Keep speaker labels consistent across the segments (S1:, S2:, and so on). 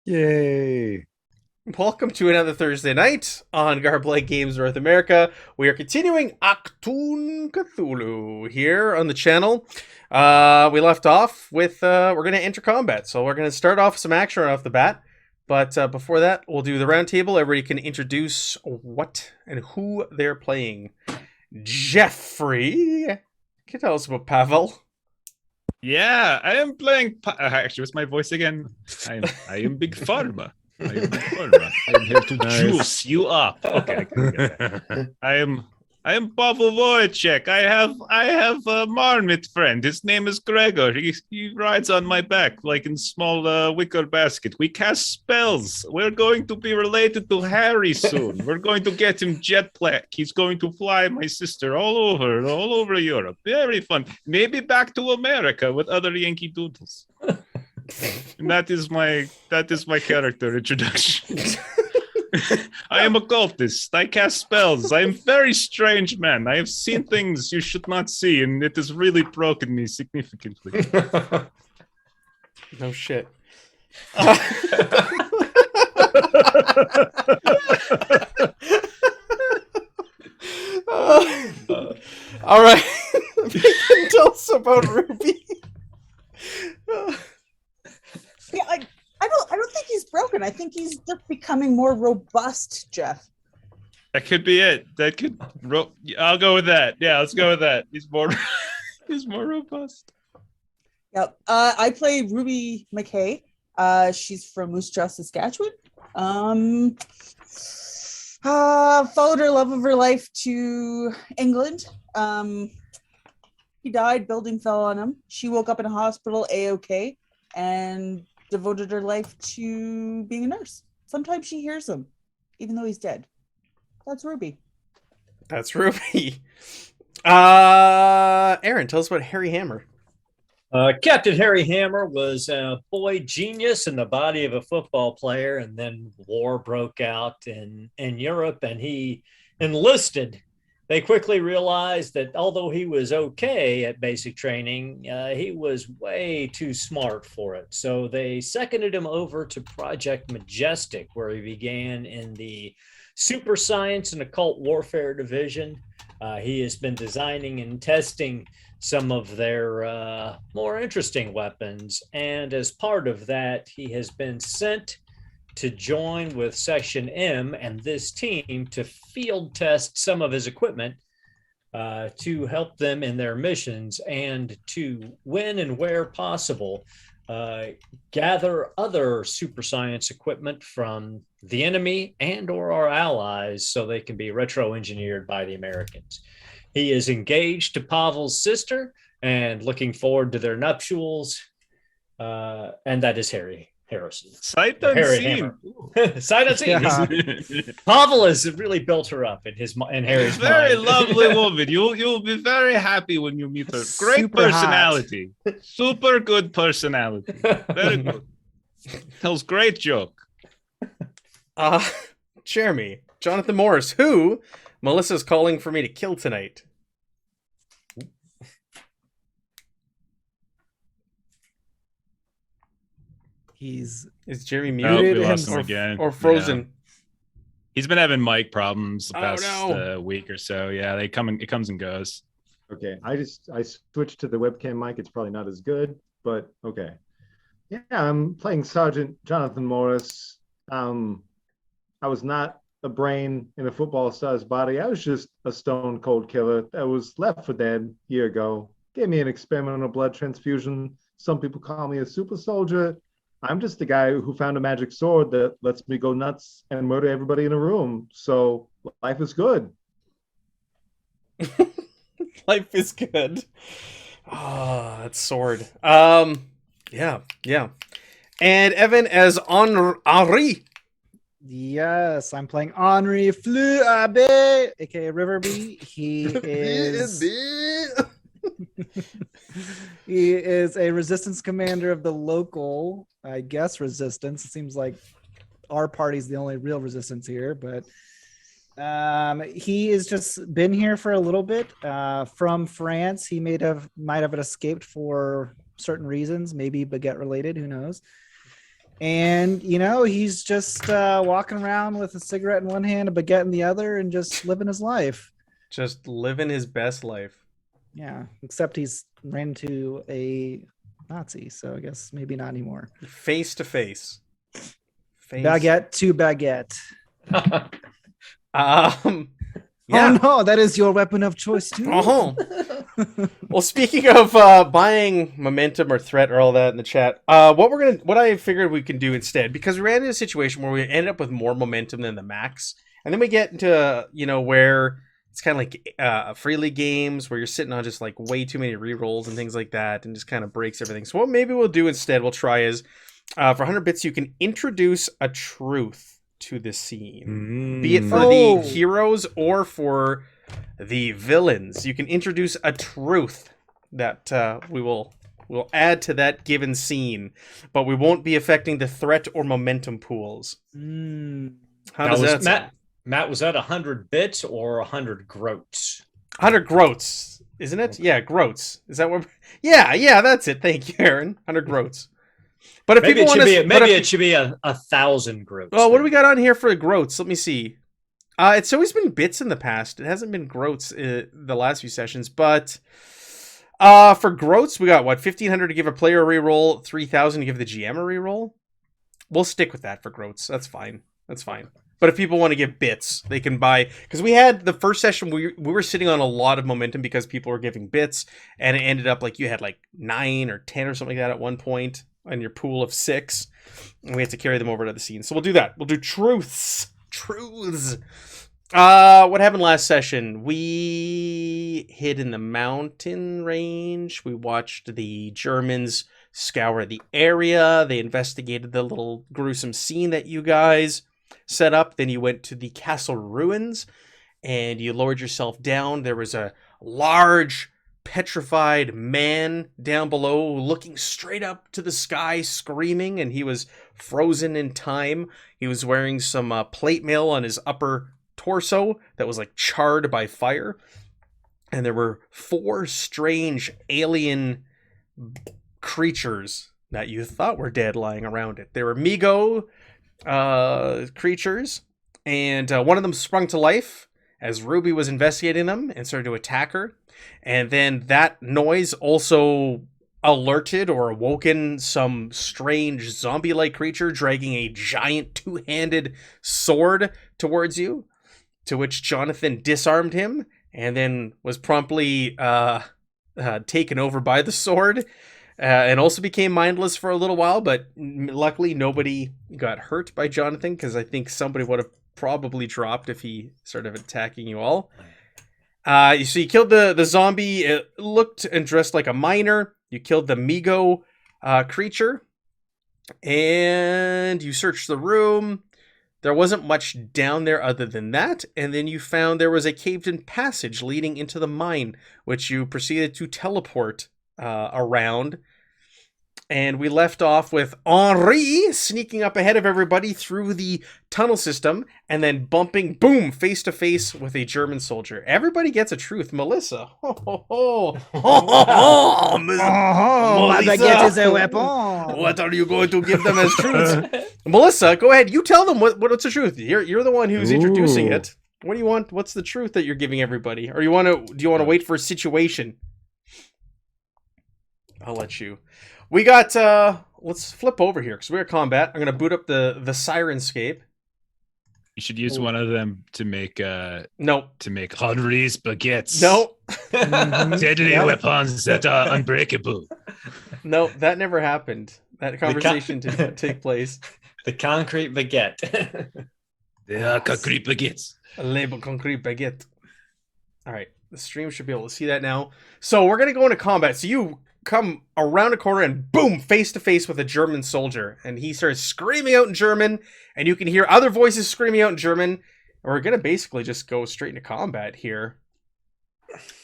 S1: Yay.
S2: Welcome to another Thursday night on Garblade Games North America. We are continuing Achtung Cthulhu here on the channel. We left off with we're going to enter combat, so we're going to start off with some action right off the bat. But before that, we'll do the round table. Everybody can introduce what and who they're playing. Jeffrey, can you tell us about Pavel?
S3: Yeah, I am playing. Actually, what's my voice again? I am Big Pharma. I am Big Pharma. I'm here to juice you up. Okay, I can get that. I am Pavel Wojciech. I have a marmot friend. His name is Gregor. He rides on my back like in small wicker basket. We cast spells. We're going to be related to Harry soon. We're going to get him jet black. He's going to fly my sister all over Europe. Very fun. Maybe back to America with other Yankee Doodles. And that is my character introduction. I am a cultist. I cast spells. I am a very strange man. I have seen things you should not see, and it has really broken me significantly.
S2: No shit. All right. Tell us about Ruby.
S4: Yeah, I don't think he's broken. I think he's just becoming more robust, Jeff.
S3: That could be it. I'll go with that. Yeah, let's go with that. He's more robust.
S4: Yep. I play Ruby McKay. She's from Moose Jaw, Saskatchewan. Followed her love of her life to England. He died. Building fell on him. She woke up in a hospital, A-OK, and devoted her life to being a nurse. Sometimes she hears him, even though he's dead. That's Ruby.
S2: That's Ruby. Aaron, tell us about Harry Hammer.
S5: Captain Harry Hammer was a boy genius in the body of a football player, and then war broke out in Europe, and he enlisted. They quickly realized that although he was okay at basic training, he was way too smart for it. So they seconded him over to Project Majestic, where he began in the Super Science and Occult Warfare Division. He has been designing and testing some of their more interesting weapons. And as part of that, he has been sent to join with Section M and this team to field test some of his equipment to help them in their missions, and to, when and where possible, gather other super science equipment from the enemy and or our allies so they can be retro-engineered by the Americans. He is engaged to Pavel's sister and looking forward to their nuptials, and that is Harry Harrison.
S3: Sight unseen.
S5: Sight unseen. Yeah. Pavel has really built her up in Harry's
S3: very
S5: mind.
S3: lovely woman. You'll be very happy when you meet her. Great
S1: Super
S3: personality. Super good personality. Very good. Tells great joke.
S2: Jeremy, Jonathan Morris, who Melissa's calling for me to kill tonight.
S1: Is
S2: Jeremy
S3: Oh,
S2: muted
S3: we lost him
S2: or,
S3: again.
S2: or frozen?
S3: Yeah. He's been having mic problems the
S2: Oh,
S3: past
S2: no.
S3: week or so. Yeah, it comes and goes.
S6: Okay, I switched to the webcam mic. It's probably not as good, but okay. Yeah, I'm playing Sergeant Jonathan Morris. I was not a brain in a football-sized body. I was just a stone cold killer that was left for dead a year ago. Gave me an experimental blood transfusion. Some people call me a super soldier. I'm just the guy who found a magic sword that lets me go nuts and murder everybody in a room. So life is good.
S2: Life is good. Oh, that sword. Yeah. And Evan as Henri.
S1: yes, I'm playing Henri Fleu Abbé, aka Riverby. He is he is a resistance commander of the local, I guess, resistance. It seems like our party's the only real resistance here, but he has just been here for a little bit from France. He might have escaped for certain reasons, maybe baguette related, who knows. And he's just walking around with a cigarette in one hand, a baguette in the other, and just living his life.
S2: Just living his best life.
S1: Yeah, except he's ran into a Nazi, so I guess maybe not anymore.
S2: Face to face.
S1: Baguette to baguette.
S2: Yeah.
S1: Oh no, that is your weapon of choice too.
S2: Well, speaking of buying momentum or threat or all that in the chat, what I figured we can do instead, because we ran into a situation where we ended up with more momentum than the max, and then we get into where it's kind of like free league games where you're sitting on just like way too many rerolls and things like that, and just kind of breaks everything. So what maybe we'll do instead, we'll try is for 100 bits you can introduce a truth to the scene, be it for the heroes or for the villains. You can introduce a truth that we'll add to that given scene, but we won't be affecting the threat or momentum pools. How does that sound?
S5: Matt, was that 100 bits or 100 groats?
S2: 100 groats, isn't it? Yeah, groats. Is that what? Yeah, that's it. Thank you, Aaron. 100 groats. But if
S5: maybe
S2: people want to,
S5: maybe it should be 1,000 groats.
S2: Oh, what do we got on here for groats? Let me see. It's always been bits in the past. It hasn't been groats the last few sessions, but for groats, we got 1,500 to give a player a reroll, 3,000 to give the GM a reroll. We'll stick with that for groats. That's fine. But if people want to give bits, they can buy, because we had the first session we were sitting on a lot of momentum because people were giving bits, and it ended up like you had like 9 or 10 or something like that at one point on your pool of 6, and we had to carry them over to the scene. So we'll do that. We'll do truths. What happened last session? We hid in the mountain range. We watched the Germans scour the area. They investigated the little gruesome scene that you guys set up. Then you went to the castle ruins and you lowered yourself down. There was a large petrified man down below looking straight up to the sky screaming, and he was frozen in time. He was wearing some plate mail on his upper torso that was like charred by fire, and there were 4 strange alien creatures that you thought were dead lying around it. They were Migo creatures, and one of them sprung to life as Ruby was investigating them and started to attack her. And then that noise also alerted or awoken some strange zombie-like creature dragging a giant 2-handed sword towards you, to which Jonathan disarmed him and then was promptly taken over by the sword, and also became mindless for a little while, but luckily nobody got hurt by Jonathan, because I think somebody would have probably dropped if he started attacking you all. So you killed the zombie. It looked and dressed like a miner. You killed the Migo creature, and you searched the room. There wasn't much down there other than that, and then you found there was a caved-in passage leading into the mine, which you proceeded to teleport around. And we left off with Henri sneaking up ahead of everybody through the tunnel system and then bumping, boom, face to face with a German soldier. Everybody gets a truth. Melissa. Ho, ho, ho. Ho, ho, ho.
S1: My baguette is a weapon.
S2: What are you going to give them as truths? Melissa, go ahead. You tell them what's the truth. You're the one who's introducing it. What do you want? What's the truth that you're giving everybody? Or do you want to wait for a situation? I'll let you. We got, let's flip over here because we're at combat. I'm going to boot up the Sirenscape.
S3: You should use one of them to make,
S2: no.
S3: To make Henri's baguettes.
S2: No.
S3: Deadly weapons that are unbreakable.
S2: No, that never happened. That conversation didn't take place.
S5: The concrete baguette.
S3: The concrete baguettes.
S2: A label concrete baguette. All right. The stream should be able to see that now. So we're going to go into combat. So you come around a corner and boom, face to face with a German soldier, and he starts screaming out in German, and you can hear other voices screaming out in German. And we're gonna basically just go straight into combat here.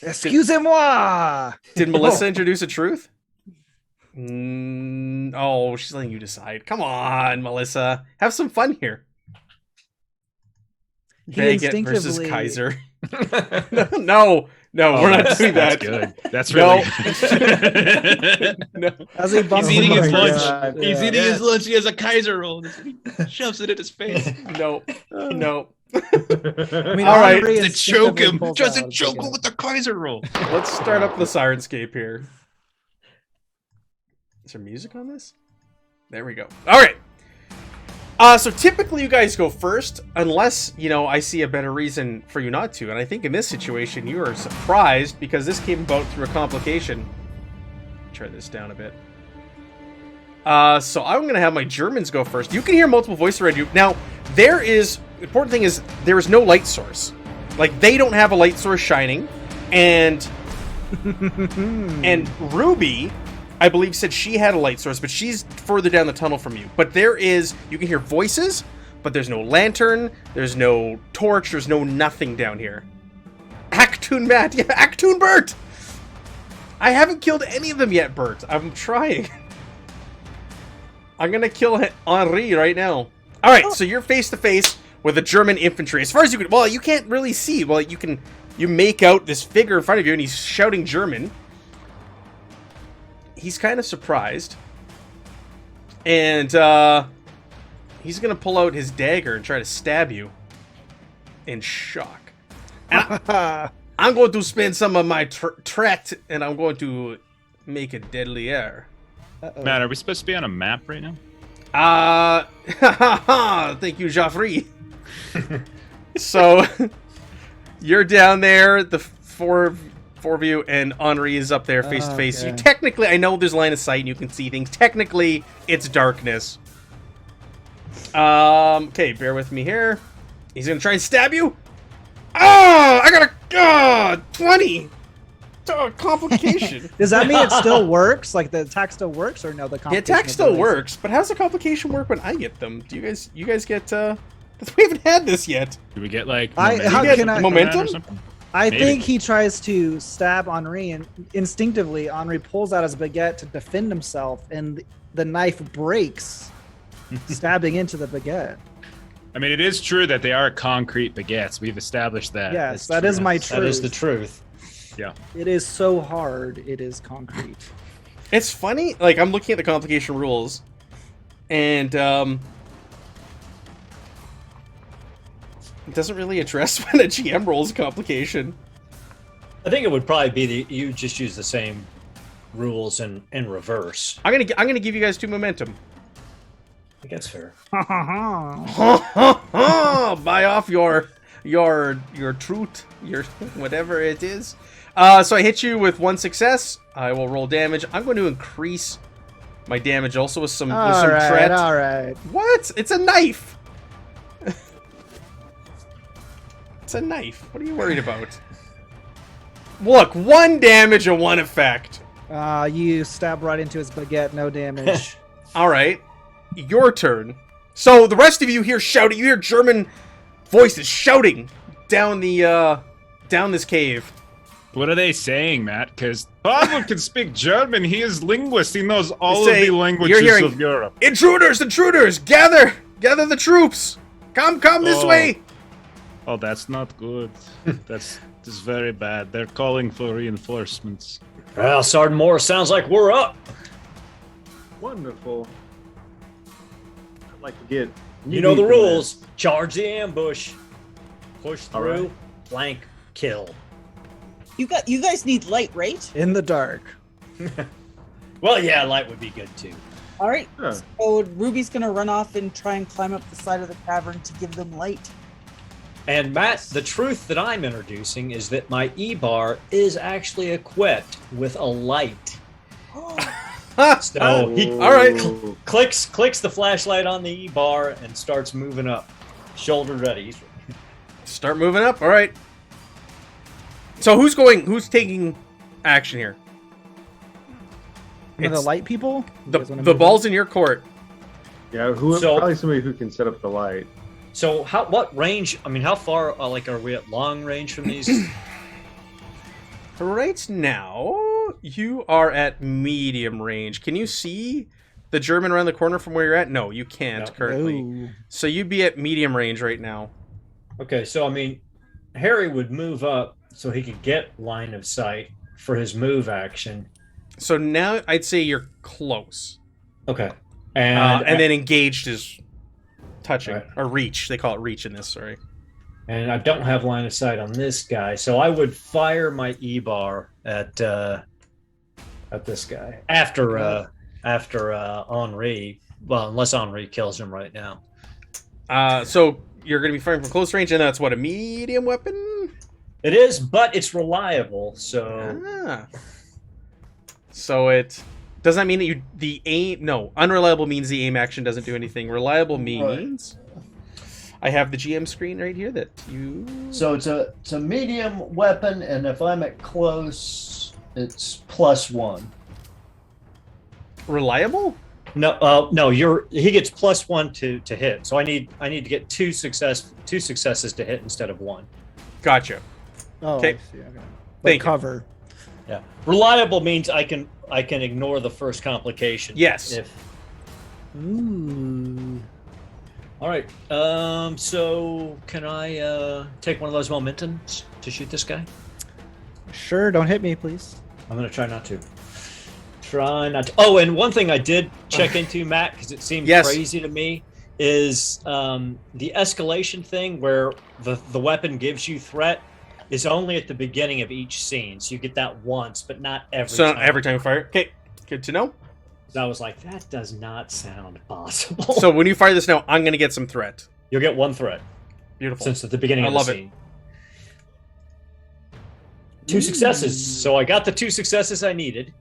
S1: Excusez-moi.
S2: Did Melissa introduce a truth? Oh, she's letting you decide. Come on, Melissa, have some fun here. Baguette versus Kaiser. No, No,
S3: Oh,
S2: we're not doing
S3: that's
S2: that.
S3: good. That's
S2: No.
S3: really good.
S2: No.
S1: As he bumps
S3: He's eating
S1: into
S3: his
S1: the
S3: lunch.
S1: God,
S3: He's
S1: yeah.
S3: eating his lunch. He has a Kaiser roll. He shoves it in his face.
S2: No. No.
S1: I mean,
S2: All right.
S1: Henri
S3: To choke
S1: instinctively
S3: him.
S1: pulls
S3: Tries to
S1: out his
S3: choke him
S1: baguette.
S3: with the Kaiser roll.
S2: Let's start up the Sirenscape here. Is there music on this? There we go. All right. So typically you guys go first, unless, I see a better reason for you not to. And I think in this situation, you are surprised because this came about through a complication. Turn this down a bit. So I'm going to have my Germans go first. You can hear multiple voices around you. Now, the important thing is there is no light source. Like, they don't have a light source shining. And Ruby, I believe, said she had a light source, but she's further down the tunnel from you. But you can hear voices, but there's no lantern, there's no torch, there's no nothing down here. Achtung Matt, yeah, Achtung Bert! I haven't killed any of them yet, Bert. I'm trying. I'm gonna kill Henri right now. Alright, so you're face to face with a German infantry. As far as you can, well, you can't really see. Well, you make out this figure in front of you, and he's shouting German. He's kind of surprised. And, he's gonna pull out his dagger and try to stab you. In shock. And I'm going to spend some of my tract, and I'm going to make it deadly air.
S3: Matt, are we supposed to be on a map right now?
S2: Thank you, Joffrey. So, you're down there, the four of you, and Henri is up there face to face.
S1: Okay.
S2: You technically, I know there's line of sight and you can see things. Technically, it's darkness. Okay, bear with me here. He's gonna try and stab you. Oh, I got a 20. Oh, complication.
S1: Does that mean it still works? Like the attack still works, or no? The
S2: The attack still works, but how's the complication work when I get them? Do you guys get? We haven't had this yet.
S3: Do we get like
S1: How
S2: get
S1: can I?
S2: momentum?
S3: or something?
S1: I
S3: Maybe.
S1: think he tries to stab Henri, and instinctively, Henri pulls out his baguette to defend himself, and the knife breaks, stabbing into the baguette.
S3: I mean, it is true that they are concrete baguettes. We've established that.
S1: Yes,
S5: That's
S1: that is
S5: true.
S1: my truth.
S5: That is the truth.
S3: Yeah.
S1: It is so hard. It is concrete.
S2: It's funny. Like I'm looking at the complication rules, and it doesn't really address when a GM rolls a complication.
S5: I think it would probably be you just use the same rules in reverse.
S2: I'm gonna give you guys 2 momentum.
S5: I think that's fair.
S2: Buy off your truth, your whatever it is. So I hit you with 1 success. I will roll damage. I'm going to increase my damage also with some threat.
S1: All right.
S2: What? It's a knife. It's a knife. What are you worried about? Look, 1 damage and 1 effect.
S1: You stab right into his baguette, no damage.
S2: All right, your turn. So the rest of you hear shouting. You hear German voices shouting down this cave.
S3: What are they saying, Matt? Because Pavel can speak German. He is linguist. He knows all
S2: They
S3: of
S2: say-
S3: the
S2: you're
S3: languages
S2: hearing-
S3: of Europe.
S2: Intruders! Gather the troops. Come this
S3: Oh.
S2: way.
S3: Oh, that's not good. That's very bad. They're calling for reinforcements.
S5: Well, Sergeant Morris, sounds like we're up.
S6: Wonderful. I'd like to get.
S5: You know the
S6: from
S5: rules. Charge the ambush. Push
S6: All
S5: through.
S6: right.
S5: Flank. Kill.
S4: You guys need light, right?
S1: In the dark.
S5: Well, yeah, light would be good too.
S4: All right.
S6: Sure.
S4: So Ruby's gonna run off and try and climb up the side of the cavern to give them light.
S5: And Matt, the truth that I'm introducing is that my E-bar is actually equipped with a light. So he
S2: All right.
S5: clicks the flashlight on the E-bar and starts moving up. Shoulder ready.
S2: Start moving up. All right. So who's taking action here?
S1: One of the
S2: It's-
S1: light people. You guys wanna
S2: The
S1: move
S2: ball's in your court.
S6: Yeah,
S5: So-
S6: probably somebody who can set up the light.
S5: So what range? I mean, how far? Are we at long range from these?
S2: Right now, you are at medium range. Can you see the German around the corner from where you're at? No, you can't
S5: No.
S2: currently.
S1: in?
S2: So you'd be at medium range right now.
S5: Okay, so I mean, Harry would move up so he could get line of sight for his move action.
S2: So now I'd say you're close.
S5: Okay.
S2: And then engaged is touching.
S5: Right.
S2: Or reach. They call it reach in this, sorry.
S5: And I don't have line of sight on this guy, so I would fire my E-bar at this guy after Henri. Well, unless Henri kills him right now.
S2: So you're going to be firing from close range, and that's what, a medium weapon?
S5: It is, but it's reliable. So
S2: So it does that mean that the aim? No, unreliable means the aim action doesn't do anything. Reliable means I have the GM screen right here that you.
S7: So it's a medium weapon, and if I'm at close, it's +1.
S2: Reliable?
S5: no, he gets +1 to hit. So I need to get two successes to hit instead of one.
S2: Gotcha.
S1: Oh,
S2: Okay.
S1: I see. Okay.
S2: Thank you.
S1: Cover.
S5: Yeah, reliable means I can ignore the first complication.
S2: Yes.
S1: Ooh.
S5: All right. So can I take one of those momentums to shoot this guy?
S1: Sure. Don't hit me, please.
S5: I'm gonna try not to. Oh, and one thing I did check into, Matt, because it seemed crazy to me, is the escalation thing where the weapon gives you threat is only at the beginning of each scene. So you get that once, but not every time.
S2: So every time you fire. Okay, good to know.
S5: So I was like, that does not sound possible.
S2: So when you fire this now, I'm going to get some threat.
S5: You'll get one threat.
S2: Beautiful.
S5: Since at the beginning
S2: I
S5: of the
S2: love it.
S5: scene. 2 successes. So I got the 2 successes I needed.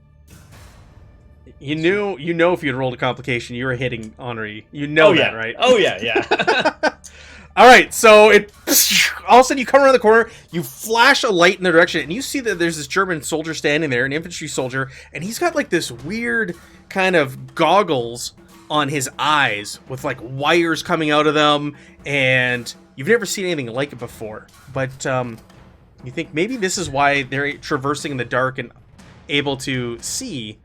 S2: You know if you'd rolled a complication, you were hitting Henri. You know that, right?
S5: Oh yeah.
S2: All right, so it all of a sudden you come around the corner, you flash a light in their direction, and you see that there's this German soldier standing there, an infantry soldier, and he's got like this weird kind of goggles on his eyes with like wires coming out of them, and you've never seen anything like it before. But you think maybe this is why they're traversing in the dark and able to see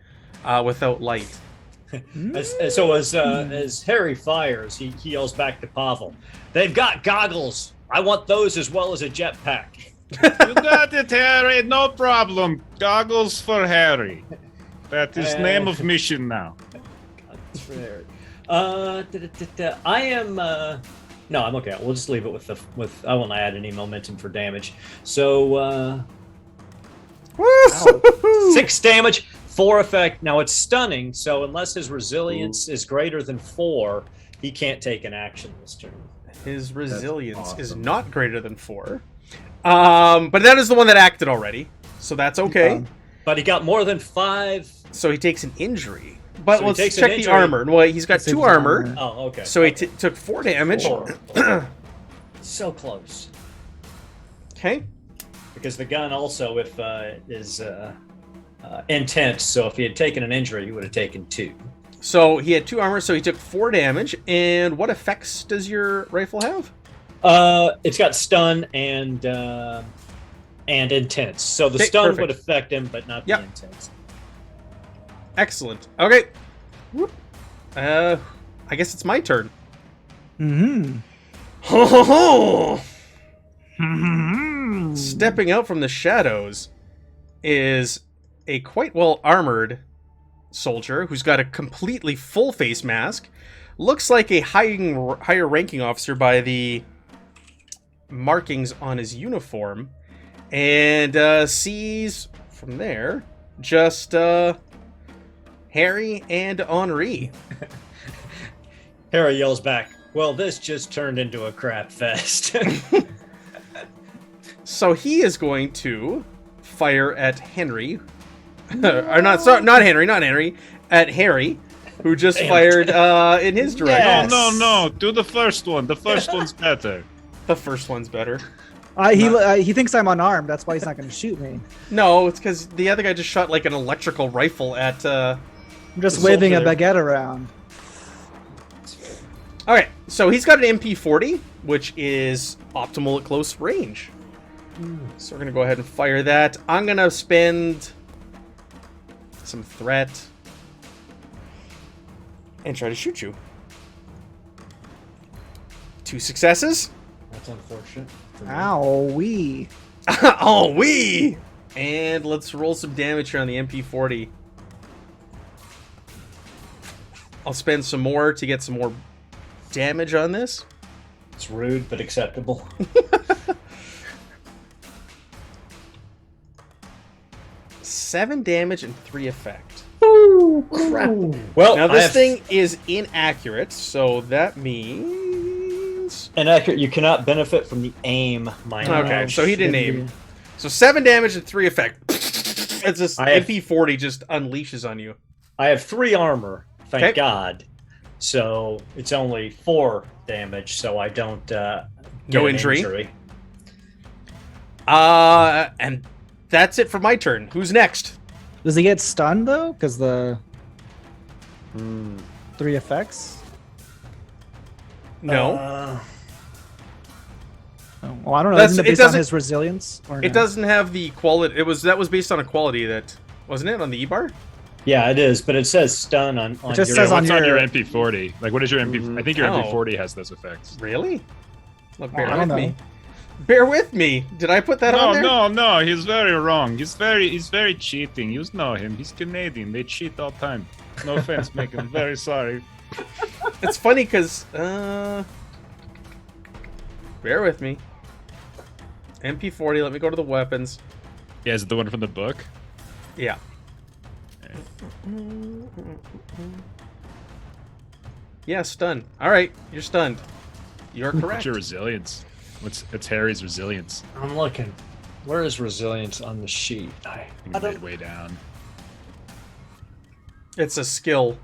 S2: without light.
S5: As Harry fires, he yells back to Pavel, "They've got goggles. I want those as well as a jetpack."
S3: You got it, Harry. No problem. Goggles for Harry. That is name of mission now.
S5: I am. No, I'm okay. We'll just leave it with. I won't add any momentum for damage. So 6 damage. 4 effect. Now it's stunning, so unless his resilience is greater than 4, he can't take an action this turn.
S2: His resilience is not greater than 4. But that is the one that acted already, so that's okay.
S5: But he got more than 5.
S2: So he takes an injury. But
S5: So
S2: let's
S5: he takes
S2: check
S5: an
S2: the
S5: injury.
S2: armor. Well, he's got 2 armor,
S5: Oh, okay.
S2: so he took 4 damage.
S5: 4. So close.
S2: Okay.
S5: Because the gun also, is intense. So if he had taken an injury, he would have taken 2.
S2: So he had 2 armor, so he took 4 damage. And what effects does your rifle have?
S5: It's got stun and intense. So the
S2: Okay,
S5: stun
S2: perfect.
S5: would affect him, but not the intense.
S2: Excellent. Okay. Whoop. I guess it's my turn.
S1: Mm-hmm.
S2: Ho ho ho! Stepping out from the shadows is a quite well armored soldier who's got a completely full face mask. Looks like a higher ranking officer by the markings on his uniform. And sees from there just Harry and Henri.
S5: Harry yells back, "Well, this just turned into a crap fest."
S2: So he is going to fire at Henry. Or not Henry, at Harry, who just fired in his direction.
S5: Yes.
S3: No. Do the first one. The first one's better.
S2: The first one's better.
S1: He thinks I'm unarmed. That's why he's not going to shoot me.
S2: No, it's because the other guy just shot like an electrical rifle at.
S1: I'm just
S2: The
S1: waving a
S2: soldier.
S1: baguette around.
S2: Okay, so he's got an MP40, which is optimal at close range. So we're gonna go ahead and fire that. I'm gonna spend some threat and try to shoot you. 2 successes.
S5: That's unfortunate.
S1: Ow, wee.
S2: Oh, wee! And let's roll some damage here on the MP40. I'll spend some more to get some more damage on this.
S5: It's rude, but acceptable.
S2: 7 damage and 3 effect.
S5: Ooh, crap. Well,
S2: Now this thing is inaccurate, so that means...
S5: Inaccurate. You cannot benefit from the aim.
S2: Okay, so he didn't aim. So 7 damage and 3 effect. It's this MP40 just unleashes on you.
S5: I have 3 armor, thank
S2: Okay.
S5: God. So it's only 4 damage, so I don't get
S2: No
S5: an
S2: injury. And that's it for my turn. Who's next?
S1: Does he get stunned though? Because the 3 effects.
S2: No.
S1: Oh, well, I don't know.
S2: That's-
S1: Isn't
S2: it
S1: it based on
S2: doesn't-
S1: his resilience? Or
S2: It
S1: no?
S2: doesn't have the quality. That was based on a quality that wasn't it on the E-bar?
S5: Yeah, it is, but it says stun on
S1: It just
S5: your...
S1: says
S3: What's on
S1: your-
S3: your MP40? Like, what is your MP? I think your
S2: Oh.
S3: MP40 has those effects.
S2: Really? Look,
S1: I
S2: bear
S1: don't
S2: with
S1: know.
S2: me. Bear with me. Did I put that on there?
S3: No. He's very wrong. He's very cheating. You know him. He's Canadian. They cheat all the time. No offense, Megan. Very sorry.
S2: It's funny because bear with me. MP40. Let me go to the weapons.
S3: Yeah, is it the one from the book?
S2: Yeah. Yeah, stun. All right, you're stunned. You're
S3: What's
S2: correct.
S3: your resilience? It's Harry's resilience.
S5: I'm looking. Where is resilience on the sheet?
S3: I think midway down.
S2: It's a skill.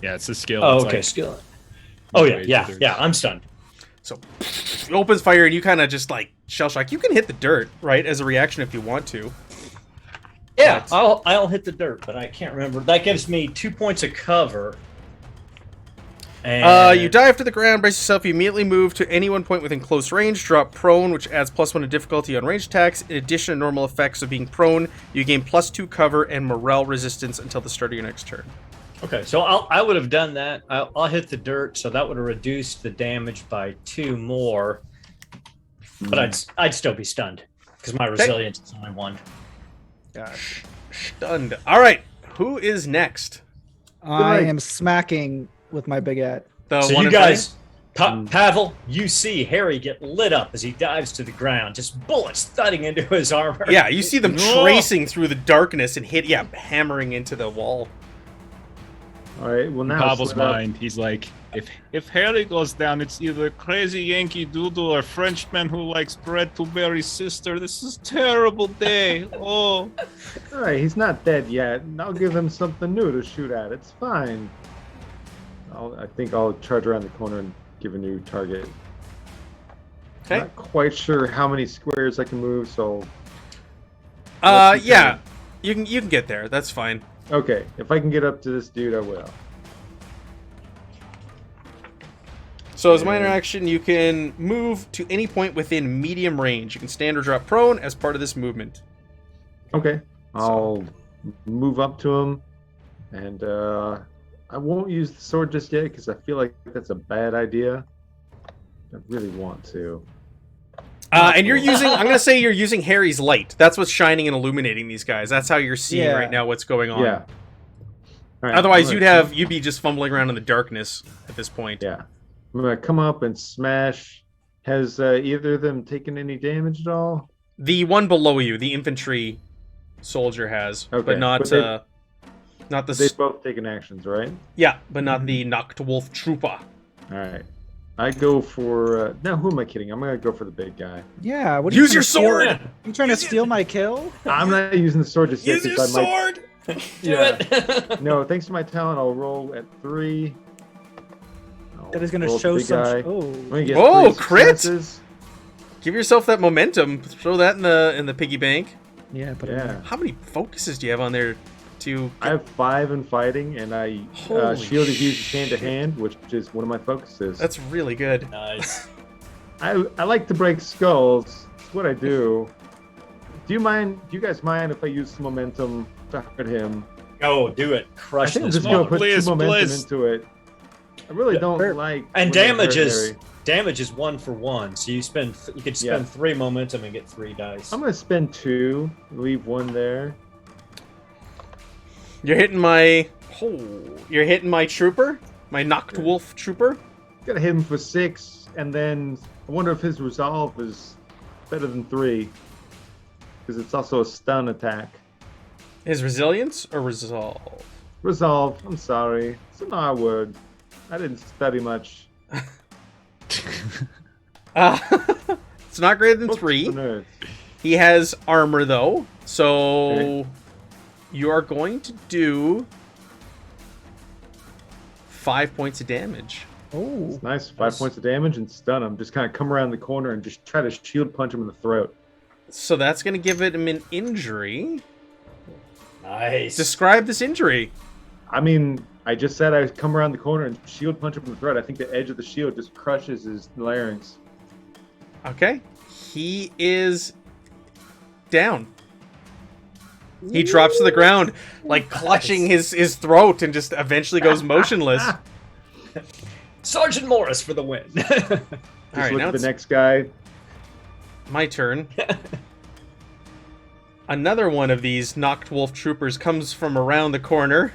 S3: Yeah, it's a skill.
S5: Oh,
S3: It's
S5: okay,
S3: like
S5: skill. Oh yeah,
S3: midway
S5: yeah,
S3: through.
S5: yeah. I'm stunned.
S2: So it opens fire and you kind of just like shell shock. You can hit the dirt, right, as a reaction if you want to.
S5: Yeah,
S2: But-
S5: I'll hit the dirt, but I can't remember. That gives me 2 points of cover. And
S2: You dive to the ground, brace yourself, you immediately move to any one point within close range, drop prone, which adds +1 to difficulty on ranged attacks. In addition to normal effects of being prone, you gain +2 cover and morale resistance until the start of your next turn.
S5: Okay, so I would have done that. I'll hit the dirt, so that would have reduced the damage by 2 more. But I'd still be stunned because my resilience is only 1.
S1: Gosh.
S2: Stunned. All right, who is next?
S1: I am smacking with my baguette.
S2: The
S5: So
S2: one
S5: you
S2: in front of
S5: guys, Pavel, you see Harry get lit up as he dives to the ground, just bullets thudding into his armor.
S2: Yeah, you see them
S3: No.
S2: tracing through the darkness and hammering into the wall.
S6: All right. Well,
S3: In
S6: now
S3: Pavel's
S6: split up.
S3: mind, he's like, if Harry goes down, it's either crazy Yankee Doodle or Frenchman who likes bread to bury sister. This is terrible day. Oh.
S6: All right. He's not dead yet. And I'll give him something new to shoot at. It's fine. I think I'll charge around the corner and give a new target.
S2: Okay.
S6: Not quite sure how many squares I can move, so
S2: Yeah, you can get there. That's fine.
S6: okay. If I can get up to this dude, I will.
S2: So as my interaction, you can move to any point within medium range. You can stand or drop prone as part of this movement.
S6: Okay. I'll move up to him, and I won't use the sword just yet because I feel like that's a bad idea. I really want to.
S2: And you're using, I'm going to say you're using Harry's light. That's what's shining and illuminating these guys. That's how you're seeing
S1: Yeah.
S2: right now what's going on.
S6: Yeah. All right,
S2: Otherwise,
S6: I'm
S2: you'd
S6: gonna-
S2: be just fumbling around in the darkness at this point.
S6: Yeah. I'm gonna come up and smash. Has either of them taken any damage at all?
S2: The one below you, the infantry soldier has,
S6: Okay,
S2: but not
S6: but they-
S2: not the
S6: They've both taken actions, right?
S2: yeah, but not the Nachtwolf Trooper.
S6: All right. I go for now. Who am I kidding? I'm gonna go for the big guy.
S1: Yeah. What are
S2: Use
S1: you
S2: your
S1: trying to
S2: sword.
S1: steal? You trying to steal my kill?
S6: I'm not using the sword just yet.
S2: Use your
S6: 'cause I might-
S2: sword.
S5: Do
S6: Yeah.
S5: it.
S6: No, thanks to my talent, I'll roll at 3.
S1: That is going
S6: Roll
S1: to
S6: at the
S1: show
S6: big
S1: some.
S6: guy.
S1: Oh.
S6: I'm gonna get
S2: Oh,
S6: 3
S2: crit!
S6: successes.
S2: Give yourself that momentum. Throw that in the piggy bank.
S1: Yeah. But
S6: Yeah.
S2: How many focuses do you have on there? To
S6: I have 5 in fighting, and I
S2: Holy
S6: shield is used hand to hand, which is one of my focuses.
S2: that's really good.
S5: Nice.
S6: I like to break skulls. It's what I do. Do you guys mind if I use some momentum to hurt him?
S5: Go do it.
S6: I
S5: Crush
S6: think I'm
S5: this
S6: just gonna
S5: mother.
S6: put
S3: Please,
S6: some momentum
S3: please.
S6: into it. I really don't
S1: Sure.
S6: like
S5: And
S6: when they hurt
S5: damages.
S6: Harry.
S5: damage is 1 for 1, so you could spend 3 momentum and get 3 dice.
S6: I'm gonna spend 2, leave 1 there.
S2: You're hitting my trooper, my Nachtwolf trooper.
S6: Gotta hit him for 6, and then I wonder if his resolve is better than 3, because it's also a stun attack.
S2: His resilience or resolve?
S6: Resolve. I'm sorry, it's an R word. I didn't study much.
S2: It's not greater than
S6: Books
S2: 3.
S6: for nerds.
S2: He has armor though, so
S6: Okay.
S2: you are going to do 5 points of damage.
S1: Oh,
S6: It's nice. 5 points of damage and stun him. Just kind of come around the corner and just try to shield punch him in the throat.
S2: So that's going to give him an injury.
S5: Nice.
S2: Describe this injury.
S6: I mean, I just said I come around the corner and shield punch him in the throat. I think the edge of the shield just crushes his larynx.
S2: Okay. He is down. He drops to the ground, like clutching his throat, and just eventually goes motionless.
S5: Sergeant Morris for the win.
S6: Just
S2: All right,
S6: look
S2: now
S6: at the
S2: it's
S6: next guy.
S2: my turn. Another one of these Nachtwolf troopers comes from around the corner.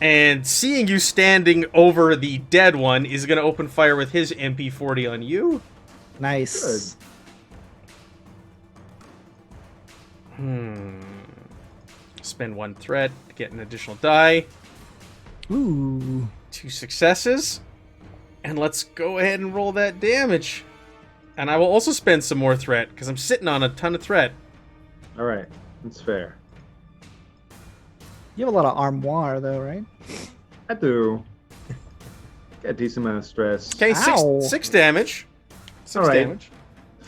S2: And seeing you standing over the dead one, is going to open fire with his MP40 on you.
S1: nice.
S2: Spend 1 threat to get an additional die.
S1: Ooh.
S2: 2 successes. And let's go ahead and roll that damage. And I will also spend some more threat, because I'm sitting on a ton of threat.
S6: All right, that's fair.
S1: You have a lot of armoire, though, right?
S6: I do. Got a decent amount of stress.
S2: Okay,
S1: Ow.
S2: 6 damage. 6
S6: All right.
S2: damage.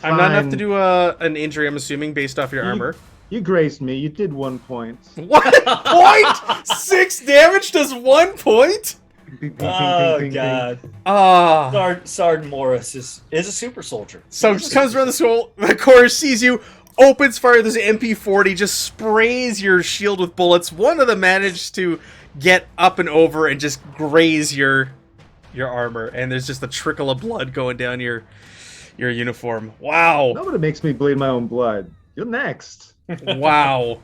S2: I'm not enough
S6: Fine.
S2: to do an injury, I'm assuming, based off your armor.
S6: You graced me. You did 1 point.
S2: What? Point? 6 damage does 1 point?
S6: Ding, ding, ding,
S5: Oh
S6: ding, ding,
S5: God!
S2: Ah.
S5: Sergeant Morris is a super soldier.
S2: So just comes around the corner, sees you, opens fire with his MP40, just sprays your shield with bullets. One of them managed to get up and over and just graze your armor, and there's just a trickle of blood going down your uniform. Wow.
S6: Nobody makes me bleed my own blood. You're next.
S2: Wow.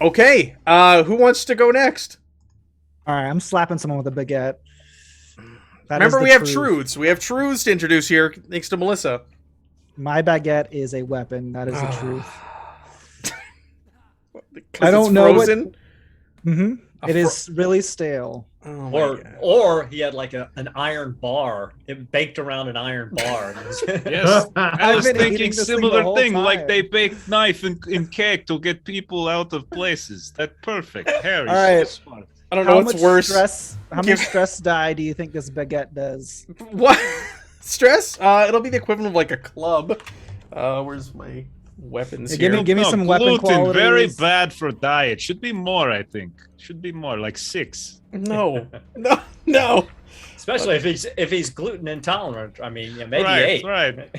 S2: Okay, who wants to go next?
S1: All right, I'm slapping someone with a baguette. That is
S2: Remember,
S1: the
S2: we have
S1: truth.
S2: truths. We have truths to introduce here, thanks to Melissa.
S1: My baguette is a weapon. That is the
S2: Ah.
S1: truth.
S2: 'Cause
S1: I don't
S2: it's
S1: know what-
S2: frozen?
S1: Mm-hmm.
S2: A
S1: It is really stale.
S2: Oh my God.
S5: Or he had like an iron bar, it baked around an iron bar.
S3: Yes, I was
S1: I've been eating
S3: thinking
S1: this thing the
S3: similar
S1: whole
S3: thing, like
S1: time.
S3: they baked knife in cake to get people out of places. That's perfect. Harry,
S1: All right.
S3: so smart.
S2: I don't know what's worse.
S1: How much
S2: Give-
S1: stress die do you think this baguette does?
S2: What? Stress? It'll be the equivalent of like a club. Where's my weapons
S1: Hey,
S2: here?
S1: give me
S3: No,
S1: some weapon
S3: gluten,
S1: qualities.
S3: very bad for diet. Should be more, I think. Should be more, like 6.
S2: No. No.
S5: Especially if he's gluten intolerant. I mean, yeah, maybe
S3: right,
S5: 8.
S3: right.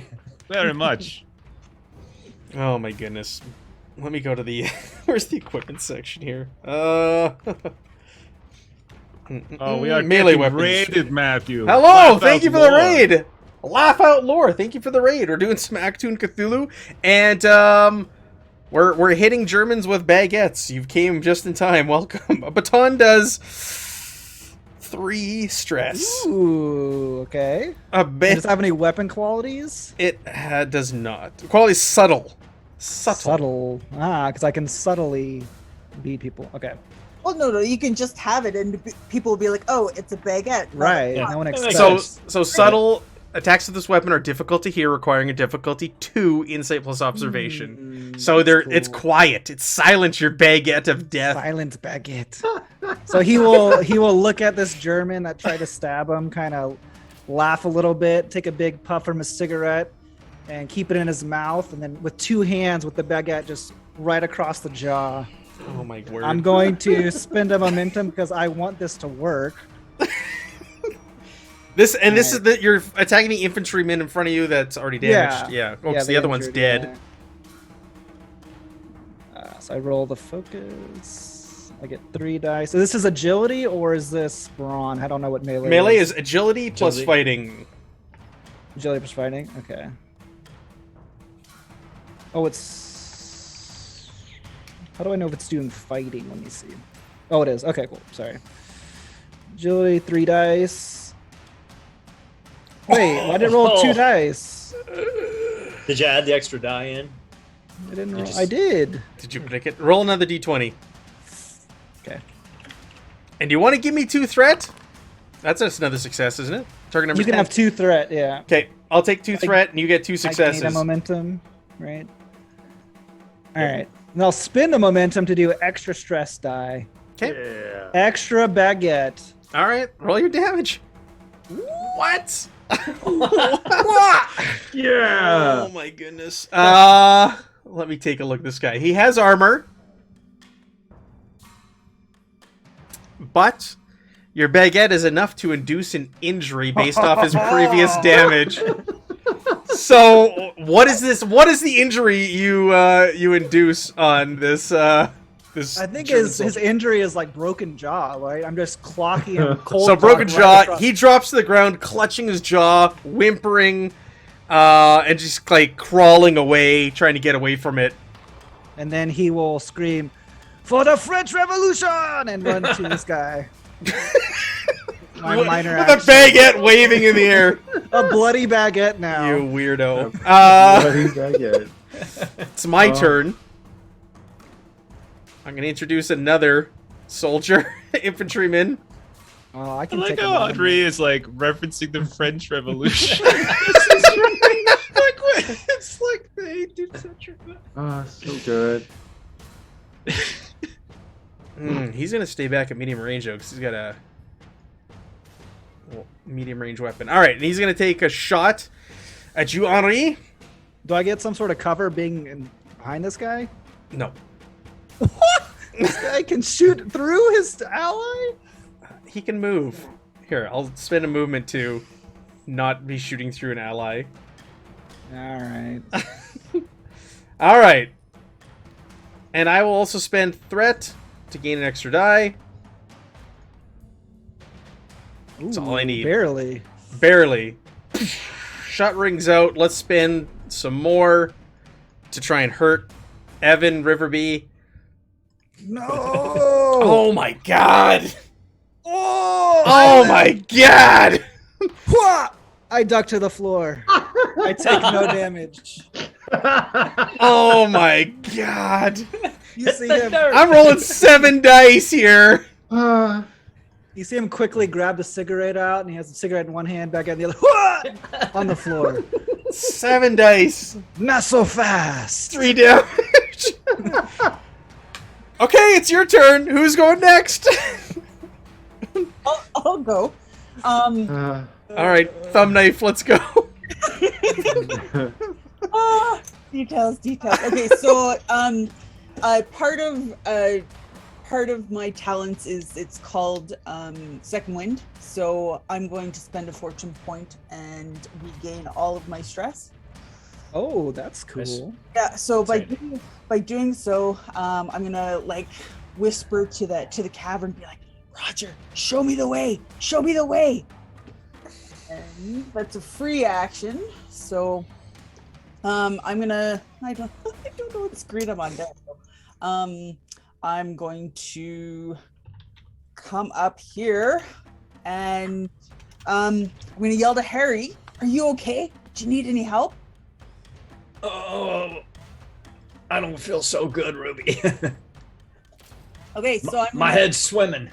S3: Very much.
S2: Oh my goodness. Let me go to the... Where's the equipment section here?
S3: Oh, we are
S2: melee
S3: getting
S2: weapons.
S3: raided, Matthew.
S2: Hello!
S3: Laugh
S2: Thank
S3: out
S2: you for the
S3: loud.
S2: raid! Laugh out lore. Thank you for the raid. We're doing some Achtung Cthulhu, and we're hitting Germans with baguettes. You came just in time. Welcome. A baton does 3 stress.
S1: Ooh, okay.
S2: A
S1: Does it have any weapon qualities?
S2: It does not. Quality is subtle.
S1: Subtle. Ah, because I can subtly beat people. Okay.
S4: Well, no, you can just have it, and people will be like, "Oh, it's a baguette."
S1: Right.
S5: Yeah.
S1: No one
S5: That
S1: expects.
S5: makes
S2: So subtle attacks with this weapon are difficult to hear, requiring a difficulty 2 insight plus observation. So it's
S1: cool.
S2: quiet. It's silent. Your baguette of death.
S1: Silent baguette. So he will look at this German that tried to stab him, kind of laugh a little bit, take a big puff from his cigarette, and keep it in his mouth, and then with 2 hands with the baguette just right across the jaw.
S2: Oh my word!
S1: I'm going to spend a momentum because I want this to work.
S2: This is that you're attacking the infantryman in front of you that's already damaged. Yeah. Oh, 'cause the other one's
S1: injured,
S2: dead.
S1: yeah. So I roll the focus. I get 3 dice. So this is agility or is this brawn? I don't know what melee.
S2: Melee is agility plus
S5: Agility.
S2: fighting.
S1: agility plus fighting. Okay. Oh, it's. How do I know if it's doing fighting? Let me see. Oh, it is. Okay, cool. Sorry. Agility, 3 dice. Wait, why did it roll 2 dice?
S5: Did you add the extra die in?
S1: I didn't
S5: You
S1: roll.
S5: just-
S1: I did.
S2: Did you pick it? Roll another d20.
S1: Okay.
S2: And do you want to give me 2 threat? That's just another success, isn't it? Target number
S1: You can
S2: 10.
S1: have 2 threat. Yeah.
S2: Okay, I'll take 2 threat, and you get 2
S1: I
S2: successes.
S1: gain a momentum, right? All right. And I'll spend a momentum to do extra stress die.
S2: Okay.
S6: Yeah.
S1: Extra baguette.
S2: All right, roll your damage. What?
S6: Yeah.
S2: Oh my goodness. Let me take a look at this guy. He has armor, but your baguette is enough to induce an injury based off his previous damage. So, what is this? What is the injury you induce on this? This.
S1: I think
S2: German
S1: his
S2: soldier?
S1: injury is like broken jaw, right? I'm just clocking him cold.
S2: So broken
S1: clock
S2: jaw.
S1: right across-
S2: He drops to the ground, clutching his jaw, whimpering, and just like crawling away, trying to get away from it.
S1: and then he will scream, "For the French Revolution!" and run to this guy. My minor
S2: With a
S1: action.
S2: baguette waving in the air.
S1: A bloody baguette now.
S2: You weirdo.
S6: Bloody baguette.
S2: It's my turn. I'm gonna introduce another soldier, infantryman.
S1: Oh, I
S3: I
S1: can
S3: like
S1: take
S3: how
S1: another
S3: Audrey
S1: one.
S3: is like referencing the French Revolution. It's like the 18th century.
S6: Oh, so good.
S2: He's gonna stay back at medium range though, because he's got a medium range weapon. All right, and he's gonna take a shot at you, Henri.
S1: Do I get some sort of cover behind this guy?
S2: No,
S1: This guy can shoot through his ally?
S2: he can move. Here, I'll spend a movement to not be shooting through an ally.
S1: All right.
S2: All right, and I will also spend threat to gain an extra die. That's all I
S1: Ooh,
S2: need.
S1: Barely.
S2: Barely. Shot rings out. Let's spend some more to try and hurt Evan Riverby.
S1: No.
S2: Oh my god!
S1: Oh.
S2: Oh my god!
S1: Hwah! I duck to the floor. I take no damage.
S2: Oh my god!
S1: You see him.
S2: I'm rolling 7 dice here.
S1: You see him quickly grab the cigarette out, and he has the cigarette in one hand, back in the other. Hwah! On the floor.
S2: 7 dice.
S1: Not so fast.
S2: 3 damage. Okay, it's your turn. Who's going next?
S4: I'll go.
S2: All right, thumb knife. Let's go.
S4: Details. Okay, so part of my talents is it's called second wind. So I'm going to spend a fortune point and regain all of my stress.
S1: Oh, that's cool.
S5: Nice.
S4: Yeah. So
S5: Exciting.
S4: by doing so, I'm gonna like whisper to the cavern, be like, Roger, show me the way. Show me the way. And that's a free action. So I'm gonna I don't know what screen I'm on now. I'm going to come up here and I'm gonna yell to Harry, are you okay? Do you need any help?
S5: Oh, I don't feel so good, Ruby.
S4: Okay, so I'm
S5: My
S4: gonna,
S5: head's swimming.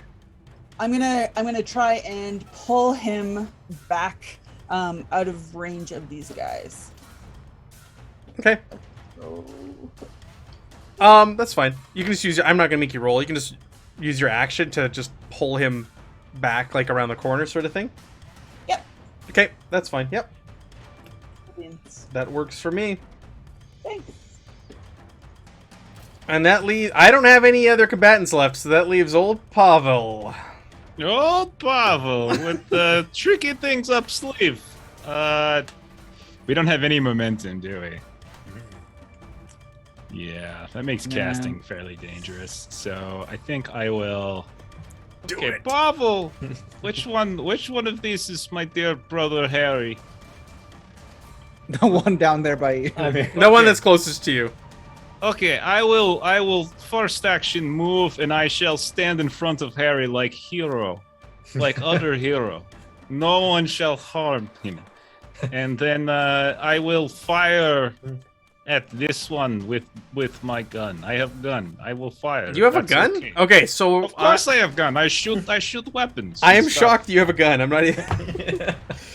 S4: I'm gonna try and pull him back out of range of these guys.
S2: Okay.
S4: So,
S2: That's fine. You can just use. I'm not gonna make you roll. You can just use your action to just pull him back, like around the corner, sort of thing.
S4: Yep.
S2: Okay, that's fine. Yep,
S4: Thanks.
S2: that works for me.
S4: Thanks.
S2: And that leaves. I don't have any other combatants left, so that leaves old Pavel.
S3: Oh, Pavel, with the tricky things up sleeve. We don't have any momentum, do we? Yeah, that makes
S1: Yeah.
S3: casting fairly dangerous. So I think I will.
S2: Do
S3: Okay,
S2: it.
S3: Pavel. Which one of these is my dear brother Harry?
S1: The one down there by you.
S5: I mean,
S2: The one
S3: Okay.
S2: that's closest to you.
S3: Okay, I will first action move, and I shall stand in front of Harry like hero, like other hero. No one shall harm him. And then I will fire at this one with my gun. I have gun. I will fire.
S2: You have a
S3: That's
S2: gun?
S3: okay.
S2: Okay, so
S3: Of course I have gun. I shoot weapons.
S2: I am
S3: and stuff.
S2: shocked you have a gun. I'm not even.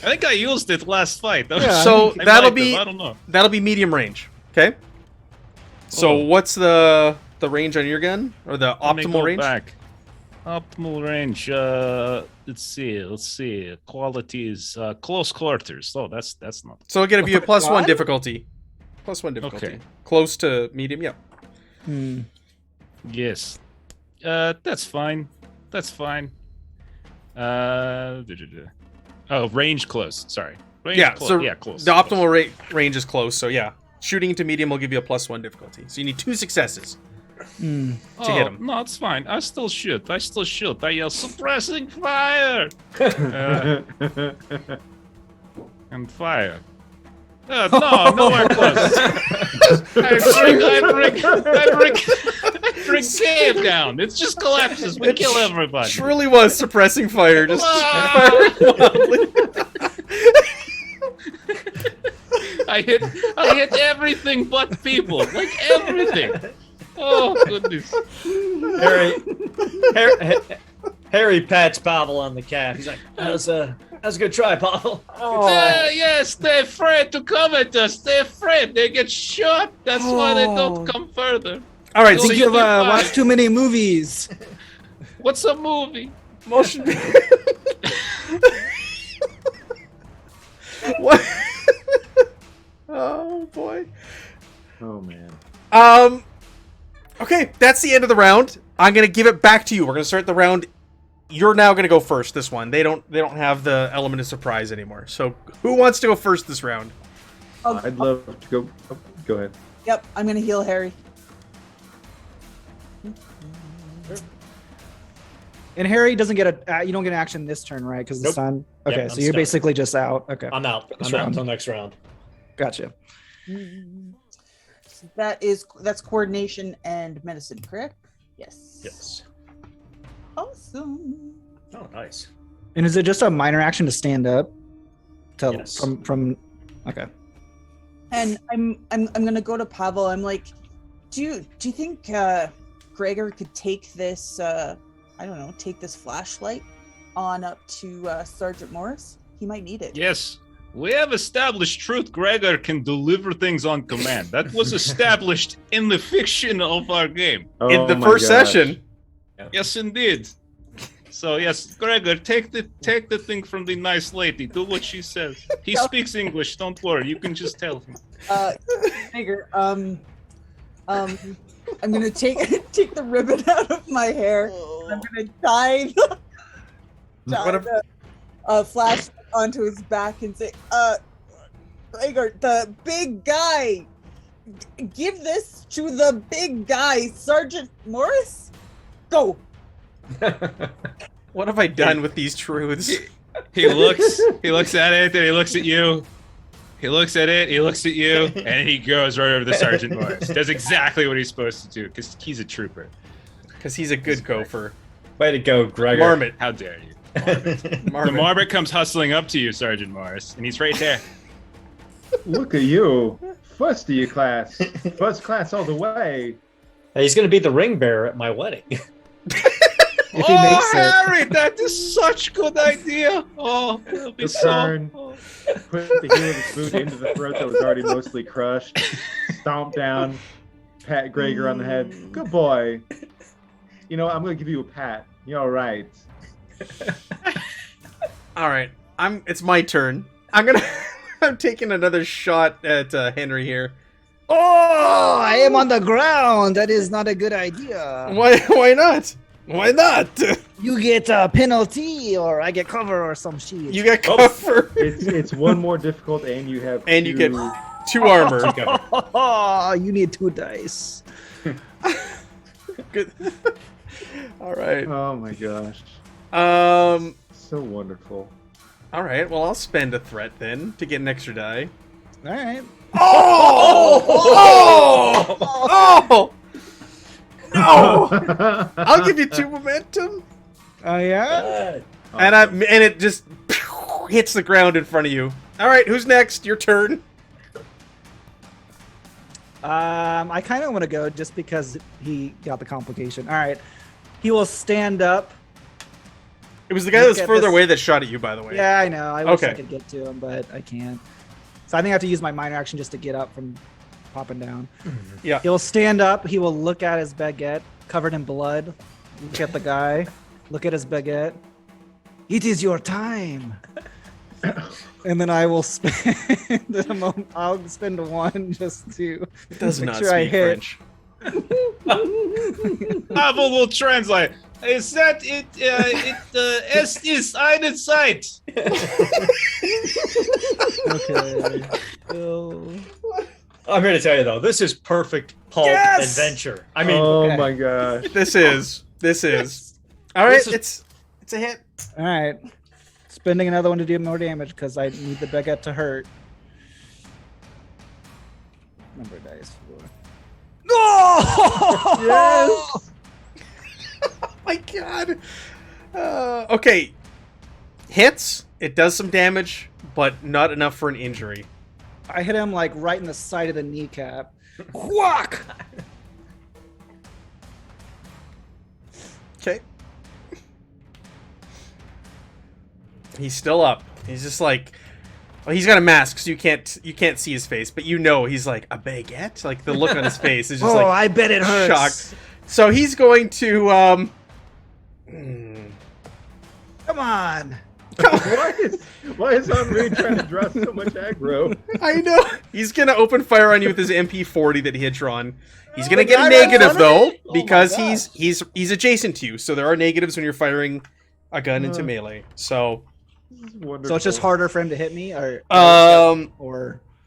S3: I think I used it last fight.
S1: Yeah,
S2: So
S3: I
S2: that'll
S3: might have,
S2: be
S3: I don't know.
S2: that'll be medium range. Okay. So
S3: Oh.
S2: what's the range on your gun, or the
S3: Let me
S2: optimal
S3: go
S2: range?
S3: back. Optimal range. Let's see. Quality is close quarters. Oh, that's not.
S2: So it'll give you a +1
S4: God.
S2: difficulty. +1 difficulty.
S3: Okay.
S2: Close to medium. Yeah.
S1: Hmm.
S3: Yes. That's fine. That's fine. Oh, range close. Sorry. Range
S2: Yeah.
S3: close.
S2: So
S3: yeah, close.
S2: the
S3: close.
S2: optimal range is close. So yeah, shooting into medium will give you a +1 difficulty. So you need 2 successes
S1: Hmm.
S2: to hit him.
S3: No, it's fine. I still shoot. I yell suppressing fire and fire. No, nowhere close. I bring Cave down. It just collapses. We kill everybody.
S2: Truly was suppressing fire. Just
S3: Ah!
S2: firing wildly.
S3: I hit everything but people. Like everything. Oh goodness.
S5: Harry pats Pavel on the calf. He's like, "That's a good try, Pavel."
S3: Yes, they're afraid to come at us. They're afraid. They get shot. That's why they
S1: Oh.
S3: don't come further.
S2: All right.
S3: So
S2: So
S1: think
S3: you
S1: you've
S3: do fine.
S1: watched too many movies.
S3: What's a movie?
S2: motion. What? Oh boy.
S6: Oh man.
S2: Okay, that's the end of the round. I'm gonna give it back to you. We're gonna start the round. You're now gonna go first. This one. They don't have the element of surprise anymore. So who wants to go first this round?
S6: I'd love to go. Oh, go ahead.
S4: Yep, I'm gonna heal Harry.
S1: And Harry doesn't get you don't get an action this turn, right? Because the
S5: Nope.
S1: sun.
S5: Yep,
S1: Okay,
S5: I'm
S1: so you're
S5: stuck.
S1: basically just out. Okay,
S5: I'm out.
S1: Next
S5: I'm out
S1: round.
S5: until next round.
S1: gotcha.
S4: So that's coordination and medicine, correct? Yes.
S5: Yes.
S4: Awesome.
S5: Oh, nice.
S1: And is it just a minor action to stand up?
S5: Yes.
S1: From. Okay.
S4: And I'm gonna go to Pavel. I'm like, do you think Gregor could take this take this flashlight on up to Sergeant Morris? He might need it.
S3: Yes. We have established truth. Gregor can deliver things on command. That was established in the fiction of our game.
S2: In
S6: Oh
S2: the
S6: my
S2: first
S6: gosh.
S2: session.
S3: Yes, indeed. So yes, Gregor, take the thing from the nice lady. Do what she says. He speaks English. Don't worry. You can just tell him.
S4: Gregor, I'm gonna take the ribbon out of my hair. And I'm gonna tie
S2: What if-
S4: the flash onto his back and say, Gregor, the big guy. Give this to the big guy, Sergeant Morris. Go.
S2: What have I done with these truths?
S3: He looks at it, and he looks at you. He looks at it, he looks at you, and he goes right over to Sergeant Morris. Does exactly what he's supposed to do, because he's a trooper.
S2: Because he's a good gopher.
S5: Way to go, Gregor.
S2: Marmot.
S3: How dare you? The
S2: Marmot.
S3: Marmot comes hustling up to you, Sergeant Morris, and he's right there.
S6: Look at you, first of your class, first class all the way.
S5: He's going to be the ring bearer at my wedding.
S1: If he makes it.
S3: Harry, that is such good idea. Oh, it'll be
S6: Your
S3: so.
S6: turn. Put the heel of his boot into the throat that was already mostly crushed. Stomp down. Pat Gregor on the head. Good boy. You know, I'm gonna give you a pat. You're all right.
S2: All right, it's my turn. I'm taking another shot at Henry here.
S1: Oh, I am on the ground. That is not a good idea.
S2: Why not? Why not?
S1: You get a penalty, or I get cover, or some shit.
S2: You get cover.
S6: It's one more difficult, and you have
S2: And you get 2 armor.
S1: Oh, you need 2 dice.
S2: Good. All right.
S6: Oh my gosh. So wonderful.
S2: All right. Well, I'll spend a threat then to get an extra die.
S1: All right.
S2: Oh! Oh! No! I'll give you 2 momentum,
S1: Oh yeah.
S2: and it just hits the ground in front of you. All right, who's next? Your turn.
S1: I kind of want to go just because he got the complication. All right. He will stand up.
S2: It was the guy that was
S1: Look at
S2: further
S1: this-
S2: away that shot at you, by the way.
S1: Yeah, I know. I wish I
S2: Okay.
S1: could get to him, but I can't. So I think I have to use my minor action just to get up from popping down.
S2: Yeah.
S1: He'll stand up. He will look at his baguette covered in blood. Look at the guy. Look at his baguette. It is your time. And then I will spend a moment. I'll spend 1 just to
S2: Does
S1: make
S2: not
S1: sure I
S2: speak
S1: hit.
S2: French.
S3: Pavel will translate. Is that it? Es ist eine Zeit.
S1: Okay. Oh.
S5: I'm here to tell you though, this is perfect pulp
S1: Yes!
S5: adventure. I mean,
S6: Oh
S1: okay.
S6: my gosh.
S2: This is. All right,
S5: This is-
S2: it's a hit.
S1: All right. Spending another 1 to do more damage because I need the baguette to hurt. Number dice 4. No!
S6: Yes.
S2: Oh my god. Okay. Hits. It does some damage, but not enough for an injury.
S1: I hit him like right in the side of the kneecap. Whack!
S2: Okay. He's still up. He's just like, well, he's got a mask, so you can't see his face, but you know he's like a baguette. Like the look on his face is just
S1: Oh,
S2: like
S1: I bet it hurts.
S2: shocked. So he's going to
S1: Come on.
S6: Why is Henri trying to draw so much aggro?
S2: I know. He's gonna open fire on you with his MP40 that he had drawn. He's gonna
S1: the
S2: get a
S1: guy right in
S2: negative
S1: front of
S2: though,
S1: me? Oh my
S2: because
S1: gosh.
S2: he's adjacent to you. So there are negatives when you're firing a gun into
S6: Uh.
S2: melee. So
S6: This is wonderful.
S1: So it's just harder for him to hit me, or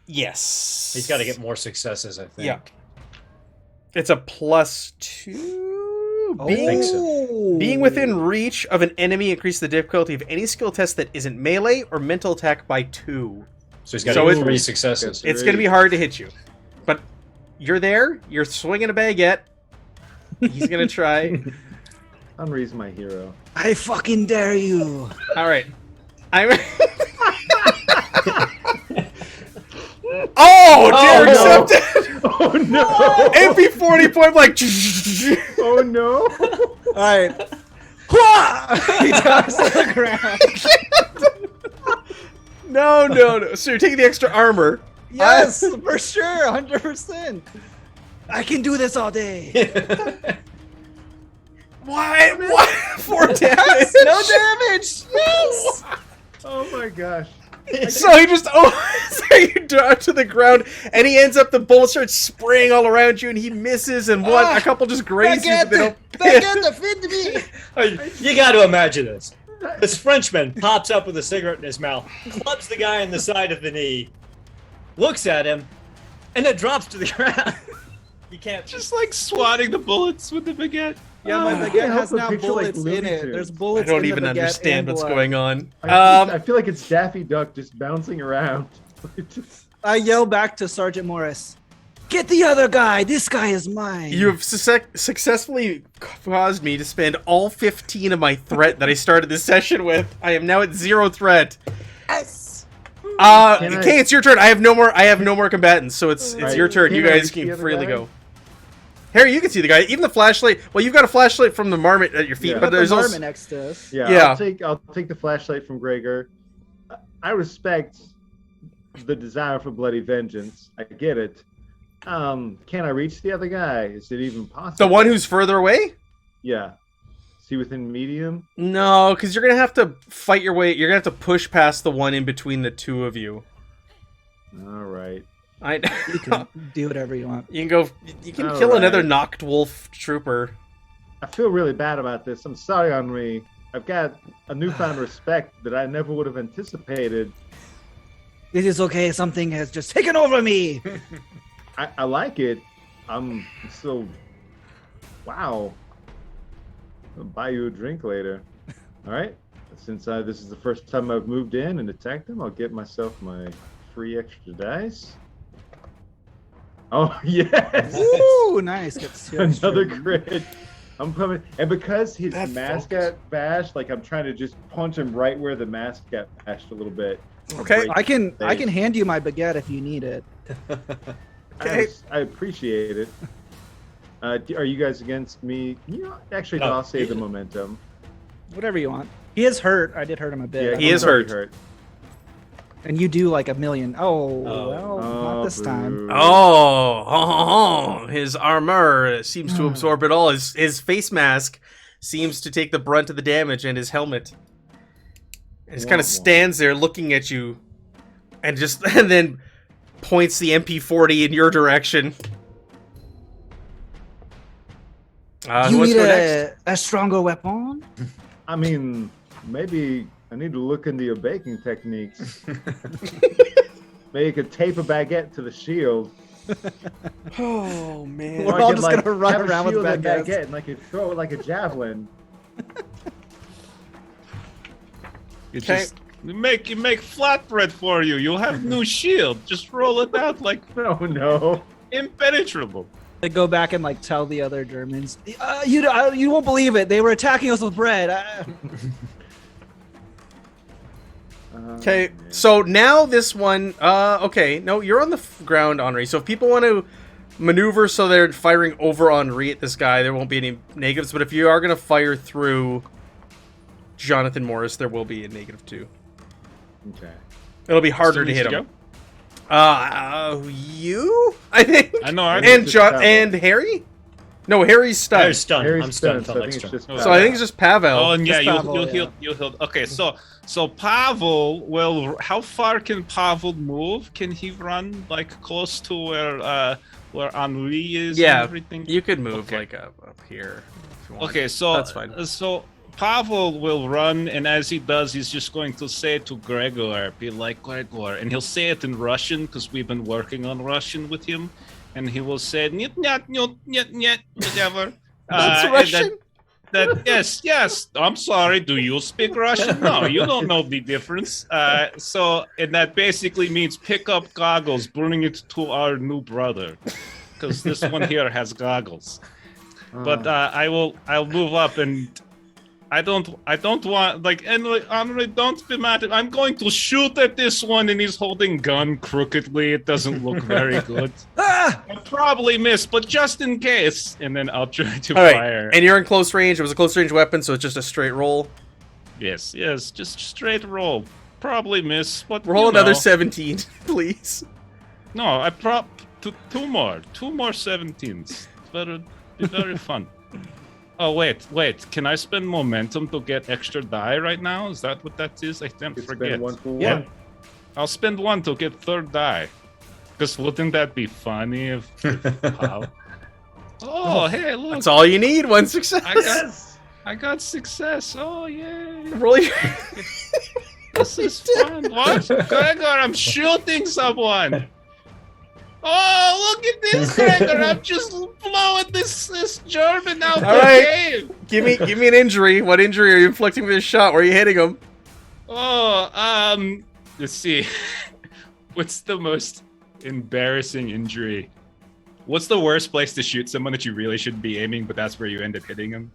S2: yes.
S5: he's got to get more successes, I think.
S2: Yeah. It's a +2.
S5: think so.
S2: Being within reach of an enemy increases the difficulty of any skill test that isn't melee or mental attack by 2.
S5: So he's got
S2: So
S5: to get
S2: it-
S5: 3 successes.
S2: It's going to be hard to hit you. But you're there. You're swinging a baguette. He's going to try.
S6: Henri's my hero.
S1: I fucking dare you.
S2: All right. I'm. Oh, dare
S6: no.
S2: accepted.
S6: Oh no!
S2: MP40 point blank.
S6: Oh no!
S1: All right. He drops to the ground.
S2: No. So you're taking the extra armor.
S1: Yes, for sure, 100%. I can do this all day.
S2: What? 4 damage.
S1: No damage. Yes.
S6: Oh my gosh!
S2: So he just so you drop to the ground, and he ends up. The bullet starts spraying all around you, and he misses, and a couple just graze you, but they don't.
S1: defend me.
S5: You got to imagine this. This Frenchman pops up with a cigarette in his mouth, clubs the guy in the side of the knee, looks at him, and then drops to the ground. You can't
S3: Just like swatting the bullets with the baguette.
S1: Yeah, my
S6: I can't
S1: baguette
S6: help
S1: has
S6: but
S1: now
S6: picture,
S1: bullets
S6: like,
S1: in
S6: Looney
S1: it.
S6: Tunes.
S1: There's
S2: I
S1: bullets
S2: don't
S1: in the
S2: even
S1: baguette
S2: understand
S1: and
S2: what's
S1: blood.
S2: going on.
S6: I feel like it's Daffy Duck just bouncing around.
S1: I yell back to Sergeant Morris, "Get the other guy! This guy is mine!"
S2: You have successfully caused me to spend all 15 of my threat that I started this session with. I am now at 0 threat.
S1: Yes!
S2: Okay, it's your turn. I have no more combatants, so it's
S6: Right.
S2: your turn. You
S6: Can I
S2: guys
S6: reach the
S2: can
S6: other
S2: freely
S6: guy?
S2: go. Harry, you can see the guy. Even the flashlight. Well, you've got a flashlight from the marmot at your feet,
S6: Yeah.
S2: but
S1: But
S2: there's
S1: the
S2: also
S1: marmot next to us.
S6: Yeah,
S2: Yeah.
S6: I'll take the flashlight from Gregor. I respect the desire for bloody vengeance. I get it. Can I reach the other guy? Is it even possible?
S2: the one who's further away.
S6: Yeah. Is he within medium?
S2: No, because you're gonna have to fight your way. You're gonna have to push past the one in between the two of you.
S6: All right.
S1: You can do whatever you want.
S2: You can go. You can
S6: All
S2: kill
S6: right.
S2: another knocked wolf trooper.
S6: I feel really bad about this. I'm sorry, Henri. I've got a newfound respect that I never would have anticipated.
S1: It is okay. Something has just taken over me.
S6: I like it. I'm so. Wow. I'll buy you a drink later. All right. Since this is the first time I've moved in and attacked them, I'll get myself my free extra dice. Oh yes!
S1: Ooh, nice. Gets
S6: Another crit. I'm coming, and because his mask got bashed, like I'm trying to just punch him right where the mask got bashed a little bit.
S2: Okay.
S1: I can hand you my baguette if you need it.
S2: Okay.
S6: I appreciate it. Are you guys against me? Actually, no, I'll save the momentum.
S1: Whatever you want. He is hurt. I did hurt him a bit.
S6: Yeah,
S2: he is hurt.
S1: And you do like a million. Not this time.
S2: His armor seems to absorb it all. His face mask seems to take the brunt of the damage, and his helmet. He just kind of stands there looking at you, and then points the MP40 in your direction.
S1: You need a stronger weapon?
S6: I mean, maybe I need to look into your baking techniques. Maybe you could tape a baguette to the shield.
S2: Oh man!
S1: We're all just gonna run around with
S6: baguette, and I could throw it like a javelin.
S3: You make flatbread for you. You'll have new shield. Just roll it out like
S6: no.
S3: Impenetrable.
S1: They go back and like tell the other Germans, you won't believe it. They were attacking us with bread.
S2: Okay, so now this one, okay, no, you're on the ground, Henri. So if people want to maneuver so they're firing over Henri at this guy, there won't be any negatives. But if you are going to fire through Jonathan Morris, there will be a -2.
S6: Okay.
S2: It'll be harder to hit him. You? I think.
S3: I know.
S2: And Harry? No, Harry's stunned.
S5: Harry's stunned. I'm stunned.
S6: So I think it's just
S2: So I think it's just Pavel.
S3: Oh, and yeah,
S1: Pavel,
S3: you'll heal. Okay, so Pavel will. How far can Pavel move? Can he run like close to where Henri is?
S2: Yeah,
S3: and everything?
S2: you could move
S3: Okay.
S2: like up here. If you want.
S3: Okay, so
S2: that's fine.
S3: So Pavel will run, and as he does, he's just going to say to Gregor, be like, Gregor, and he'll say it in Russian because we've been working on Russian with him, and he will say, "Niet, niet, niet, niet, niet," whatever.
S2: That's
S3: and
S2: Russian?
S3: Yes. I'm sorry. Do you speak Russian? No, you don't know the difference. And that basically means pick up goggles, bring it to our new brother, because this one here has goggles. But I'll move up, and I don't want Henri, don't be mad. I'm going to shoot at this one, and he's holding gun crookedly. It doesn't look very good. I'll probably miss, but just in case, and then I'll try to fire.
S2: And you're in close range. It was a close range weapon, so it's just a straight roll.
S3: Yes, just straight roll. Probably miss. But
S2: Roll another 17, please.
S3: No, two more 17s. Be very fun. Oh wait! Can I spend momentum to get extra die right now? Is that what that is? I can't forget.
S6: Spend 1 for 1.
S3: Yeah, I'll spend 1 to get 3rd die. Because wouldn't that be funny if how? Oh, hey, look!
S2: That's all you need. 1 success.
S3: I got success. Oh yay!
S2: Roll your...
S3: This is fun. What? Gregor, I'm shooting someone. Oh, look at this, Gregor! I'm just blowing this German out
S2: All
S3: the
S2: right.
S3: game.
S2: Give me an injury. What injury are you inflicting with this shot? Where are you hitting him?
S3: Oh, let's see. What's the most embarrassing injury? What's the worst place to shoot someone that you really shouldn't be aiming, but that's where you end up hitting him?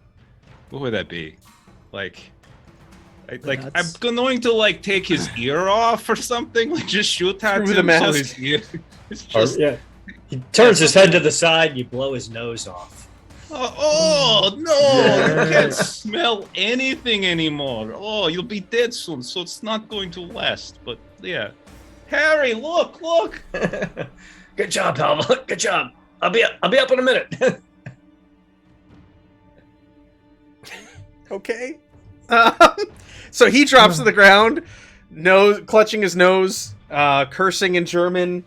S3: What would that be? I'm going to take his ear off or something. Like just shoot at
S2: Through
S3: him
S2: the mask.
S3: so his ear. It's just,
S5: He turns his head to the side. You blow his nose off.
S3: Oh no! You can't smell anything anymore. Oh, you'll be dead soon, so it's not going to last. But yeah, Harry, look!
S5: Good job, Pavel. Good job. I'll be up in a minute.
S2: Okay. So he drops to the ground, clutching his nose, cursing in German.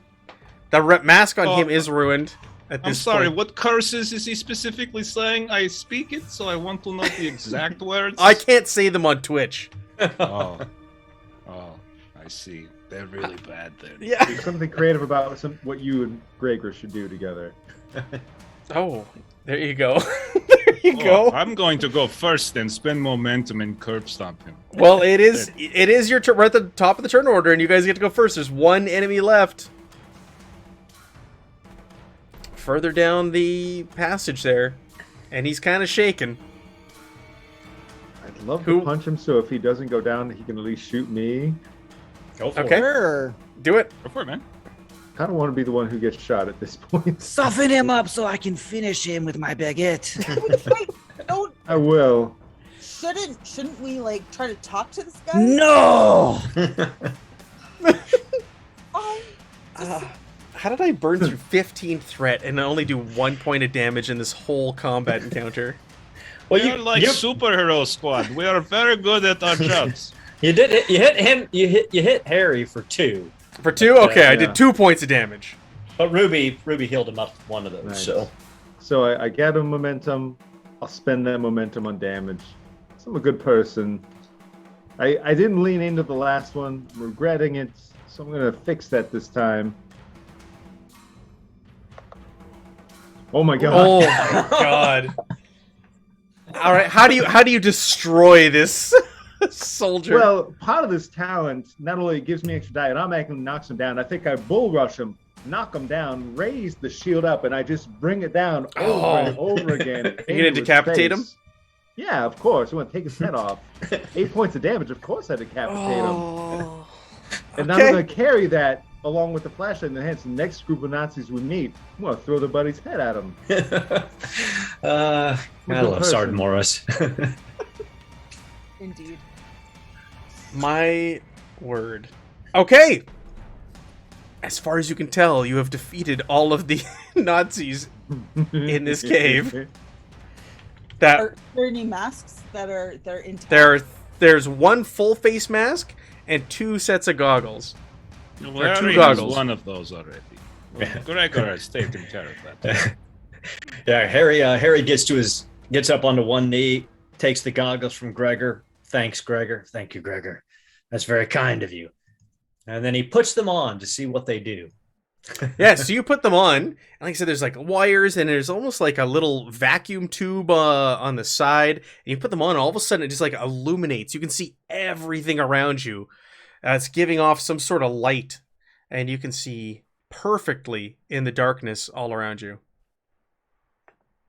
S2: The mask on him is ruined at this
S3: I'm sorry,
S2: point.
S3: what curses is he specifically saying? I speak it, so I want to know the exact words.
S2: I can't say them on Twitch.
S3: Oh, I see. They're really bad then.
S2: Yeah.
S6: There's something creative about what you and Gregor should do together.
S2: Oh, there you go. There you go.
S3: I'm going to go first and spend momentum and curb stomp him.
S2: Well, it is your turn. We're at the top of the turn order, and you guys get to go first. There's one enemy left. Further down the passage there, and he's kind of shaking.
S6: I'd love to punch him, so if he doesn't go down, he can at least shoot me.
S5: Go for
S2: Okay.
S5: it.
S1: Sure.
S2: Do it.
S3: Go for it, man.
S6: I don't want to be the one who gets shot at this point.
S1: Soften him up so I can finish him with my baguette.
S4: Wait, don't.
S6: I will.
S4: Shouldn't we like try to talk to this guy?
S1: No!
S4: Oh,
S2: How did I burn through 15 threat and only do 1 point of damage in this whole combat encounter?
S5: Well,
S3: We're like superhero squad. We are very good at our jobs.
S5: you hit him. You hit Harry for 2.
S2: For 2? Okay, I
S6: Yeah.
S2: did 2 points of damage.
S5: But Ruby healed him up with one of those.
S6: Nice.
S5: So
S6: I get a momentum. I'll spend that momentum on damage. So I'm a good person. I didn't lean into the last one. I'm regretting it. So I'm going to fix that this time. Oh my god.
S2: Oh my god. All right, how do you destroy this soldier?
S6: Well, part of this talent not only gives me extra die, it automatically knocks him down. I think I bull rush him, knock him down, raise the shield up, and I just bring it down over and over again.
S2: You're gonna decapitate him?
S6: Yeah, of course. I want to take his head off. 8 points of damage. Of course, I decapitate him.
S2: Oh.
S6: And
S2: Okay.
S6: now I'm going to carry that along with the flashlight in the hands. The next group of Nazis we meet, I'm going to throw their buddy's head at him.
S5: I love
S6: person.
S5: Sergeant Morris.
S4: indeed.
S2: My word. Okay. As far as you can tell, you have defeated all of the Nazis in this cave. That
S4: Are there any masks that are intact?
S2: there's one full face mask and 2 sets of goggles.
S3: Larry has
S2: goggles.
S3: one of those already. Well, Gregor has taken care of that.
S5: Yeah, Harry gets up onto one knee, takes the goggles from Gregor. Thanks, Gregor. Thank you, Gregor. That's very kind of you. And then he puts them on to see what they do.
S2: Yeah, so you put them on, and like I said, there's like wires, and there's almost like a little vacuum tube on the side, and you put them on, and all of a sudden it just like illuminates. You can see everything around you. It's giving off some sort of light, and you can see perfectly in the darkness all around you.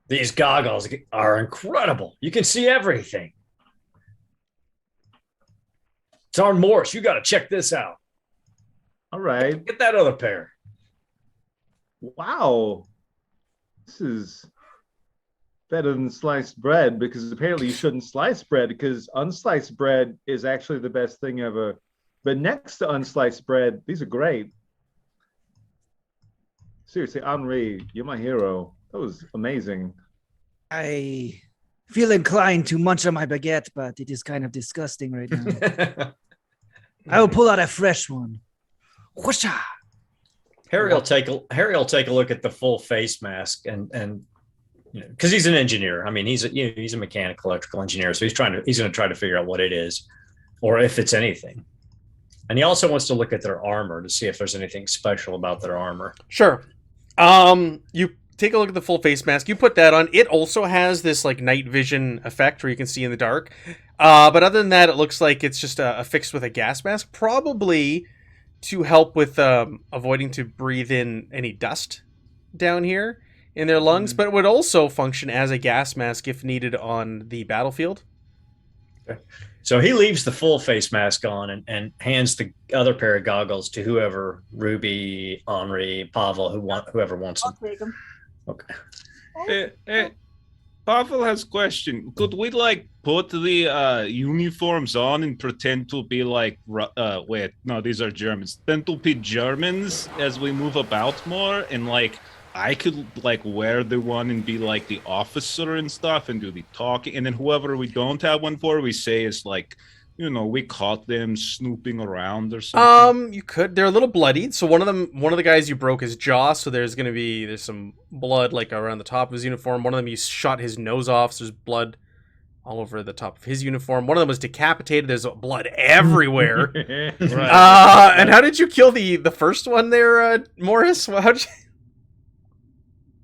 S5: These goggles are incredible. You can see everything. Sergeant Morris, you got to check this out.
S6: All right.
S5: Get that other pair.
S6: Wow. This is better than sliced bread, because apparently you shouldn't slice bread, because unsliced bread is actually the best thing ever. But next to unsliced bread, these are great. Seriously, Henri, you're my hero. That was amazing.
S1: I feel inclined to munch on my baguette, but it is kind of disgusting right now. I will pull out a fresh one. Whoosha!
S5: Harry will take a look at the full face mask and you know, because he's an engineer. I mean, he's a mechanical electrical engineer, so he's going to try to figure out what it is, or if it's anything. And he also wants to look at their armor to see if there's anything special about their armor.
S2: Sure. You take a look at the full face mask. You put that on. It also has this like night vision effect where you can see in the dark. But other than that, it looks like it's just affixed with a gas mask, probably to help with avoiding to breathe in any dust down here in their lungs. But it would also function as a gas mask if needed on the battlefield.
S5: Okay. So he leaves the full face mask on and hands the other pair of goggles to whoever, Ruby, Henri, Pavel, whoever wants
S4: I'll
S5: them.
S4: take them.
S5: Okay.
S3: Pavel has a question. Could we like put the uniforms on and pretend to be like wait, no, these are Germans. Pretend to be Germans as we move about more, and like I could like wear the one and be like the officer and stuff and do the talking, and then whoever we don't have one for, we say is like, you know, we caught them snooping around or something.
S2: You could. They're a little bloodied. So one of the guys you broke his jaw, so there's some blood like around the top of his uniform. One of them you shot his nose off, so there's blood all over the top of his uniform. One of them was decapitated. There's blood everywhere.
S3: Right.
S2: And how did you kill the first one there, Morris? How'd you...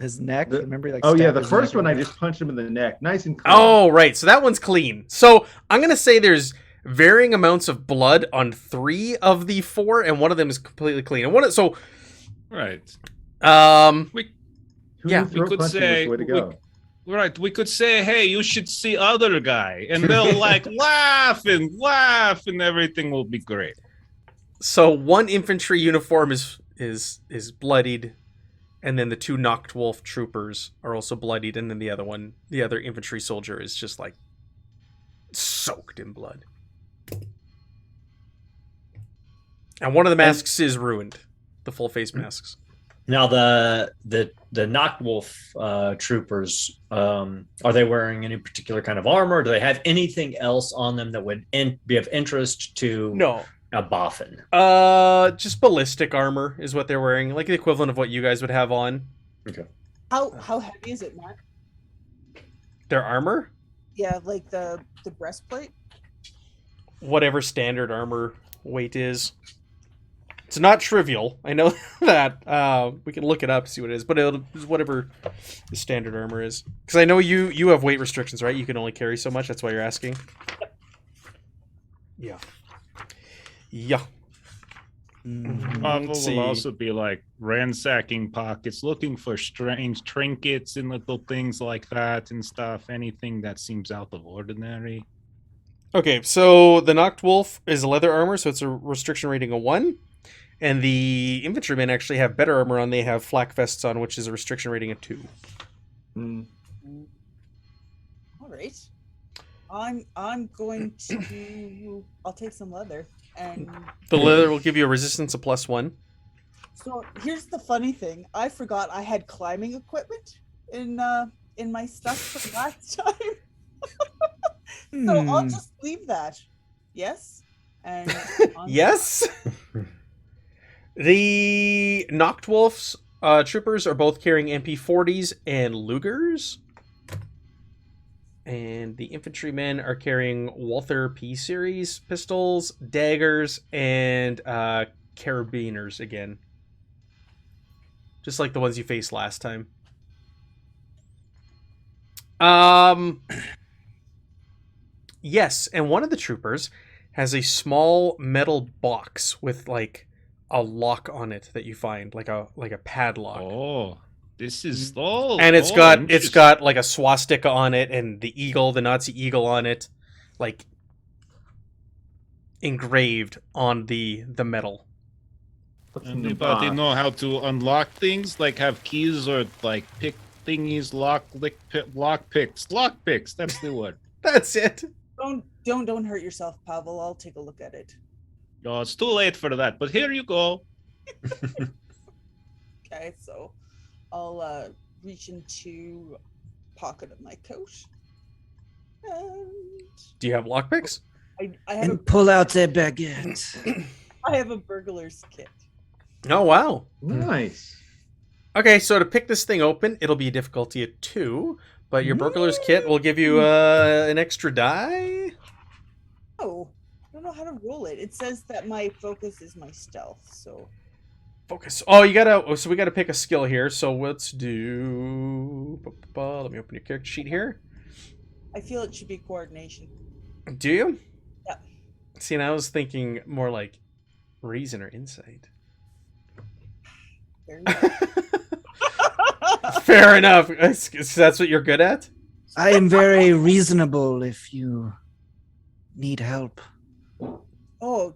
S1: His neck.
S6: The-
S1: Remember? Like,
S6: Oh yeah,
S1: stabbed
S6: the
S1: his
S6: first
S1: neck
S6: one I
S1: open?
S6: just punched him in the neck, nice and clean.
S2: Oh, right. So that one's clean. So I'm going to say there's varying amounts of blood on 3 of the 4, and one of them is completely clean. And so,
S3: Right.
S6: Who
S2: yeah,
S6: you throw
S3: we could
S6: punching
S3: say-
S6: was the way to go.
S3: Right. We could say, hey, you should see other guy. And they'll like laugh, and everything will be great.
S2: so one infantry uniform is bloodied, and then the 2 Nachtwolf troopers are also bloodied, and then the other infantry soldier is just like soaked in blood. And one of the masks is ruined. The full face masks.
S5: Now the Nachtwolf troopers, are they wearing any particular kind of armor? Do they have anything else on them that would be of interest to
S2: No.
S5: a boffin?
S2: Just ballistic armor is what they're wearing, like the equivalent of what you guys would have on.
S4: How heavy is it, Matt?
S2: Their armor,
S4: Yeah, like the breastplate.
S2: whatever standard armor weight is. It's not trivial. I know that. We can look it up, see what it is, but it's whatever the standard armor is. Because I know you have weight restrictions, right? You can only carry so much. That's why you're asking. Yeah. Yeah.
S3: Pavel
S2: Let's
S3: will
S2: see.
S3: also be like ransacking pockets, looking for strange trinkets and little things like that and stuff. Anything that seems out of ordinary.
S2: Okay, so the Nachtwolf is a leather armor, so it's a restriction rating of 1. And the infantrymen actually have better armor on. They have flak vests on, which is a restriction rating of 2.
S6: Mm.
S4: All right. I'm going to. I'll take some leather. And
S2: The leather will give you a resistance of +1.
S4: so here's the funny thing. I forgot I had climbing equipment in my stuff from last time. So I'll just leave that. Yes. And
S2: Yes. The Nachtwolf's troopers are both carrying MP40s and Lugers. And the infantrymen are carrying Walther P series pistols, daggers, and carabiners again. Just like the ones you faced last time. Yes, and one of the troopers has a small metal box with like a lock on it that you find, like a padlock.
S3: Oh, this is
S2: And it's got like a swastika on it and the Nazi eagle on it, like engraved on the metal.
S6: What's in the
S3: Anybody
S6: box?
S3: know how to unlock things? Like have keys or like pick thingies, lock picks. That's the word.
S2: That's it.
S4: don't hurt yourself, Pavel. I'll take a look at it.
S3: Oh, it's too late for that. But here you go.
S4: Okay, so I'll reach into pocket of my coat. And
S2: Do you have lockpicks?
S4: I have
S1: And pull out a baguette.
S4: I have a burglar's kit.
S2: Oh wow.
S6: Nice.
S2: Okay, so to pick this thing open, it'll be a difficulty of 2, but your burglar's kit will give you an extra die.
S4: Oh, I don't know how to roll it. It says that my focus is my stealth, so
S2: Focus. Oh, we gotta pick a skill here. So let's do. Let me open your character sheet here.
S4: I feel it should be coordination.
S2: Do you?
S4: Yeah.
S2: See, and I was thinking more like reason or insight.
S4: There you go.
S2: Fair enough. That's what you're good at.
S1: I am very reasonable if you need help.
S4: Oh,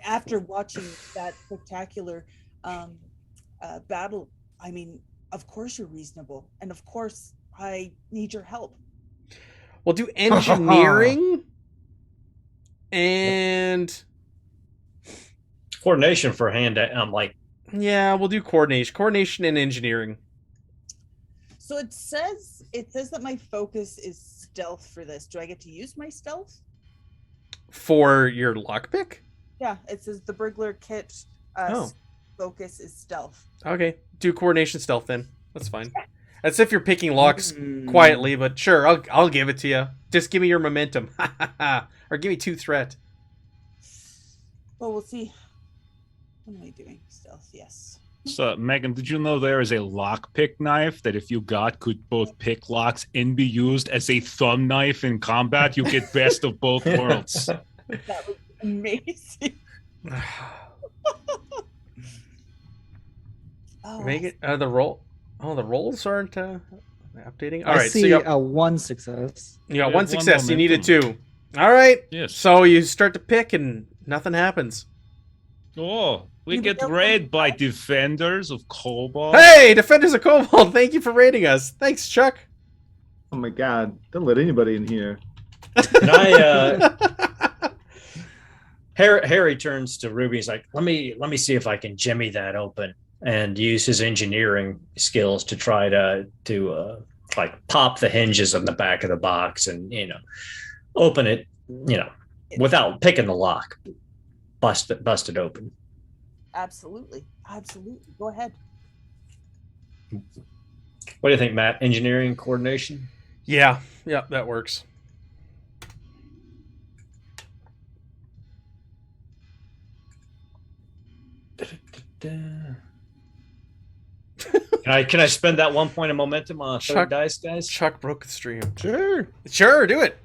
S4: after watching that spectacular battle, I mean, of course you're reasonable, and of course I need your help.
S2: We'll do engineering and
S5: Coordination for hand. I'm like,
S2: yeah, we'll do coordination and engineering.
S4: So it says that my focus is stealth for this. Do I get to use my stealth?
S2: For your lockpick?
S4: Yeah, it says the burglar kit
S2: Oh.
S4: focus is stealth.
S2: Okay, do coordination stealth then. That's fine. That's if you're picking locks quietly, but sure, I'll give it to you. Just give me your momentum. Or give me 2 threat.
S4: Well, we'll see. What am I doing? Stealth, yes.
S3: So, Megan, did you know there is a lockpick knife that if you got could both pick locks and be used as a thumb knife in combat? You get best of both worlds.
S4: That was amazing.
S2: Make it the roll. Oh, the rolls aren't updating. All
S1: I
S2: right,
S1: see
S2: so you got,
S1: a 1 success.
S2: you got
S3: Yeah,
S2: 1
S3: one
S2: success. You needed
S3: momentum.
S2: 2. All right.
S3: Yes.
S2: So you start to pick and nothing happens.
S3: Oh, we
S4: You
S3: get
S4: don't-
S3: raided by defenders of Cobalt.
S2: Hey, Defenders of Cobalt! Thank you for raiding us. Thanks, Chuck.
S6: Oh my God! Don't let anybody in here.
S5: And I, Harry turns to Ruby. He's like, let me see if I can jimmy that open and use his engineering skills to try to like pop the hinges on the back of the box and open it without picking the lock, bust it open.
S4: Absolutely. Go ahead.
S5: What do you think, Matt? Engineering coordination?
S2: Yeah, that works.
S5: Can I spend that 1 point of momentum on a third
S2: Chuck-
S5: dice, guys?
S2: Chuck broke the stream. Sure, do it.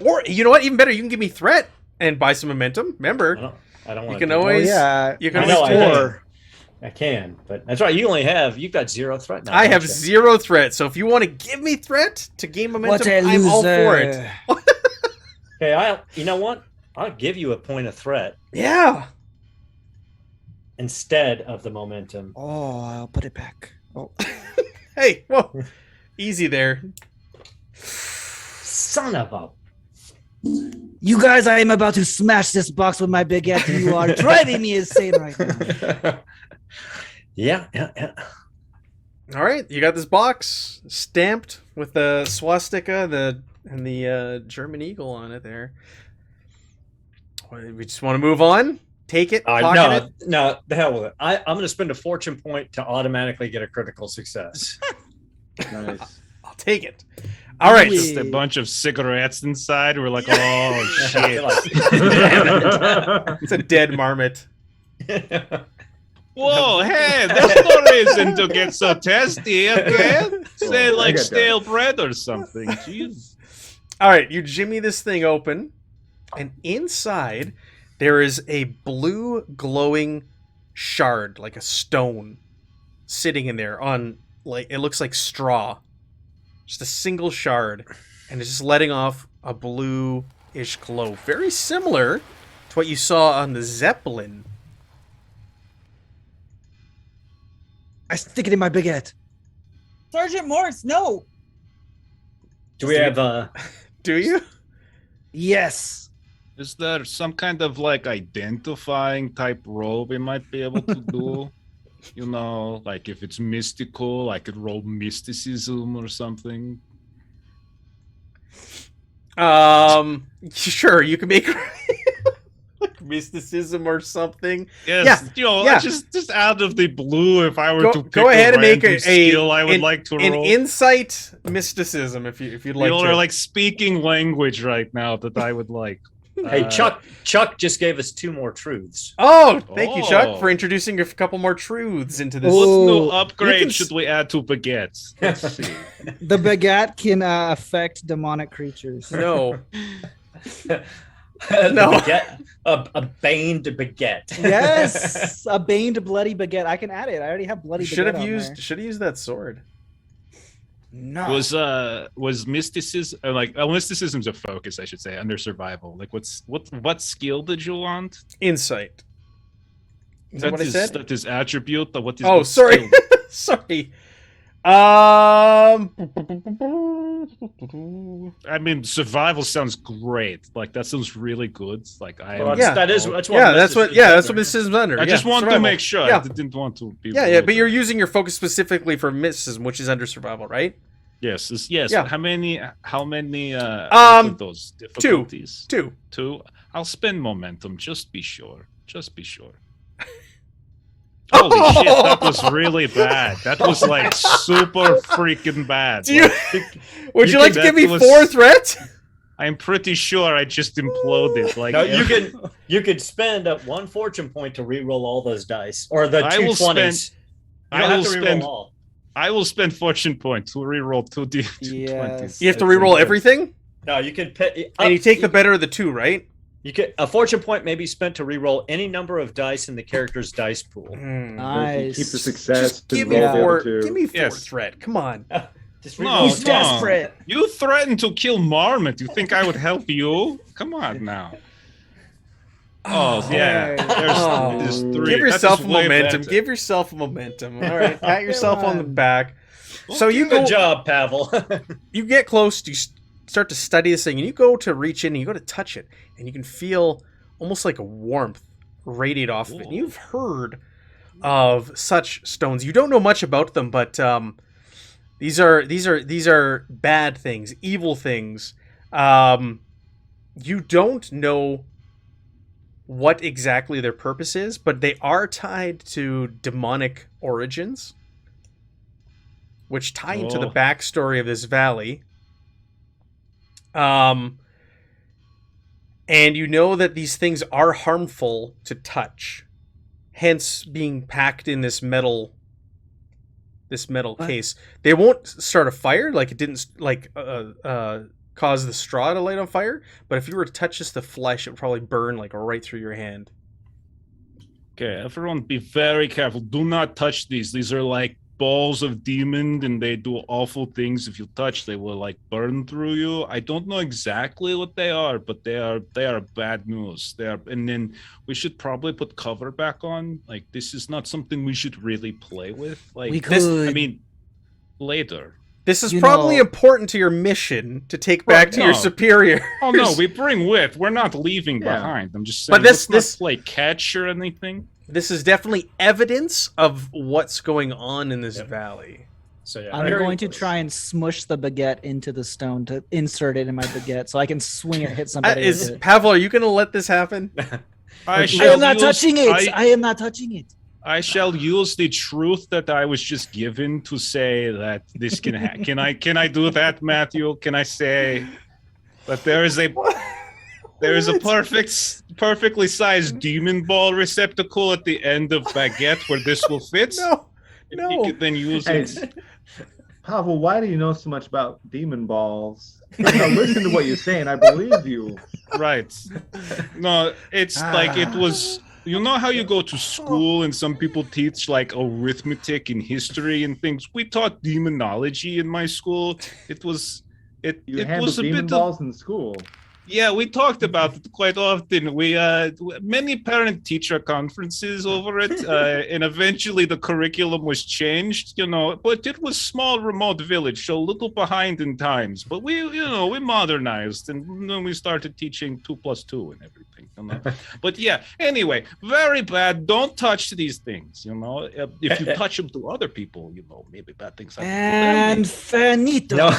S2: Or you know what? Even better, you can give me threat and buy some momentum. Remember,
S5: I don't
S2: you
S5: want
S2: can
S5: to.
S2: always.
S1: Oh, yeah.
S2: You can
S5: I know,
S2: always
S5: I
S2: score.
S5: I can, but that's right. You've got 0 threat now.
S2: I
S5: don't
S2: have
S5: you?
S2: 0 threat, so if you want to give me threat to gain momentum, I'm all for it.
S5: Okay, you know what? I'll give you a point of threat
S2: Yeah.
S5: instead of the momentum.
S1: Oh, I'll put it back. Oh.
S2: Hey, whoa, easy there.
S5: Son of a.
S1: You guys, I am about to smash this box with my baguette. You are driving me insane right now.
S5: Yeah.
S2: All right, you got this box stamped with the swastika, and the German eagle on it. There. We just want to move on. Take it. Pocket it.
S5: No, the hell with it. I'm going to spend a fortune point to automatically get a critical success.
S6: Nice.
S2: I'll take it. All right.
S3: Just a bunch of cigarettes inside. We're like, oh shit.
S2: It's a dead marmot.
S3: Whoa, hey, there's no reason to get so testy, okay? Say like
S6: got
S3: stale bread or something. Jeez.
S2: All right, you jimmy this thing open, and inside there is a blue glowing shard, like a stone, sitting in there on, like, it looks like straw. Just a single shard, and it's just letting off a blue-ish glow. Very similar to what you saw on the Zeppelin.
S1: I stick it in my baguette.
S4: Sergeant Morse, no.
S5: Do we have
S2: Do you?
S1: Yes.
S3: Is there some kind of like identifying type roll we might be able to do? You know, like if it's mystical, I could roll mysticism or something.
S2: Sure, you can make mysticism or something.
S3: Yes, you know,
S2: yeah.
S3: just out of the blue, if I were to pick
S2: go ahead
S3: a
S2: and make
S3: random skill I would
S2: an,
S3: like to
S2: an
S3: roll.
S2: insight mysticism if you'd like
S3: You
S2: to.
S3: are like speaking language right now that I would like.
S5: Hey, Chuck just gave us 2 more truths.
S2: Oh, thank you, Chuck,
S3: Oh.
S2: for introducing a couple more truths into this.
S3: What
S1: Oh,
S3: new
S1: you
S3: upgrade
S1: can
S3: should we add to baguettes? Let's see.
S1: The baguette can affect demonic creatures.
S2: No.
S5: The
S2: No.
S5: baguette, a baned baguette.
S1: Yes, a baned bloody baguette. I can add it. I already have bloody.
S2: Should have
S1: baguette on
S2: used
S1: there.
S2: should have used that sword.
S1: No.
S3: Was mysticism mysticism's a focus, I should say, under survival. Like what skill did you want?
S2: Insight. Is that what I said?
S3: That is attribute. What is
S2: Oh,
S3: what
S2: sorry.
S3: skill?
S2: Sorry.
S3: I mean, survival sounds great. Like that sounds really good. Like I.
S5: Well,
S3: am-
S2: Yeah.
S5: that's what
S2: That's what
S5: mysticism
S2: mysticism's under.
S3: I just want to
S2: survival.
S3: make sure.
S2: Yeah.
S3: I didn't want to be.
S2: Yeah, but
S3: rude.
S2: you're using your focus specifically for mysticism, which is under survival, right?
S3: Yes. Yes.
S2: Yeah.
S3: How many? What are those difficulties?
S2: 2.
S3: I'll spend momentum. Just be sure. Holy shit, that was really bad. That was like super freaking bad.
S2: Do you,
S3: Like,
S2: would you like to
S3: that
S2: give me
S3: was-
S2: 4 threat?
S3: I'm pretty sure I just imploded. Like
S5: No, you could spend 1 fortune point to re-roll all those dice, or the
S3: I
S5: two
S3: will
S5: 20s. You don't
S3: I
S5: have
S3: will
S5: to re-roll
S3: spend
S5: all.
S3: I will spend fortune points to reroll 2d20s.
S1: Yes.
S2: You have to reroll everything,
S5: No, you can pay,
S2: and you take the better of the 2, right?
S5: You can a fortune point may be spent to re-roll any number of dice in the character's dice pool.
S1: Nice.
S6: Keep the success.
S2: Just give
S6: and
S2: me
S6: roll the other
S2: 4.
S6: two.
S2: Give me 4
S3: Yes.
S2: threat. Come on.
S5: Just
S3: No,
S5: re-roll
S4: He's
S3: come on.
S4: desperate.
S3: You threatened to kill Marmot. You think I would help you? Come on now. Oh yeah,
S2: Oh.
S3: there's 3.
S2: Give
S3: That
S2: yourself
S3: is
S2: a
S3: way
S2: momentum.
S3: better.
S2: Give yourself a momentum. All right, pat yourself on the
S1: on.
S2: back. So you
S5: Good
S2: go.
S5: job, Pavel.
S2: You get close. You start to study this thing, and you go to reach in, and you go to touch it, and you can feel almost like a warmth radiate off of it. And you've heard of such stones. You don't know much about them, but these are bad things, evil things. You don't know what exactly their purpose is, but they are tied to demonic origins, which tie into the
S3: Oh.
S2: backstory of this valley. And you know that these things are harmful to touch, hence being packed in this metal case. They won't start a fire, like it didn't cause the straw to light on fire, but if you were to touch just the flesh, it would probably burn like right through your hand.
S3: Okay, everyone be very careful. Do not touch these. These are like balls of demon, and they do awful things. If you touch, they will like burn through you. I don't know exactly what they are, but they are bad news. And then we should probably put cover back on. Like, this is not something we should really play with. Like,
S1: We
S2: this-
S1: could.
S3: I mean, later.
S2: This is
S1: You
S2: probably
S1: know-
S2: important to your mission to take back to your
S3: no.
S2: superior.
S3: Oh no, we bring with. We're not leaving
S6: Yeah.
S3: behind. I'm just saying.
S2: But this-
S3: let's not play catch or anything.
S2: This is definitely evidence of what's going on in this valley.
S5: So yeah,
S1: I'm
S5: Harry
S1: going to
S5: was-
S1: try and smush the baguette into the stone to insert it in my baguette so I can swing it, hit somebody with
S2: Is
S1: it.
S2: Pavel, are you going to let this happen?
S1: I am not touching it. I am not touching it.
S3: I shall use the truth that I was just given to say that this can can I do that, Matthew? Can I say that there is a perfectly sized demon ball receptacle at the end of baguette where this will fit?
S2: No.
S3: And
S2: No.
S3: he could then use
S6: Hey,
S3: it.
S6: Pavel, why do you know so much about demon balls? Now listen to what you're saying. I believe you.
S3: Right. No, it's like it was. You know how you go to school and some people teach like arithmetic and history and things? We taught demonology in my school. It was
S6: You
S3: it
S6: handle
S3: was a
S6: demon
S3: bit
S6: balls in school.
S3: Yeah, we talked about it quite often. We many parent-teacher conferences over it, and eventually the curriculum was changed. But it was small, remote village, so a little behind in times. But we modernized, and then we started teaching 2 + 2 and everything. But yeah, anyway, very bad. Don't touch these things. If you touch them to other people, maybe bad things happen.
S1: And finito.
S5: No,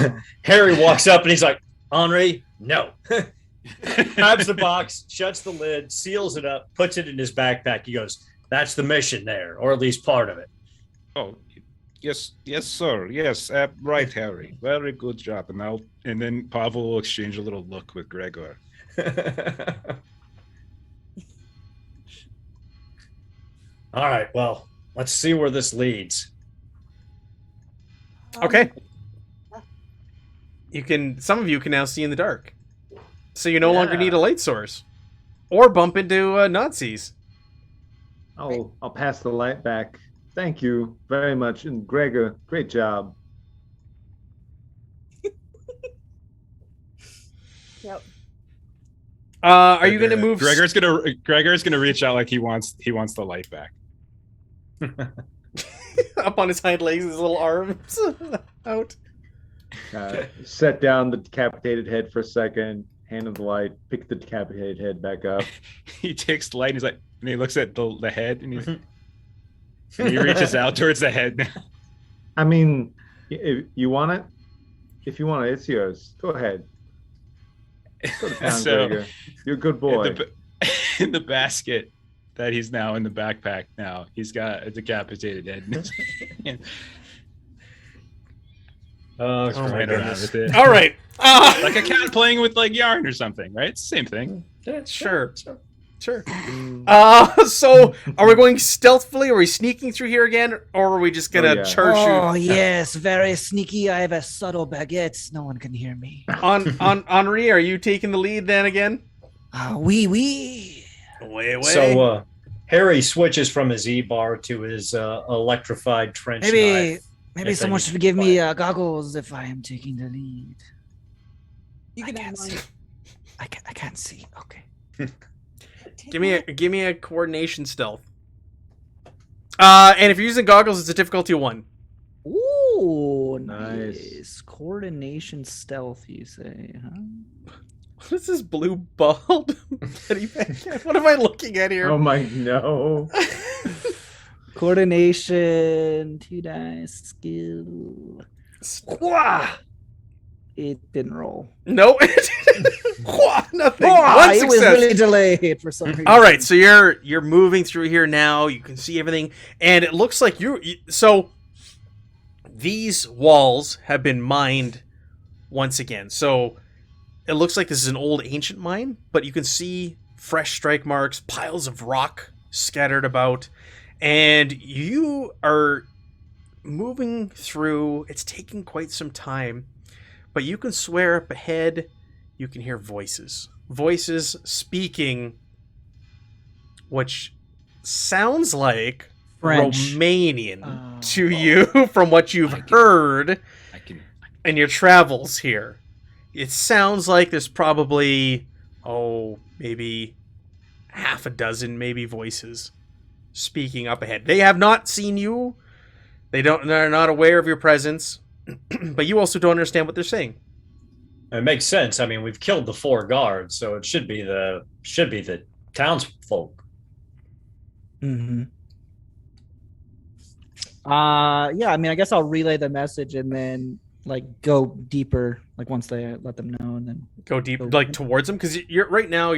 S5: Harry walks up and he's like, Henri, no. Grabs the box, shuts the lid, seals it up, puts it in his backpack. He goes, that's the mission there, or at least part of it.
S3: Oh, yes, sir. Yes, right, Harry. Very good job. And then Pavel will exchange a little look with Gregor.
S5: All right, well, let's see where this leads.
S2: Okay. Some of you can now see in the dark. So you no longer need a light source. Or bump into Nazis.
S6: I'll pass the light back. Thank you very much. And Gregor, great job.
S4: Yep.
S2: Are you going to move?
S3: Gregor's gonna reach out like he wants the light back.
S2: Up on his hind legs, his little arms out.
S6: Set down the decapitated head for a second, hand him the light, pick the decapitated head back up.
S3: He takes the light and he's like, and he looks at the head and he reaches out towards the head.
S6: I mean, if you want it, it's yours. Go ahead. Go to town,
S3: So,
S6: Gregor. You're a good boy.
S3: In the basket, that he's now in the backpack. Now he's got a decapitated head. in his hand.
S5: Oh,
S3: Just
S5: my
S3: playing around
S5: goodness.
S3: with it.
S2: All right.
S3: Like a cat playing with like yarn or something, right? It's the same thing.
S5: Yeah,
S2: Sure. Sure.
S6: Mm.
S2: So are we going stealthily? Are we sneaking through here again, or are we just gonna
S6: yeah.
S2: charge
S1: Oh
S2: you?
S1: yes, very sneaky. I have a subtle baguette. No one can hear me.
S2: On Henri, are you taking the lead then again?
S1: Oui.
S2: Way.
S5: So Harry switches from his E-bar to his electrified trench
S1: Maybe
S5: knife. If
S1: someone
S5: any-
S1: should give me goggles if I am taking the lead.
S4: You can have mine.
S1: I can't see. Okay.
S2: give me a coordination stealth. And if you're using goggles, it's a difficulty of 1.
S1: Ooh,
S6: Nice.
S1: nice. Coordination stealth, you say, huh?
S2: What is this blue bald teddy bear? What am I looking at here?
S6: Oh my no.
S1: Coordination, 2 dice, skill. Wah! It didn't roll.
S2: No, nothing.
S1: Wah!
S2: One
S1: It was
S2: success.
S1: really delayed for some reason.
S2: All right, so you're moving through here now. You can see everything, and it looks like so these walls have been mined once again. So it looks like this is an old ancient mine, but you can see fresh strike marks, piles of rock scattered about, and you are moving through. It's taking quite some time, but you can swear up ahead. You can hear voices speaking, which sounds like
S1: French.
S2: Romanian to you from what you've heard
S3: I can.
S2: in your travels here. It sounds like there's probably, maybe half a dozen maybe voices speaking up ahead. They have not seen you. They're not aware of your presence, but you also don't understand what they're saying.
S5: It makes sense. I mean, we've killed the 4 guards, so it should be the townsfolk.
S1: Mm-hmm. Yeah, I mean, I guess I'll relay the message and then like go deeper, like once they let them know, and then
S2: Go deep, like towards them, because you're right now.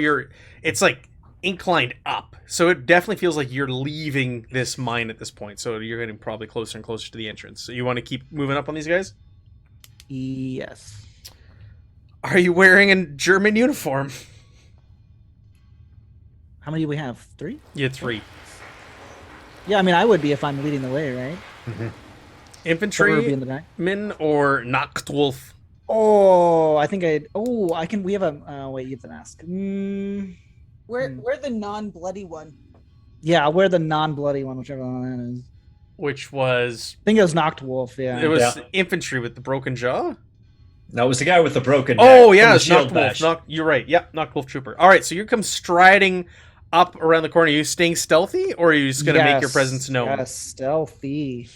S2: It's like inclined up, so it definitely feels like you're leaving this mine at this point. So you're getting probably closer and closer to the entrance. So you want to keep moving up on these guys.
S1: yes.
S2: Are you wearing a German uniform?
S1: How many do we have? 3?
S2: You had 3.
S1: Yeah, I mean, I would be if I'm leading the way, right? Or be in the back.
S2: Infantryman or Nachtwolf?
S1: Oh, I think I can. We have a. Wait, you have to ask.
S4: We're the non-bloody one.
S1: Yeah, I'll wear the non-bloody one, whichever one that is.
S2: Which was
S1: I think it was Nachtwolf. Yeah.
S2: it was
S5: Yeah.
S2: infantry with the broken jaw.
S5: That was the guy with the broken neck.
S2: Oh
S5: from
S2: yeah,
S5: the
S2: it's
S5: shield
S2: Nachtwolf.
S5: bash.
S2: You're right. Yeah, Nachtwolf trooper. All right, so you come striding up around the corner. Are you staying stealthy, or are you just gonna make your presence known?
S1: Yes, stealthy.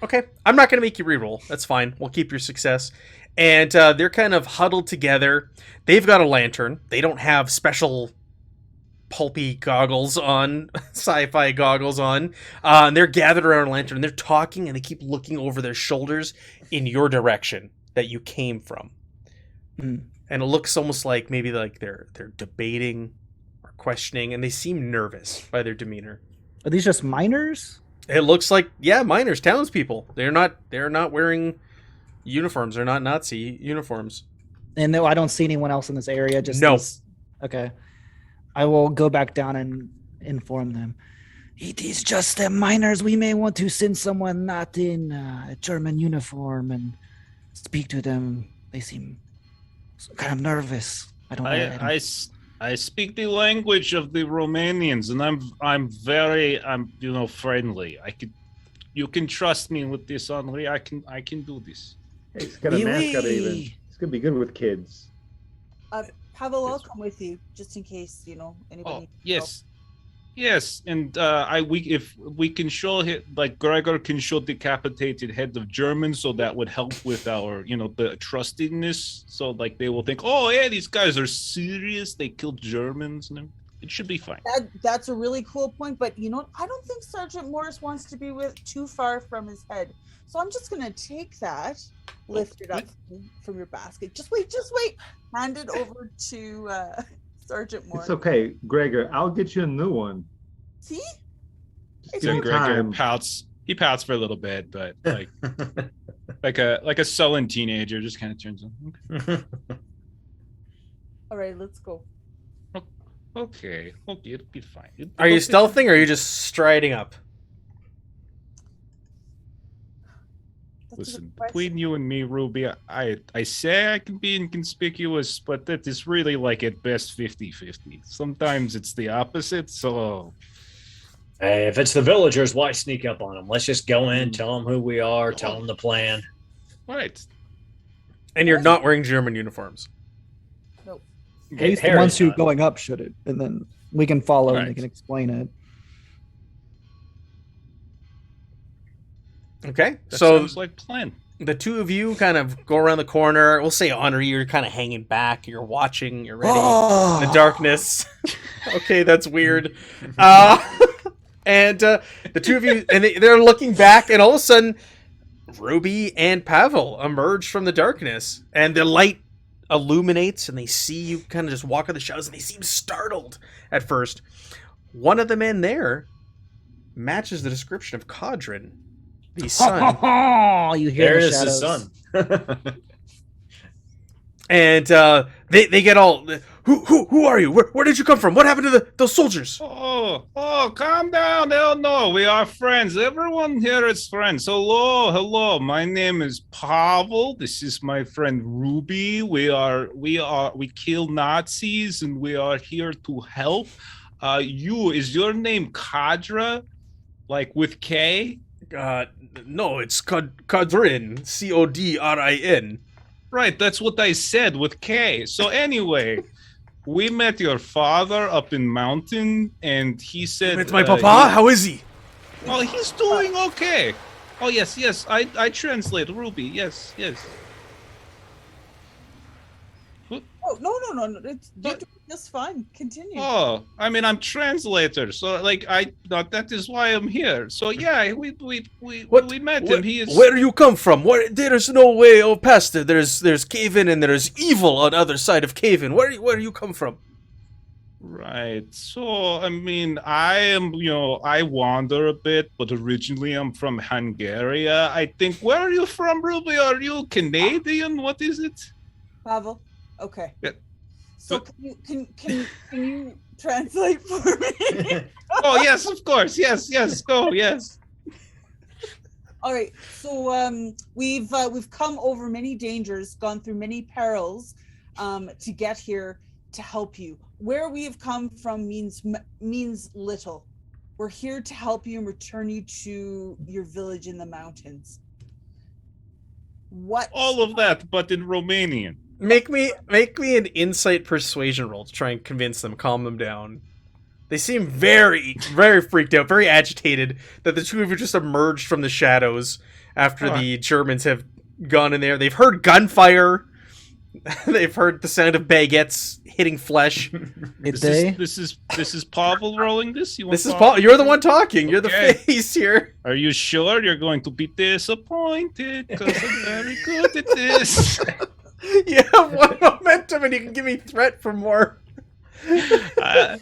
S2: Okay, I'm not gonna make you reroll. That's fine. We'll keep your success. And they're kind of huddled together. They've got a lantern. They don't have special pulpy goggles on, sci-fi goggles on. And they're gathered around a lantern. And they're talking, and they keep looking over their shoulders in your direction that you came from.
S1: Mm.
S2: And it looks almost like maybe like they're debating or questioning, and they seem nervous by their demeanor.
S1: Are these just miners?
S2: It looks like, yeah, miners, townspeople. They're not wearing uniforms. They're not Nazi uniforms.
S1: And no, I don't see anyone else in this area. Just
S2: No.
S1: Okay. I will go back down and inform them. It is just the miners. We may want to send someone not in a German uniform and speak to them. They seem kind of nervous. I don't know.
S3: I speak the language of the Romanians, and I'm very friendly. You can trust me with this, Henri. I can do this.
S6: Hey, he's got a
S1: Oui,
S6: mascot
S1: oui.
S6: even. It's gonna be good with kids.
S4: Pavel, I'll come with you just in case anybody.
S3: Oh
S4: needs
S3: yes, and if we can show like Gregor can show decapitated heads of Germans, so that would help with our the trustingness. So like they will think, oh yeah, these guys are serious. They killed Germans, and it should be fine.
S4: That's a really cool point, but I don't think Sergeant Morris wants to be too far from his head. So I'm just gonna take that, lift it up from your basket. Just wait. Hand it over to Sergeant Moore.
S6: It's okay, Gregor. I'll get you a new one.
S4: See?
S6: Just
S4: It's
S6: give
S3: So
S6: me
S3: Gregor
S6: time.
S3: pouts. He pouts for a little bit, but like a sullen teenager, just kind of turns on.
S4: All right, let's go.
S3: Okay, it'll be fine.
S2: Are you stealthing or are you just striding up?
S4: That's a
S3: Listen,
S4: good question.
S3: between you and me, Ruby, I say I can be inconspicuous, but that is really like at best 50-50. Sometimes it's the opposite, so
S5: Hey, if it's the villagers, why sneak up on them? Let's just go in, tell them who we are, tell them the plan.
S3: right.
S2: And you're not wearing German uniforms.
S4: Nope.
S1: At least the
S5: Harry's
S1: ones who
S5: not.
S1: going up should it, and then we can follow and they
S3: Right.
S1: can explain it.
S2: Okay,
S3: That
S2: so
S3: sounds like plan.
S2: the two of you kind of go around the corner. We'll say Honor, you're kind of hanging back. You're watching. You're ready. In the darkness. Okay, that's weird. And the two of you, and they're looking back, and all of a sudden, Ruby and Pavel emerge from the darkness, and the light illuminates, and they see you kind of just walk in the shadows, and they seem startled at first. One of the men there matches the description of Codrin, the son.
S1: Oh, you hear the
S5: Darius'
S1: shadows.
S5: son.
S2: And they get all, who are you? Where did you come from? What happened to those soldiers?
S3: Oh, calm down. Hell no, we are friends. Everyone here is friends. Hello. My name is Pavel. This is my friend Ruby. We kill Nazis and we are here to help. Is your name Kadra? Like with K?
S2: No, it's Codrin, Codrin.
S3: Right, that's what I said with K. So anyway, we met your father up in mountain, and he said,
S2: It's my papa. How is he?
S3: "Oh, he's doing okay." Oh yes. I translate Ruby. Yes.
S4: Oh no! You're doing just fine. Continue.
S3: Oh, I mean, I'm translator, so like that is why I'm here. So yeah, we met him. He is.
S2: Where you come from? There's no way of past it. There's Caven and there's evil on the other side of Caven. Where you come from?
S3: Right. So, I mean, I wander a bit, but originally I'm from Hungary. I think. Where are you from, Ruby? Are you Canadian? What is it?
S4: Pavel. Okay.
S3: Yeah.
S4: So can you translate for me?
S3: Oh, yes, of course. Yes. Go. Yes.
S4: All right. So we've come over many dangers, gone through many perils, to get here to help you. Where we have come from means little. We're here to help you and return you to your village in the mountains. What?
S3: All of that, but in Romanian.
S2: Make me an insight persuasion roll to try and convince them, calm them down. They seem very, very freaked out, very agitated that the two of you just emerged from the shadows after the Germans have gone in there. They've heard gunfire. They've heard the sound of baguettes hitting flesh.
S1: Did they?
S3: This is Pavel rolling this.
S2: This is Paul. You're the one talking. You're
S3: Okay.
S2: the face here.
S3: Are you sure you're going to be disappointed? Because I'm very good at this.
S2: You have one momentum and you can give me threat for more.
S3: I'm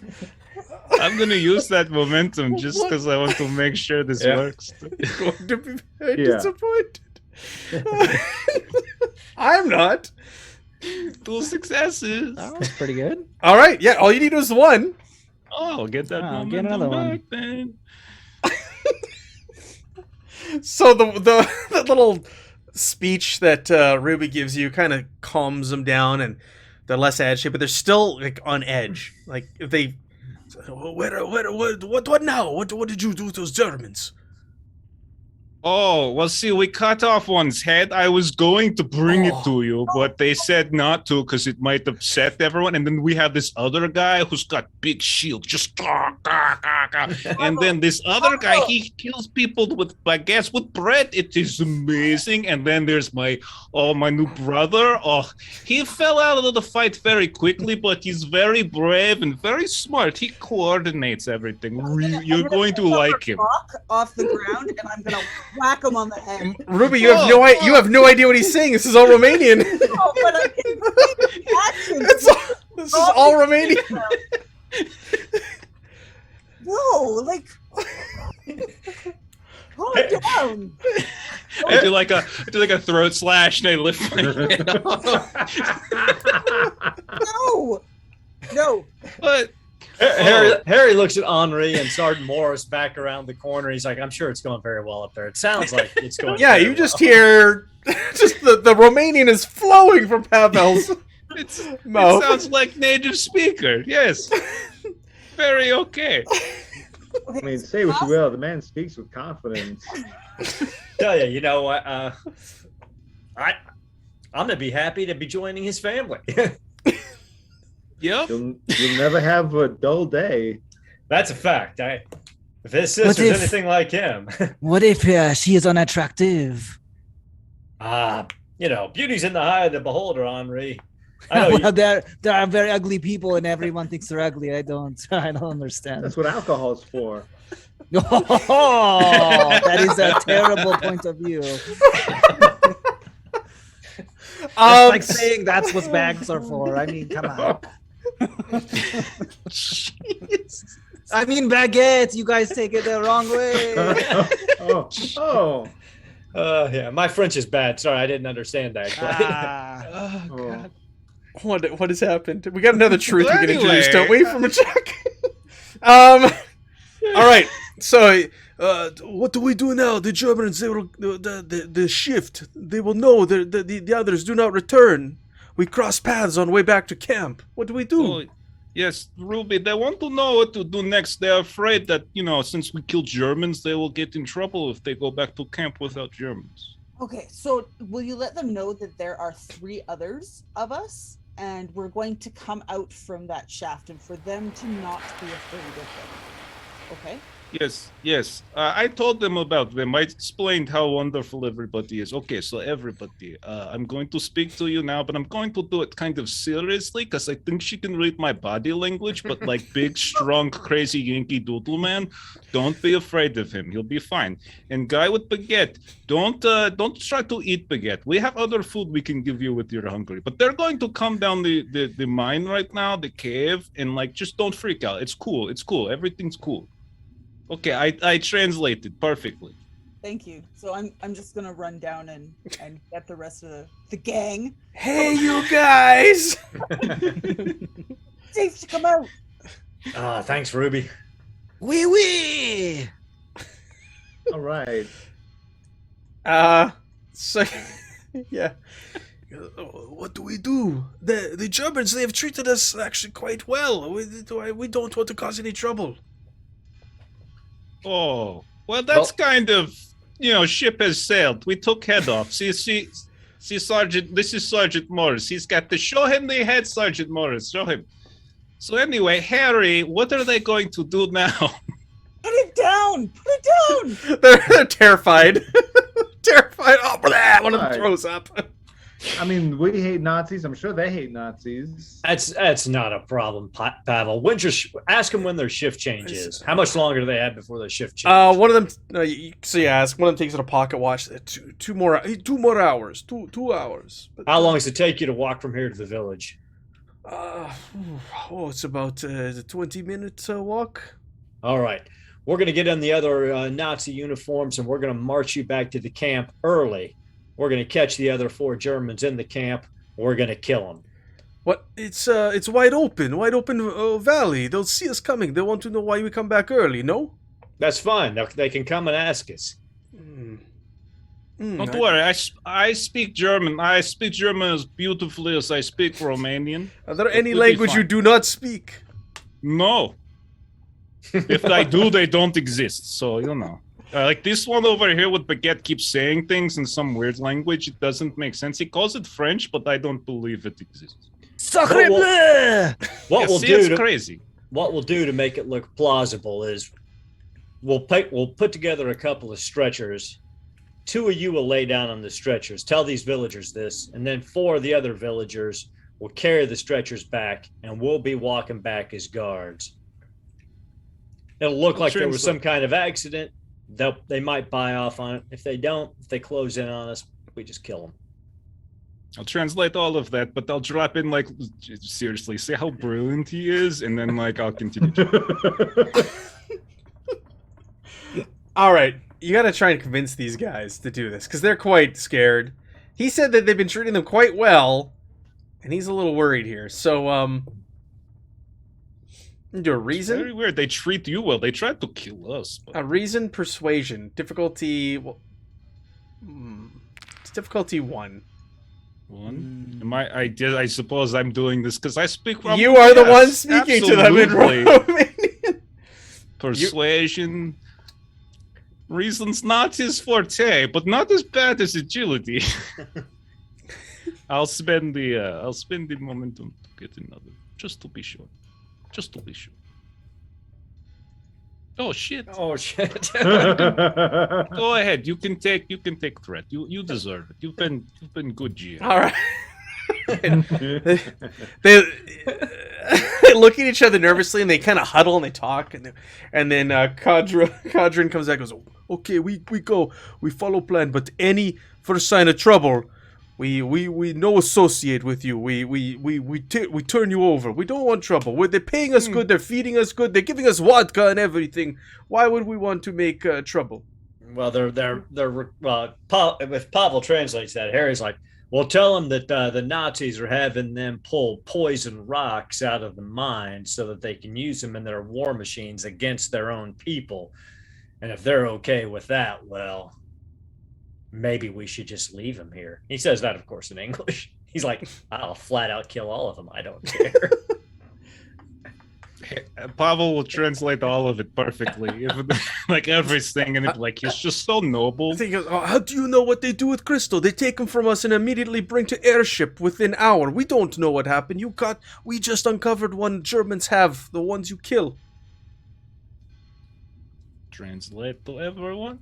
S3: gonna use that momentum just because I want to make sure this works.
S2: Going to be very
S6: Yeah.
S2: disappointed. I'm not.
S3: 2 successes.
S1: That was pretty good.
S2: All right, yeah. All you need was one.
S3: Oh, get that
S1: Oh,
S3: momentum
S1: get another one.
S3: back then.
S2: So the little speech that Ruby gives you kind of calms them down, and they're less agitated, but they're still like on edge. Like if they, what now? What did you do to those Germans?
S3: Oh, well, see, we cut off one's head. I was going to bring it to you, but they said not to because it might upset everyone. And then we have this other guy who's got big shield, just and then this other guy, he kills people with baguettes, with bread. It is amazing. And then there's my new brother. Oh, he fell out of the fight very quickly, but he's very brave and very smart. He coordinates everything. You're going to like him.
S4: Rock off the ground, and I'm gonna whack him on the head.
S2: Ruby, you have no idea what he's saying. This is all Romanian.
S4: Oh, but I can read the action.
S2: This is all Romanian.
S4: No, like, calm down.
S3: I do like a throat slash, and I lift my head up.
S4: No.
S3: But
S5: Harry looks at Henri and Sergeant Morris back around the corner. He's like, I'm sure it's going very well up there. It sounds like it's going
S2: Yeah,
S5: very
S2: you just
S5: well.
S2: hear just the Romanian is flowing from Pavel's mouth.
S3: It sounds like native speaker. Yes. Very okay.
S6: I mean, say what you will, the man speaks with confidence.
S5: Tell you, you know what? I'm gonna be happy to be joining his family.
S3: Yep.
S6: You'll never have a dull day.
S5: That's a fact. If his sister's anything like him,
S1: What if she is unattractive?
S5: beauty's in the eye of the beholder, Henri. I know
S1: Well, there are very ugly people, and everyone thinks they're ugly. I don't understand.
S6: That's what alcohol's for.
S1: Oh, that is a terrible point of view. It's like saying that's what bags are for. I mean, come on. I mean, baguettes. You guys take it the wrong way.
S5: Yeah, my French is bad. Sorry, I didn't understand that.
S3: Oh, God.
S2: What has happened? We got another truth
S3: Well,
S2: we can
S3: anyway.
S2: introduce, don't we, from a check? All right. So, what do we do now? The Germans, they will the shift. They will know the others do not return. We cross paths on way back to camp. What do we do?
S3: Oh, yes, Ruby, they want to know what to do next. They're afraid that, since we killed Germans, they will get in trouble if they go back to camp without Germans.
S4: Okay, so will you let them know that there are 3 others of us, and we're going to come out from that shaft, and for them to not be afraid of them? Okay.
S3: Yes. I told them about them. I explained how wonderful everybody is. Okay, so everybody, I'm going to speak to you now, but I'm going to do it kind of seriously because I think she can read my body language, but like big, strong, crazy Yankee Doodle man, don't be afraid of him. He'll be fine. And guy with baguette, don't try to eat baguette. We have other food we can give you if you're hungry. But they're going to come down the mine right now, the cave, and just don't freak out. It's cool. Everything's cool. Okay, I translated perfectly.
S4: Thank you. So I'm just gonna run down and get the rest of the gang.
S2: Hey, you guys!
S4: Safe to come out.
S5: Thanks, Ruby.
S1: Wee.
S6: All right.
S2: So, yeah. What do we do? The Germans, they have treated us actually quite well. We don't want to cause any trouble.
S3: Oh, well, that's kind of, ship has sailed. We took head off. See, Sergeant, this is Sergeant Morris. He's got to show him the head, Sergeant Morris. Show him. So anyway, Harry, what are they going to do now?
S4: Put it down.
S2: They're terrified. Terrified. Oh, blah, one of them throws up.
S6: I mean, we hate Nazis. I'm sure they hate Nazis.
S5: That's not a problem, Pavel. Ask them when their shift change is. How much longer do they have before their shift change?
S2: One of them. So you ask. One of them takes it a pocket watch. Two more hours. 2 hours. But,
S5: How long does it take you to walk from here to the village?
S2: It's about a 20-minute walk.
S5: All right. We're going to get in the other Nazi uniforms, and we're going to march you back to the camp early. We're going to catch the other 4 Germans in the camp. We're going to kill them.
S2: What? It's wide open valley. They'll see us coming. They want to know why we come back early. No?
S5: That's fine. They can come and ask us.
S3: Don't worry. I speak German. I speak German as beautifully as I speak Romanian.
S2: Are there any language you do not speak?
S3: No. If I do, they don't exist. So, like this one over here with Baguette keeps saying things in some weird language. It doesn't make sense. He calls it French, but I don't believe it exists.
S1: Sacre bleu!
S3: It's crazy.
S5: What we'll do to make it look plausible is we'll put together a couple of stretchers. 2 of you will lay down on the stretchers. Tell these villagers this, and then 4 of the other villagers will carry the stretchers back, and we'll be walking back as guards. It'll look like there was some kind of accident. They might buy off on it. If they don't, if they close in on us, we just kill them.
S3: I'll translate all of that, but I'll drop in like, seriously, say how brilliant he is, and then like I'll continue.
S2: All right, you got to try and convince these guys to do this because they're quite scared. He said that they've been treating them quite well, and he's a little worried here. So, do a
S3: It's
S2: reason.
S3: very weird. They treat you well. They tried to kill us. But...
S2: A reason, persuasion, difficulty. It's difficulty 1.
S3: One. Am I suppose I'm doing this because I speak Romanian.
S2: You are the
S3: Yes,
S2: one speaking to them in
S3: absolutely.
S2: Romanian.
S3: Persuasion. Reason's not his forte, but not as bad as agility. I'll spend the momentum to get another, just to be sure. Just to be sure. Oh shit!
S5: Oh shit!
S3: Go ahead. You can take threat. You deserve it. You've been good, GM.
S2: All right. they look at each other nervously and they kind of huddle and they talk and then Cadron comes back and goes, okay, we go, we follow plan, but any first sign of trouble, we no associate with you. We turn you over. We don't want trouble. They're paying us good. They're feeding us good. They're giving us vodka and everything. Why would we want to make trouble?
S5: Well, if Pavel translates that, Harry's like, well, tell them that the Nazis are having them pull poison rocks out of the mine so that they can use them in their war machines against their own people. And if they're okay with that, well, maybe we should just leave them here. He says that, of course, in English. He's like, I'll flat out kill all of them. I don't care.
S3: Pavel will translate all of it perfectly, like everything, and like he's just so noble.
S2: He goes, how do you know what they do with Crystal? They take them from us and immediately bring to airship within an hour. We don't know what happened. We just uncovered one Germans have, the ones you kill.
S3: Translate to everyone.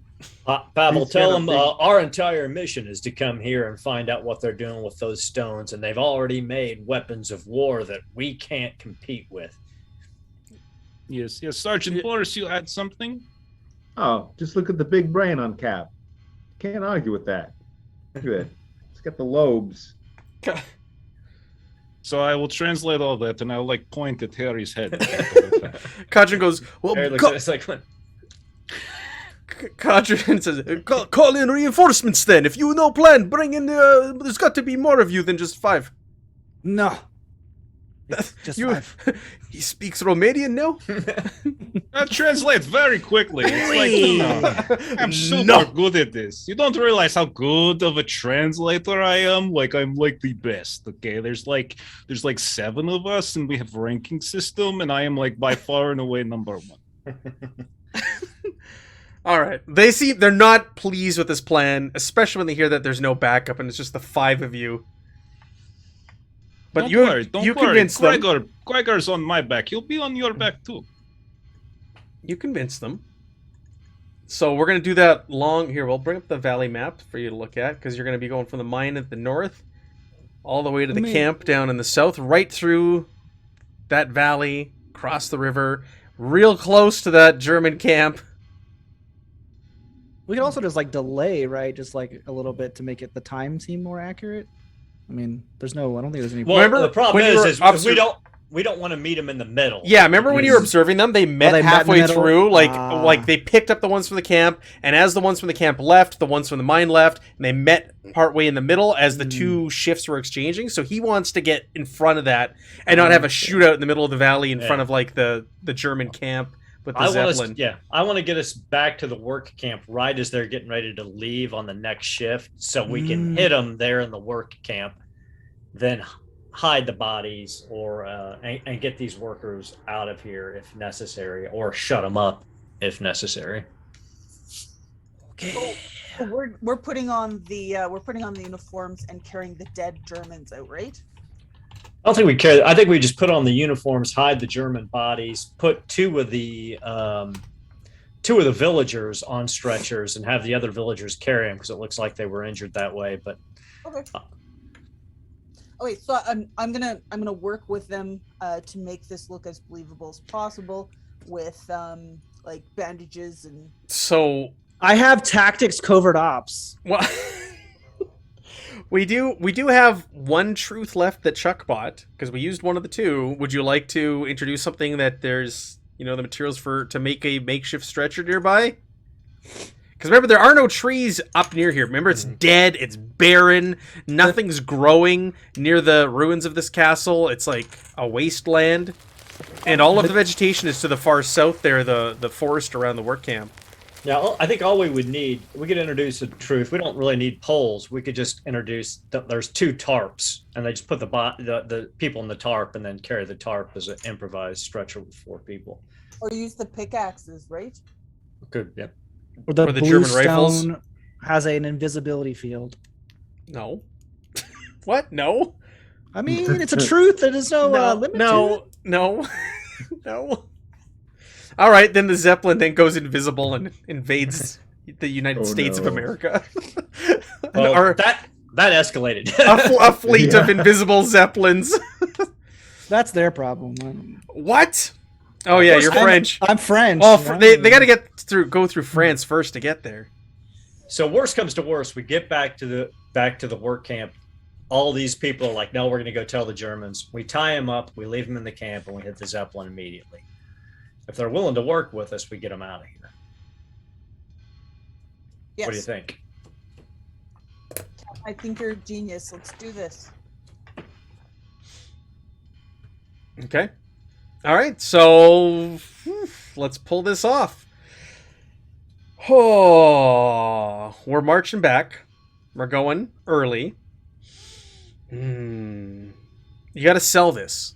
S5: Pavel, tell them our entire mission is to come here and find out what they're doing with those stones, and they've already made weapons of war that we can't compete with.
S3: Yes, Sergeant Boris, you add something?
S6: Oh, just look at the big brain on Cap. Can't argue with that. Look at it. It's got the lobes.
S3: So I will translate all that, and I'll like point at Harry's head.
S2: Kadrin goes, well,
S5: Harry looks at us like, what?
S2: Kadrin says, call in reinforcements then. If you know plan, bring in, there's got to be more of you than just 5.
S1: No. Just 5.
S2: He speaks Romanian now?
S3: That translates very quickly. It's like, I'm super good at this. You don't realize how good of a translator I am. Like, I'm like the best. Okay, there's like 7 of us, and we have a ranking system, and I am like by far and away number 1.
S2: All right. They're not pleased with this plan, especially when they hear that there's no backup and it's just the 5 of you. But
S3: Don't worry.
S2: convinced them.
S3: Gregor's on my back. He'll be on your back too.
S2: You convinced them. So we're going to do that here. We'll bring up the valley map for you to look at because you're going to be going from the mine at the north all the way to the camp down in the south, right through that valley, across the river, real close to that German camp.
S1: We could also just like delay, right? Just like a little bit to make the time seem more accurate. I mean, I don't think there's any.
S5: Well,
S2: remember
S5: the problem is we don't want to meet them in the middle.
S2: Yeah, remember when you were observing them? They met halfway through. Like they picked up the ones from the camp, and as the ones from the camp left, the ones from the mine left, and they met partway in the middle as the 2 shifts were exchanging. So he wants to get in front of that and not have a shootout in the middle of the valley in front of like the German camp with the Zeppelin.
S5: I want to get us back to the work camp right as they're getting ready to leave on the next shift, so we can hit them there in the work camp, then hide the bodies and get these workers out of here if necessary, or shut them up if necessary.
S1: Okay.
S4: So we're putting on the uniforms and carrying the dead Germans out, right?
S5: I don't think we care. I think we just put on the uniforms, hide the German bodies, put 2 of the villagers on stretchers, and have the other villagers carry them because it looks like they were injured that way. But
S4: okay. Okay, so I'm gonna work with them to make this look as believable as possible with like bandages and.
S2: So
S1: I have tactics, covert ops.
S2: We do have one truth left that Chuck bought because we used one of the two. Would you like to introduce something that there's the materials to make a makeshift stretcher nearby? Because remember, there are no trees up near here. Remember, it's dead. It's barren. Nothing's growing near the ruins of this castle. It's like a wasteland, and all of the vegetation is to the far south. There, the forest around the work camp.
S5: Yeah, I think all we would need, we could introduce a truth. We don't really need poles. We could just introduce, there's 2 tarps, and they just put the people in the tarp and then carry the tarp as an improvised stretcher with 4 people.
S4: Or use the pickaxes, right?
S5: Good, yep.
S1: Or the
S2: German rifles
S1: bluestone has an invisibility field.
S2: No. What? No.
S1: I mean, it's a truth. There is no limit to it.
S2: No. No. All right, then the Zeppelin then goes invisible and invades the United States of America.
S5: Well, that escalated.
S2: a fleet of invisible Zeppelins.
S1: That's their problem.
S2: What? Oh yeah, you're French.
S1: I'm French.
S2: Oh, they got to go through France first to get there.
S5: So worst comes to worst, we get back to the work camp. All these people are like, no, we're going to go tell the Germans. We tie them up, we leave them in the camp, and we hit the Zeppelin immediately. If they're willing to work with us, we get them out of here.
S4: Yes.
S5: What do you think?
S4: I think you're a genius. Let's do this.
S2: Okay. All right, so let's pull this off. Oh, we're marching back. We're going early. You got to sell this.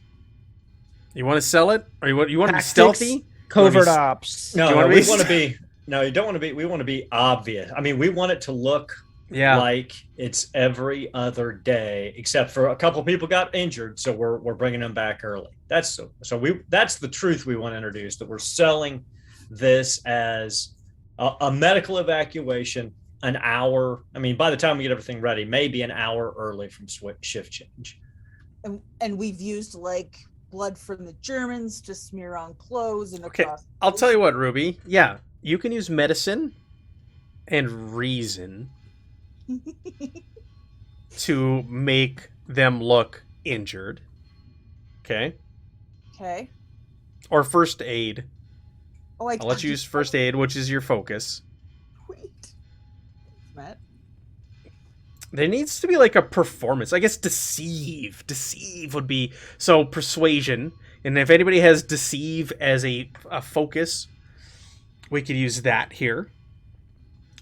S2: You want to sell it, or you want to be stealthy?
S1: Covert ops.
S5: No, we want to be. No, you don't want to be. We want to be obvious. I mean, we want it to look like it's every other day, except for a couple people got injured, so we're bringing them back early. That's the truth we want to introduce. That we're selling this as a medical evacuation. An hour. I mean, by the time we get everything ready, maybe an hour early from shift change.
S4: And we've used like blood from the Germans to smear on clothes and
S2: Okay,
S4: across.
S2: I'll tell you what, Ruby. Yeah, you can use medicine and reason to make them look injured. Okay?
S4: Okay.
S2: Or first aid.
S4: Oh,
S2: I'll let you use first aid, which is your focus.
S4: Sweet. Matt.
S2: There needs to be like a performance. I guess deceive. Deceive would be so persuasion. And if anybody has deceive as a focus, we could use that here.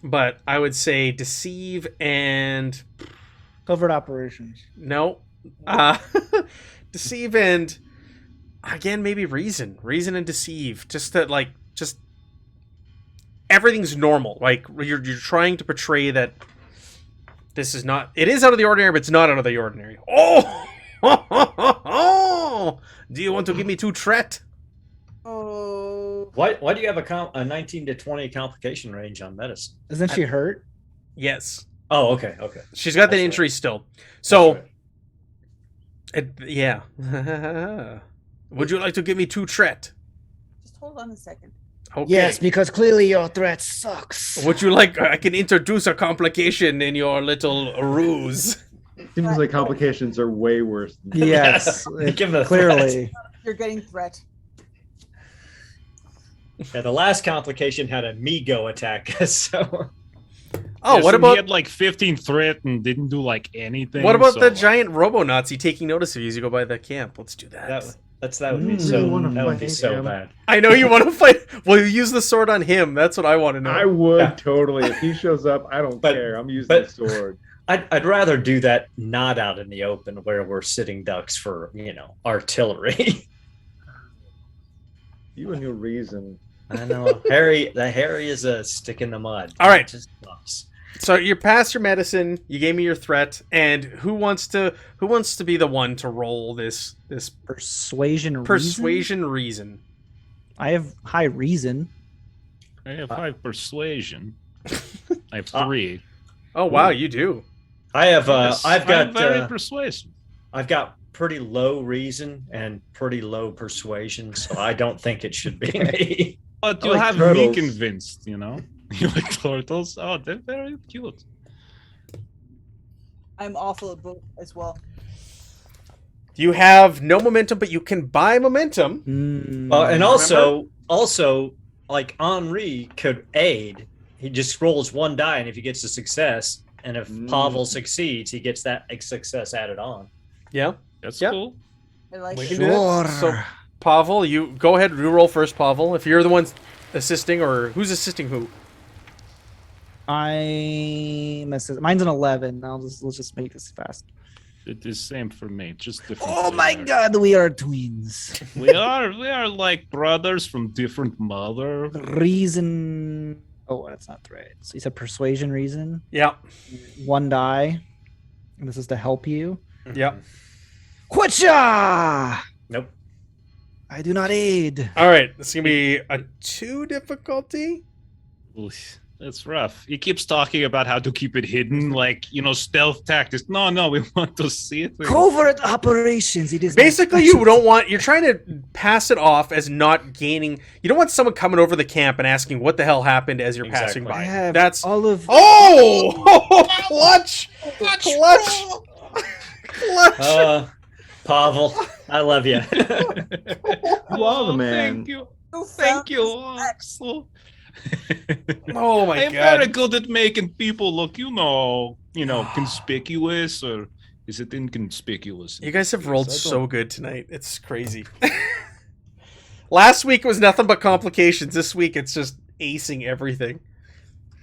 S2: But I would say deceive and
S1: Covert operations.
S2: no. Deceive and again maybe reason. Reason and deceive. Just everything's normal. Like you're trying to portray that this is not. It is out of the ordinary, but it's not out of the ordinary. Oh! Do you want to give me 2 tret?
S4: Oh.
S5: Why do you have a 19 to 20 complication range on medicine?
S1: Isn't she hurt?
S2: Yes.
S5: Oh, okay.
S2: She's got that
S5: That's
S2: injury still. So,
S5: right.
S2: yeah. Would you like to give me 2 tret?
S4: Just hold on a second.
S2: Okay.
S1: Yes, because clearly your threat sucks.
S2: Would you like? I can introduce a complication in your little ruse.
S6: Seems like complications are way worse. Than
S1: Yes,
S5: Give them a
S1: clearly.
S4: You're getting threat.
S5: Yeah, the last complication had a Migo attack us, so.
S2: Oh,
S3: Yeah,
S2: what
S3: so
S2: about
S3: he had like 15 threat and didn't do like anything?
S2: what about
S3: so,
S2: the giant Robo-Nazi taking notice of you as you go by the camp? Let's do that.
S5: That would be
S6: Mm,
S5: so.
S6: wanna
S5: That would be
S6: fight
S5: so
S6: him.
S5: bad.
S2: I know you want to fight. Well, you use the sword on him. That's what I want to know.
S6: I would
S5: Yeah.
S6: totally. If he shows up, I don't
S5: But-
S6: care. I'm using
S5: but-
S6: the sword.
S5: I'd rather do that not out in the open where we're sitting ducks for artillery.
S6: You and your reason.
S5: I know Harry is a stick in the mud.
S2: All right.
S5: Just sucks.
S2: So you're past your medicine. You gave me your threat, and who wants to be the one to roll this
S1: Persuasion.
S2: reason?
S1: I have high reason.
S3: I have 5 persuasion. I have 3.
S2: Oh wow, you do.
S5: I have.
S3: Yes,
S5: I've
S3: I'm
S5: got.
S3: very persuasive.
S5: I've got pretty low reason and pretty low persuasion, so I don't think it should be me.
S3: But
S6: I
S3: you
S6: like
S3: have
S6: turtles.
S3: me convinced, You like turtles? Oh, they're very cute.
S4: I'm awful at both as well.
S2: You have no momentum, but you can buy momentum.
S5: And also, like Henri could aid. He just rolls one die, and if he gets a success, and if Pavel succeeds, he gets that success added on.
S2: Yeah,
S3: That's
S2: Yep.
S3: cool.
S4: I like
S2: we
S4: it.
S2: can do that. So, Pavel, you go ahead. You roll first, Pavel. If you're the one assisting, or who's assisting who?
S1: Mine's an 11. Let's just make this fast.
S3: It is same for me, just different.
S1: Oh my
S3: flavor.
S1: God, we are twins.
S3: We are like brothers from different mother.
S1: Reason. Oh, that's not right. So you said persuasion reason.
S2: Yeah,
S1: One die. And this is to help you.
S2: yeah.
S1: Quacha!
S5: Nope.
S1: I do not aid.
S2: All right, this is gonna be a 2 difficulty.
S3: Oof, that's rough. He keeps talking about how to keep it hidden, like stealth tactics. No, we want to see it.
S1: Covert operations. It is
S2: Basically, you don't want. You're trying to pass it off as not gaining. You don't want someone coming over the camp and asking what the hell happened as you're passing
S5: Exactly.
S2: by. That's
S1: all of.
S2: oh, clutch.
S5: Pavel, I love you.
S6: You are the man.
S3: Thank you, Axel.
S2: Oh my
S3: I'm
S2: God.
S3: very good at making people look, conspicuous, or is it inconspicuous?
S2: You guys have rolled so good tonight. It's crazy. Last week was nothing but complications. This week it's just acing everything,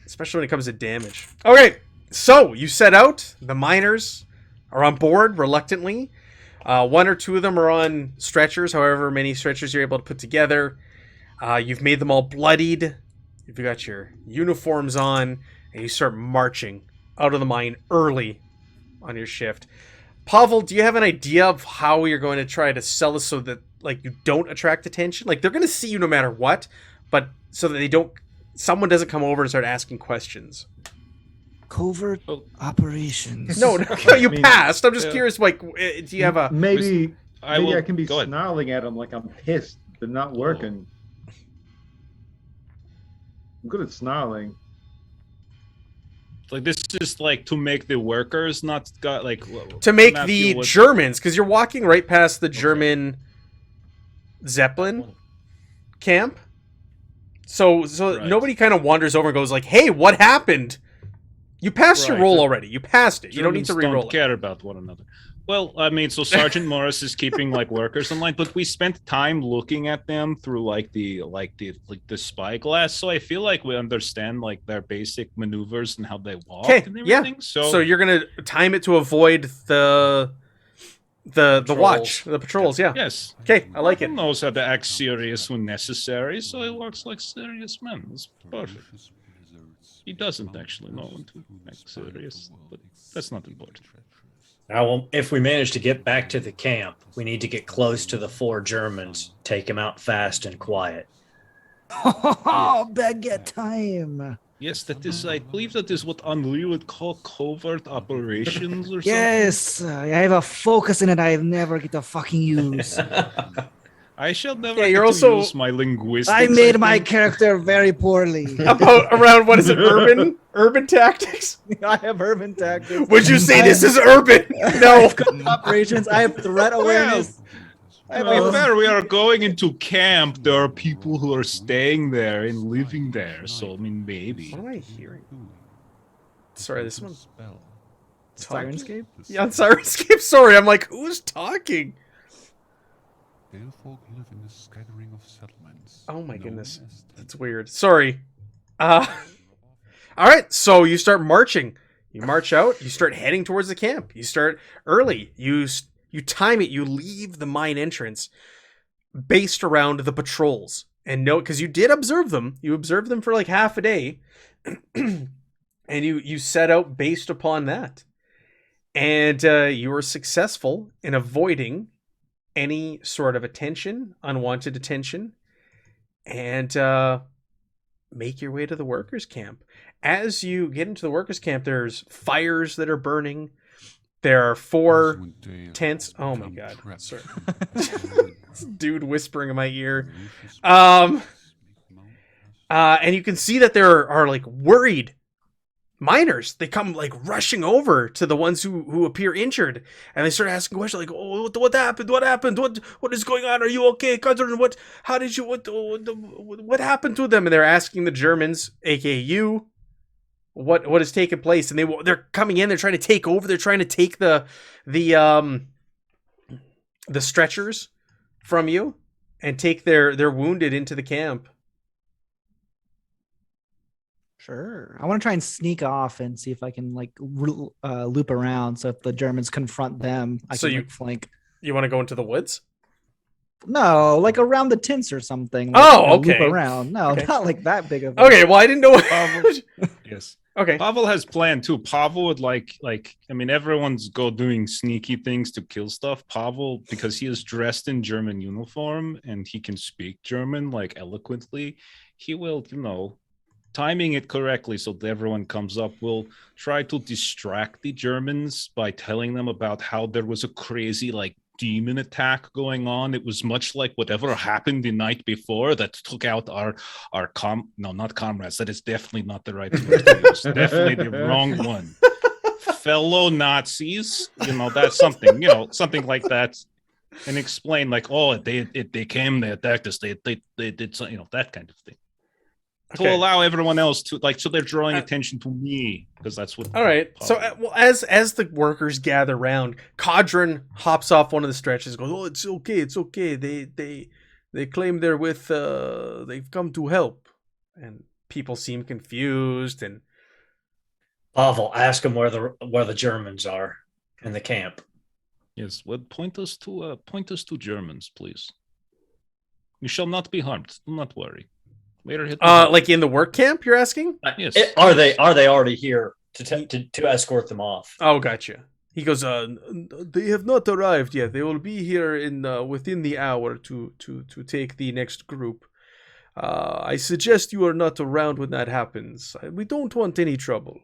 S2: especially when it comes to damage. Okay, so you set out. The miners are on board reluctantly. One or two of them are on stretchers, however many stretchers you're able to put together. You've made them all bloodied. You've got your uniforms on, and you start marching out of the mine early on your shift. Pavel, do you have an idea of how you're going to try to sell this so that you don't attract attention? They're going to see you no matter what, but so that someone doesn't come over and start asking questions.
S1: Covert operations.
S2: No, you passed. I'm just curious. Do you have a
S6: maybe I can be
S3: go ahead.
S6: snarling at them like I'm pissed. They're not working. I'm good at snarling.
S3: This is to make the workers not
S2: to make the Germans, because you're walking right past the German Zeppelin camp. So
S3: Right.
S2: nobody kind of wanders over and goes hey, what happened? You passed your
S3: Right.
S2: roll already. You passed it. You don't need to
S3: Germans
S2: re-roll
S3: don't
S2: it.
S3: care about one another. Well, I mean, so Sergeant Morris is keeping workers in line, but we spent time looking at them through the spyglass, so I feel like we understand their basic maneuvers and how they walk
S2: Okay,
S3: and
S2: yeah.
S3: everything.
S2: So you're gonna time it to avoid the watch, the patrols. Yeah.
S3: yes,
S2: Okay, I like
S3: he
S2: it.
S3: knows how to act serious when necessary, so he walks like serious men. It's perfect. He doesn't actually know when to act serious, but that's not important.
S5: Now, if we manage to get back to the camp, we need to get close to the 4 Germans, take them out fast and quiet.
S1: Oh, baguette time.
S3: Yes, I believe that is what Henri would call covert operations or
S1: Yes, I have a focus in it I never get to fucking use.
S3: something. I shall never
S2: Yeah,
S3: get
S2: you're
S3: to
S2: also-
S3: use my linguistics.
S1: I made my
S3: think.
S1: character very poorly.
S2: Around what is it? Urban tactics?
S1: I have urban tactics.
S2: Would you say this is urban? No.
S1: Operations. I have threat awareness.
S3: To be fair, we are going into camp. There are people who are staying there and living there, so I mean, maybe.
S2: What am I hearing? Sorry, this one.
S1: Sirenscape?
S2: Yeah, on Sirenscape. Sorry, I'm who's talking?
S8: Folk live in a scattering of settlements.
S2: Oh my
S8: known
S2: goodness.
S8: as the-
S2: That's weird. Sorry. All right, so you start marching. You march out. You start heading towards the camp. You start early. You time it. You leave the mine entrance based around the patrols. And note, because you did observe them. You observed them for half a day. And you set out based upon that. And you were successful in avoiding any sort of unwanted attention, and make your way to the workers' camp. As you get into the workers' camp, there's fires that are burning. There are 4 tents. Oh my God. Sorry. This dude whispering in my ear. And you can see that there are worried miners. They come like rushing over to the ones who appear injured, and they start asking questions like, "Oh, what happened? What happened? What is going on? Are you okay, Cousin? How did you? What happened to them?" And they're asking the Germans, aka you, what has taken place, and they're coming in. They're trying to take over. They're trying to take the stretchers from you and take their wounded into the camp.
S1: Sure. I want to try and sneak off and see if I can like loop around. So if the Germans confront them, I can like, flank.
S2: You want to go into the woods?
S1: No, like around the tents or something.
S2: Like, okay.
S1: Loop around. No,
S2: okay.
S1: Not like that big of.
S2: Okay, well I didn't know.
S3: Yes.
S2: Okay.
S3: Pavel has planned too. Pavel would like I mean, everyone's doing sneaky things to kill stuff. Pavel, because he is dressed in German uniform and he can speak German like eloquently, he will, timing it correctly so that everyone comes up, will try to distract the Germans by telling them about how there was a crazy like demon attack going on. It was much like whatever happened the night before that took out not comrades. That is definitely not the right word to use. Definitely the wrong one. Fellow Nazis, that's something, something like that. And explain like, oh, they came, they attacked us, they did something, that kind of thing. Okay. To allow everyone else to so they're drawing attention to me because that's what.
S2: All right. So as the workers gather round, Codron hops off one of the stretches and goes, "Oh, it's okay. They claim they're with they've come to help," and people seem confused. And
S5: Pavel, ask them where the Germans are in the camp.
S3: Yes, well, point us to Germans, please. You shall not be harmed. Do not worry.
S2: Like in the work camp, you're asking?
S5: Yes. Are they already here to escort them off?
S2: Oh, gotcha. He goes, they have not arrived yet. They will be here in within the hour to take the next group. I suggest you are not around when that happens. We don't want any trouble.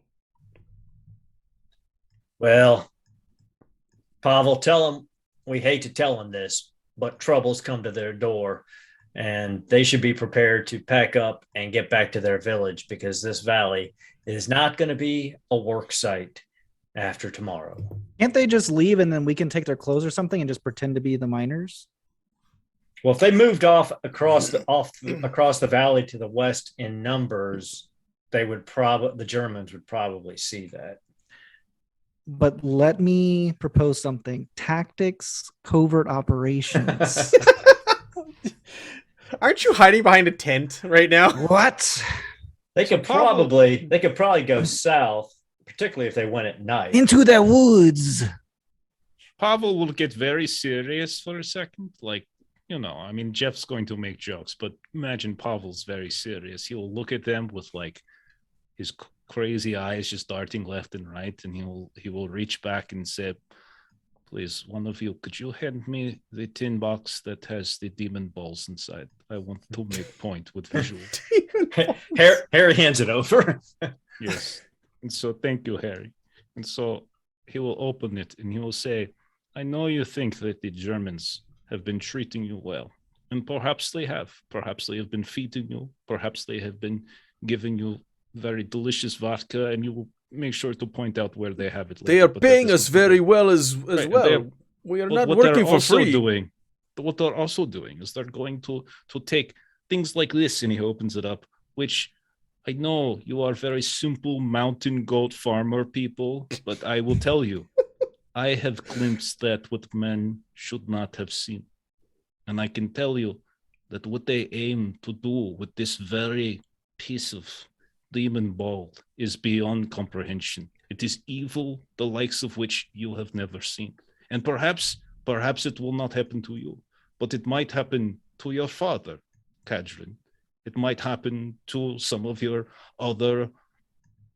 S5: Well, Pavel, tell them we hate to tell them this, but trouble's come to their door. And they should be prepared to pack up and get back to their village because this valley is not going to be a work site after tomorrow.
S1: Can't they just leave and then we can take their clothes or something and just pretend to be the miners?
S5: Well, if they moved off across the valley to the west in numbers, the Germans would probably see that.
S1: But let me propose something. Tactics, covert operations.
S2: Aren't you hiding behind a tent right now?
S1: What?
S5: They could probably go south, particularly if they went at night.
S1: Into the woods.
S3: Pavel will get very serious for a second. Like, I mean, Jeff's going to make jokes, but imagine Pavel's very serious. He'll look at them with like his crazy eyes just darting left and right, and he will reach back and say, "Please, one of you, could you hand me the tin box that has the demon balls inside? I want to make point with visual."
S5: Harry hands it over.
S3: Yes. And so, thank you, Harry. And so he will open it and he will say, "I know you think that the Germans have been treating you well. And perhaps they have. Perhaps they have been feeding you. Perhaps they have been giving you very delicious vodka, and you will make sure to point out where they have it later.
S2: They are paying us very well as well. We are not working for free."
S3: What they're also doing is they're going to take things like this, and he opens it up, which I know you are very simple mountain goat farmer people, but I will tell you, I have glimpsed that what men should not have seen. And I can tell you that what they aim to do with this very piece of demon ball is beyond comprehension. It is evil, the likes of which you have never seen. And perhaps it will not happen to you, but it might happen to your father, Kadrin. It might happen to some of your other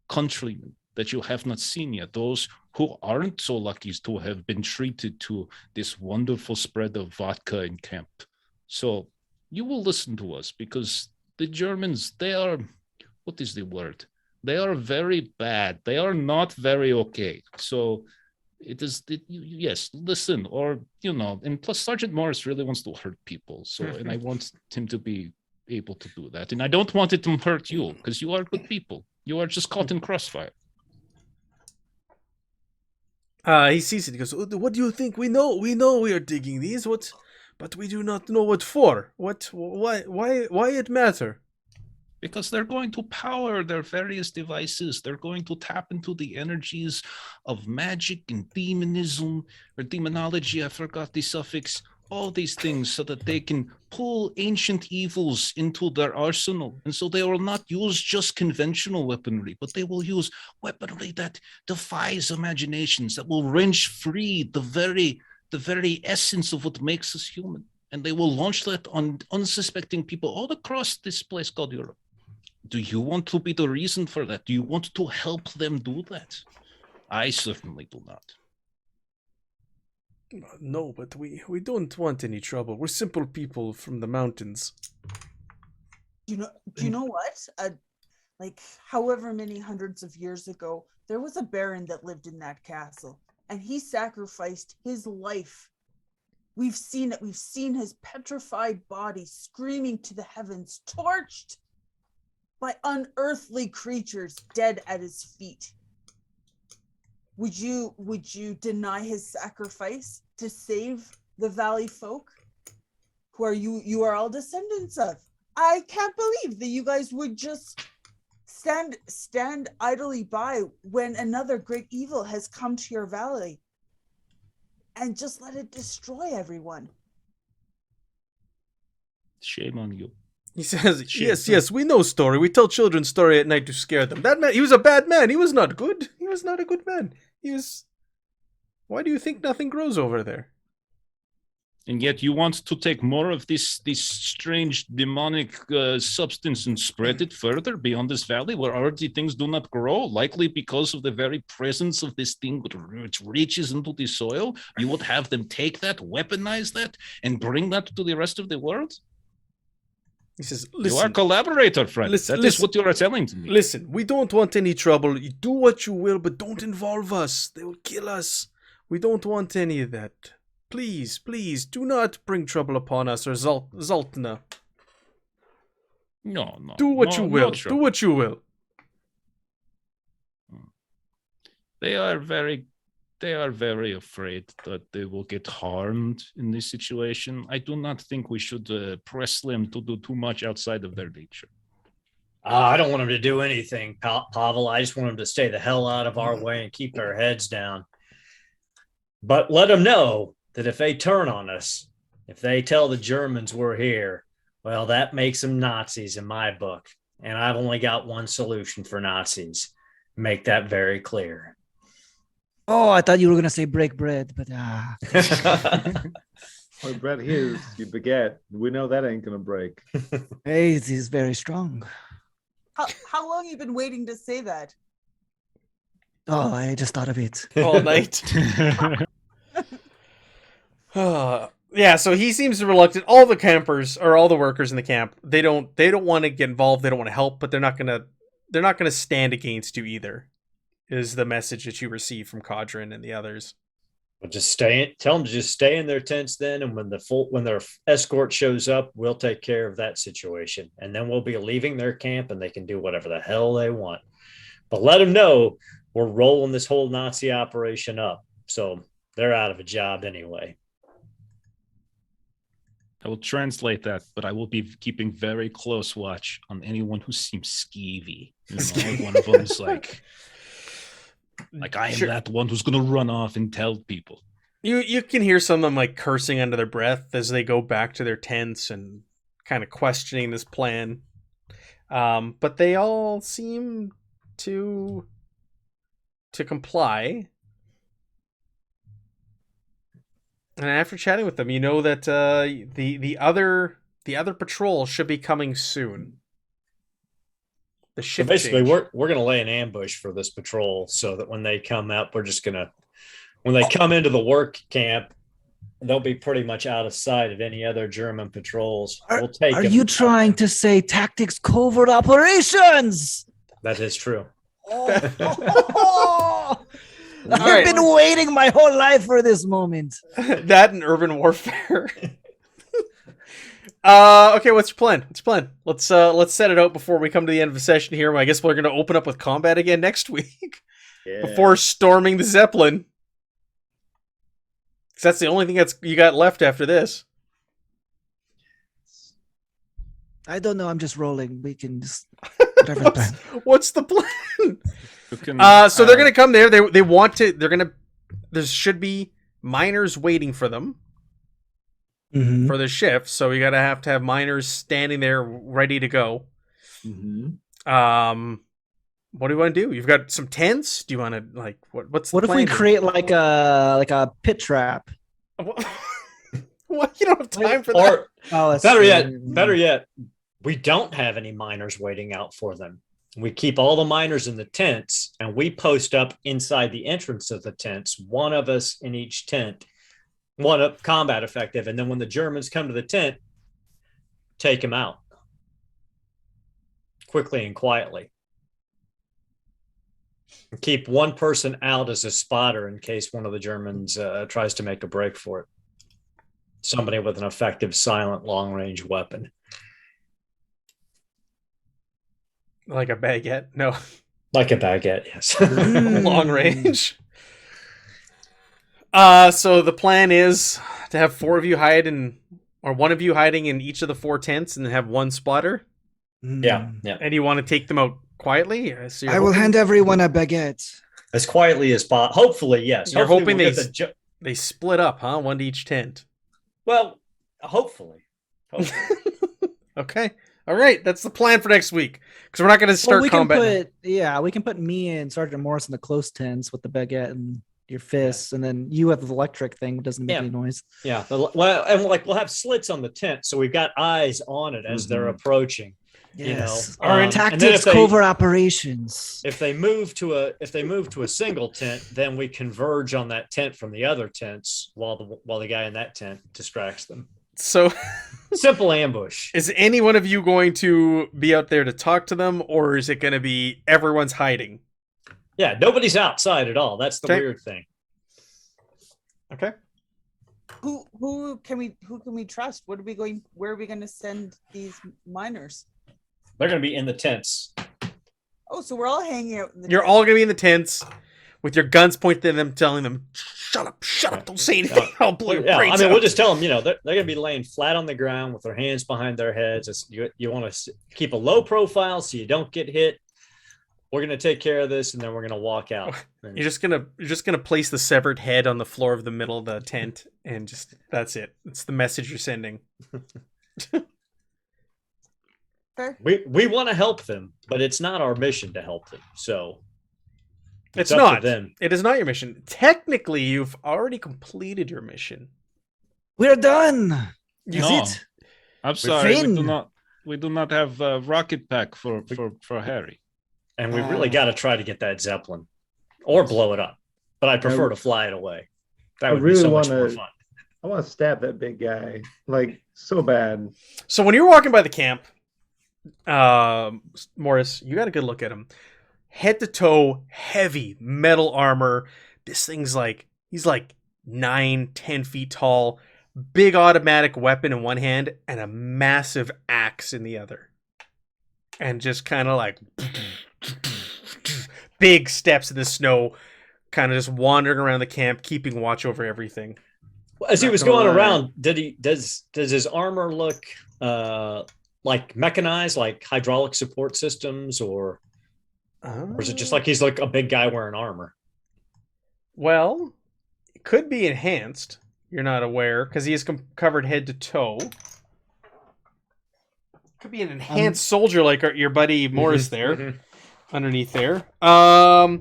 S3: countrymen that you have not seen yet, those who aren't so lucky to have been treated to this wonderful spread of vodka in camp. So you will listen to us, because the Germans, they are, what is the word? They are very bad. They are not very okay. So yes, listen, or, and plus Sergeant Morris really wants to hurt people. So, and I want him to be able to do that. And I don't want it to hurt you, because you are good people. You are just caught in crossfire.
S2: He sees it. He goes, "What do you think? We know we are digging these. What? But we do not know what for. What? Why it matter?"
S3: Because they're going to power their various devices. They're going to tap into the energies of magic and demonism or demonology. I forgot the suffix. All these things so that they can pull ancient evils into their arsenal. And so they will not use just conventional weaponry, but they will use weaponry that defies imaginations, that will wrench free the very essence of what makes us human. And they will launch that on unsuspecting people all across this place called Europe. Do you want to be the reason for that? Do you want to help them do that? I certainly do not.
S2: No, but we don't want any trouble. We're simple people from the mountains.
S4: Do you know what? Like however many hundreds of years ago, there was a baron that lived in that castle, and he sacrificed his life. We've seen it. We've seen his petrified body screaming to the heavens, torched by unearthly creatures dead at his feet. Would you deny his sacrifice to save the valley folk who are you are all descendants of? I can't believe that you guys would just stand idly by when another great evil has come to your valley and just let it destroy everyone.
S3: Shame on you.
S2: He says, yes, we know story. We tell children story at night to scare them. That man, he was a bad man. He was not good. He was not a good man. He was... Why do you think nothing grows over there?
S3: And yet you want to take more of this strange demonic substance and spread it further beyond this valley where already things do not grow, likely because of the very presence of this thing which reaches into the soil. You would have them take that, weaponize that, and bring that to the rest of the world?
S2: He says,
S3: "You are a collaborator, friend. That is what you are telling to me."
S2: Listen, we don't want any trouble. You do what you will, but don't involve us. They will kill us. We don't want any of that. Please, do not bring trouble upon us or Zoltna.
S3: No.
S2: Do what you will.
S3: No,
S2: do what you will.
S3: They are very afraid that they will get harmed in this situation. I do not think we should press them to do too much outside of their nature.
S5: I don't want them to do anything, Pavel. I just want them to stay the hell out of our way and keep their heads down. But let them know that if they turn on us, if they tell the Germans we're here, well, that makes them Nazis in my book. And I've only got one solution for Nazis. Make that very clear.
S1: Oh, I thought you were going to say break bread, but
S6: Well, bread here, you baguette. We know that ain't gonna break.
S1: hey, it is very strong.
S4: How long you been waiting to say that?
S1: Oh, I just thought of it.
S2: All night. Yeah, so he seems reluctant. All the campers or all the workers in the camp, they don't want to get involved. They don't want to help, but they're not gonna stand against you either. Is the message that you receive from Codrin and the others.
S5: But just tell them to just stay in their tents then, and when their escort shows up, we'll take care of that situation, and then we'll be leaving their camp, and they can do whatever the hell they want. But let them know we're rolling this whole Nazi operation up, so they're out of a job anyway.
S3: I will translate that, but I will be keeping very close watch on anyone who seems skeevy. One of them is like I am that one who's going to run off and tell people.
S2: You can hear some of them like cursing under their breath as they go back to their tents and kind of questioning this plan. But they all seem to comply. And after chatting with them, you know that the other patrol should be coming soon. The shift.
S5: So basically,
S2: change.
S5: we're going to lay an ambush for this patrol, so that when they come up, we're just going to, when they come into the work camp, they'll be pretty much out of sight of any other German patrols. We'll take.
S1: Are you trying to say tactics covert operations?
S5: That is true.
S1: I've been waiting my whole life for this moment.
S2: That and urban warfare. Okay, what's your plan? Let's set it out before we come to the end of the session here. I guess we're going to open up with combat again next week.
S6: Yeah.
S2: Before storming the Zeppelin. 'Cause that's the only thing you got left after this.
S1: I don't know. I'm just rolling. We can just whatever the plan.
S2: What's the plan?
S3: You can,
S2: So they're gonna come there. They want to. They're gonna. There should be miners waiting for them
S1: Mhm.
S2: for the shift. So you gotta have to have miners standing there ready to go. What do you want to do? You've got some tents. Do you want to like what's the
S1: What if we
S2: plan?
S1: create like a pit trap?
S2: What? You don't have time for that.
S5: Or
S1: Oh, that's
S5: better
S1: true.
S5: yet, we don't have any miners waiting out for them. We keep all the miners in the tents and we post up inside the entrance of the tents, one of us in each tent, one up combat effective. And then when the Germans come to the tent, take them out quickly and quietly. And keep one person out as a spotter in case one of the Germans tries to make a break for it. Somebody with an effective silent long range weapon.
S2: Like a baguette? No.
S5: Like a baguette, yes.
S2: Long range. So the plan is to have four of you hide in, or one of you hiding in each of the four tents, and then have one spotter.
S5: Yeah.
S2: And you want to take them out quietly? So
S1: I will hand everyone a baguette.
S5: As quietly as possible. Hopefully, yes.
S2: You're
S5: Hopefully
S2: hoping
S5: we'll get
S2: they split up, huh? One to each tent.
S5: well, hopefully.
S2: Okay. All right. That's the plan for next week. Because we're not going to start
S1: we
S2: combat.
S1: we can put me and Sergeant Morris in the close tents with the baguette and your fists, and then you have the electric thing that doesn't make any noise.
S5: Yeah. Well, and we'll have slits on the tent, so we've got eyes on it as they're approaching.
S1: Yes.
S5: You know,
S1: Tactics, covert operations.
S5: If they move to a single tent, then we converge on that tent from the other tents while the guy in that tent distracts them.
S2: So
S5: simple ambush.
S2: Is any one of you going to be out there to talk to them, or is it going to be everyone's hiding?
S5: Yeah, nobody's outside at all. That's the weird thing.
S2: Okay.
S4: Who can we trust? Where are we going to send these miners?
S5: They're going to be in the tents.
S4: Oh, so we're all hanging out.
S2: You're all going to be in the tents with your guns pointed at them, telling them, shut up, don't say anything. I'll blow your brains out.
S5: We'll just tell them, they're going to be laying flat on the ground with their hands behind their heads. You want to keep a low profile so you don't get hit. We're going to take care of this, and then we're going to walk out.
S2: You're just gonna place the severed head on the floor of the middle of the tent, and that's it. It's the message you're sending.
S5: We want to help them, but it's not our mission to help them. So
S2: it's not them. It is not your mission. Technically, you've already completed your mission.
S1: We're done.
S3: It? I'm sorry. We do not have a rocket pack for Harry.
S5: And we really got to try to get that Zeppelin or blow it up. But I prefer to fly it away. That would be so much more fun.
S6: I want to stab that big guy, like, so bad.
S2: So when you're walking by the camp, Morris, you got a good look at him. Head to toe, heavy metal armor. This thing's he's 9-10 feet tall, big automatic weapon in one hand and a massive axe in the other. And just kind of big steps in the snow, kind of just wandering around the camp, keeping watch over everything.
S5: As he was going around, does his armor look like mechanized, like hydraulic support systems, or is it just like he's like a big guy wearing armor?
S2: Well, it could be enhanced. You're not aware because he is covered head to toe. Could be an enhanced soldier like your buddy Morris there, underneath there. Covered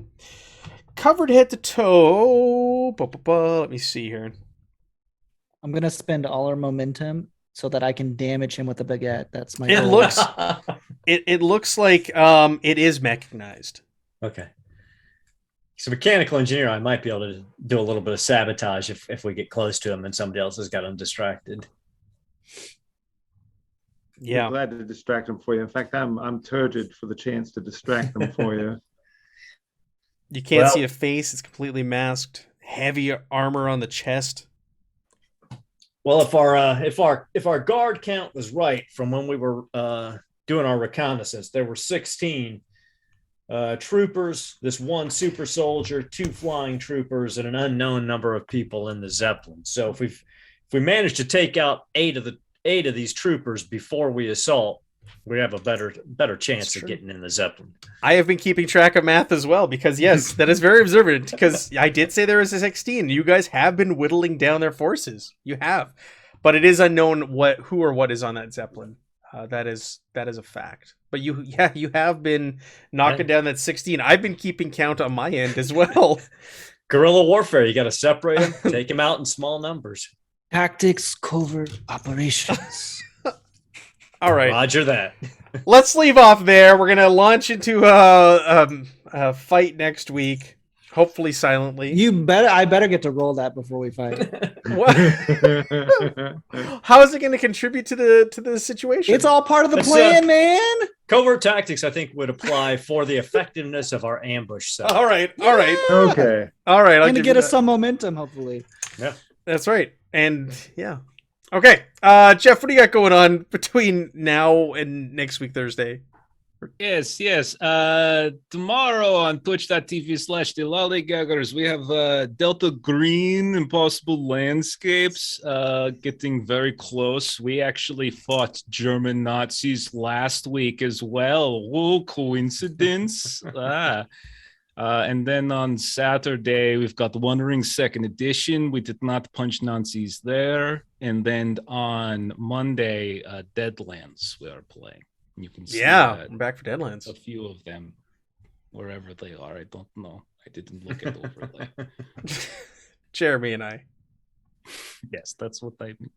S2: head to toe. Let me see here.
S1: I'm gonna spend all our momentum so that I can damage him with a baguette. That's my.
S2: It
S1: goal.
S2: looks. It looks like it is mechanized.
S5: Okay. So mechanical engineer, I might be able to do a little bit of sabotage if we get close to him and somebody else has got him distracted.
S2: Yeah,
S6: I'm glad to distract them for you. In fact, I'm turgid for the chance to distract them for you.
S2: You can't see a face; it's completely masked. Heavy armor on the chest.
S5: Well, if our guard count was right from when we were doing our reconnaissance, there were 16 troopers, this one super soldier, 2 flying troopers, and an unknown number of people in the Zeppelin. So if we manage to take out 8 of these troopers before we assault, we have a better chance of getting in the Zeppelin.
S2: I have been keeping track of math as well because, yes, that is very observant because I did say there was a 16. You guys have been whittling down their forces. You have. But it is unknown who or what is on that Zeppelin. That is a fact. But you have been knocking down that 16. I've been keeping count on my end as well.
S5: Guerrilla warfare, you got to separate them, take them out in small numbers.
S1: Tactics, covert operations.
S2: All right.
S5: Roger that.
S2: Let's leave off there. We're gonna launch into a fight next week, hopefully silently.
S1: I better get to roll that before we fight.
S2: What? How is it going to contribute to the situation?
S1: It's all part of the plan, man.
S5: Covert tactics, I think, would apply for the effectiveness of our ambush set.
S2: All right.
S6: Okay.
S2: All right.
S1: Going to get us some momentum, hopefully.
S5: Yeah,
S2: that's right. And yeah. Okay. Jeff, what do you got going on between now and next week, Thursday?
S3: Yes. Tomorrow on twitch.tv/the Lollygaggers, we have Delta Green Impossible Landscapes getting very close. We actually fought German Nazis last week as well. Whoa, coincidence. And then on Saturday, we've got Wandering Second Edition. We did not punch Nazis there. And then on Monday, Deadlands we are playing. You can see
S2: I'm back for Deadlands.
S3: A few of them, wherever they are. I don't know. I didn't look at overlay.
S2: Jeremy and I.
S3: Yes, that's what I mean.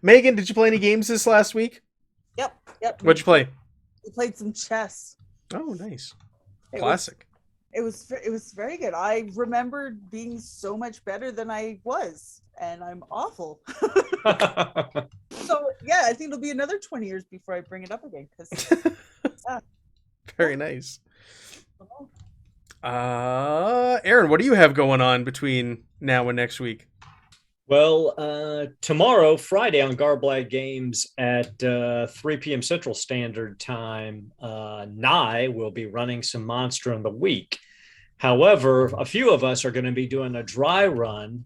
S2: Megan, did you play any games this last week?
S4: Yep.
S2: What'd you play?
S4: We played some chess.
S2: Oh, nice.
S4: It
S2: Classic.
S4: It was very good. I remembered being so much better than I was, and I'm awful. So yeah, I think it'll be another 20 years before I bring it up again.
S2: Very nice. Aaron, what do you have going on between now and next week?
S5: Well, tomorrow, Friday on Garblag Games at 3 p.m. Central Standard Time, Nye will be running some Monster in the Week. However, a few of us are going to be doing a dry run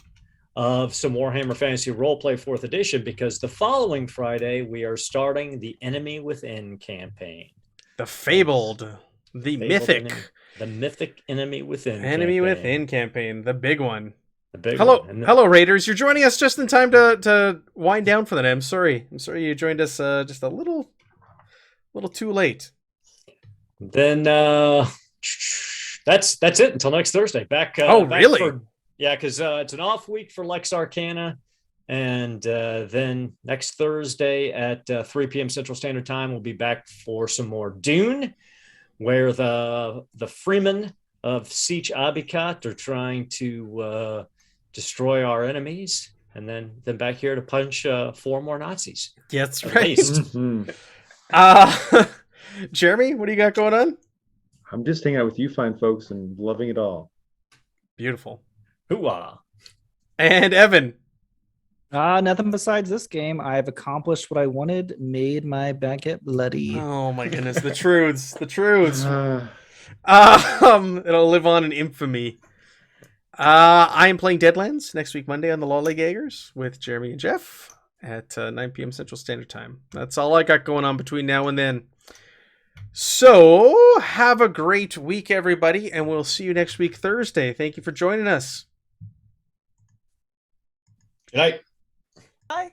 S5: of some Warhammer Fantasy Roleplay 4th Edition because the following Friday, we are starting the Enemy Within campaign.
S2: The fabled, mythic.
S5: The mythic Enemy Within
S2: Enemy Within campaign, the big one.
S5: Hello,
S2: Raiders. You're joining us just in time to wind down for the night. I'm sorry you joined us just a little too late.
S5: Then that's it until next Thursday. Back.
S2: Really?
S5: Because it's an off week for Lex Arcana, and then next Thursday at 3 p.m. Central Standard Time, we'll be back for some more Dune, where the Freemen of Siege Abikat are trying to destroy our enemies, and then back here to punch 4 more Nazis.
S2: Yeah, that's right. Jeremy, what do you got going on?
S6: I'm just hanging out with you fine folks and loving it all.
S2: Beautiful.
S5: Hooah.
S2: And Evan.
S1: Nothing besides this game. I've accomplished what I wanted, made my baguette bloody.
S2: Oh my goodness, the truths. It'll live on in infamy. I am playing Deadlands next week, Monday, on the Lollygaggers with Jeremy and Jeff at 9 p.m. Central Standard Time. That's all I got going on between now and then. So, have a great week, everybody, and we'll see you next week, Thursday. Thank you for joining us.
S5: Good night.
S4: Bye.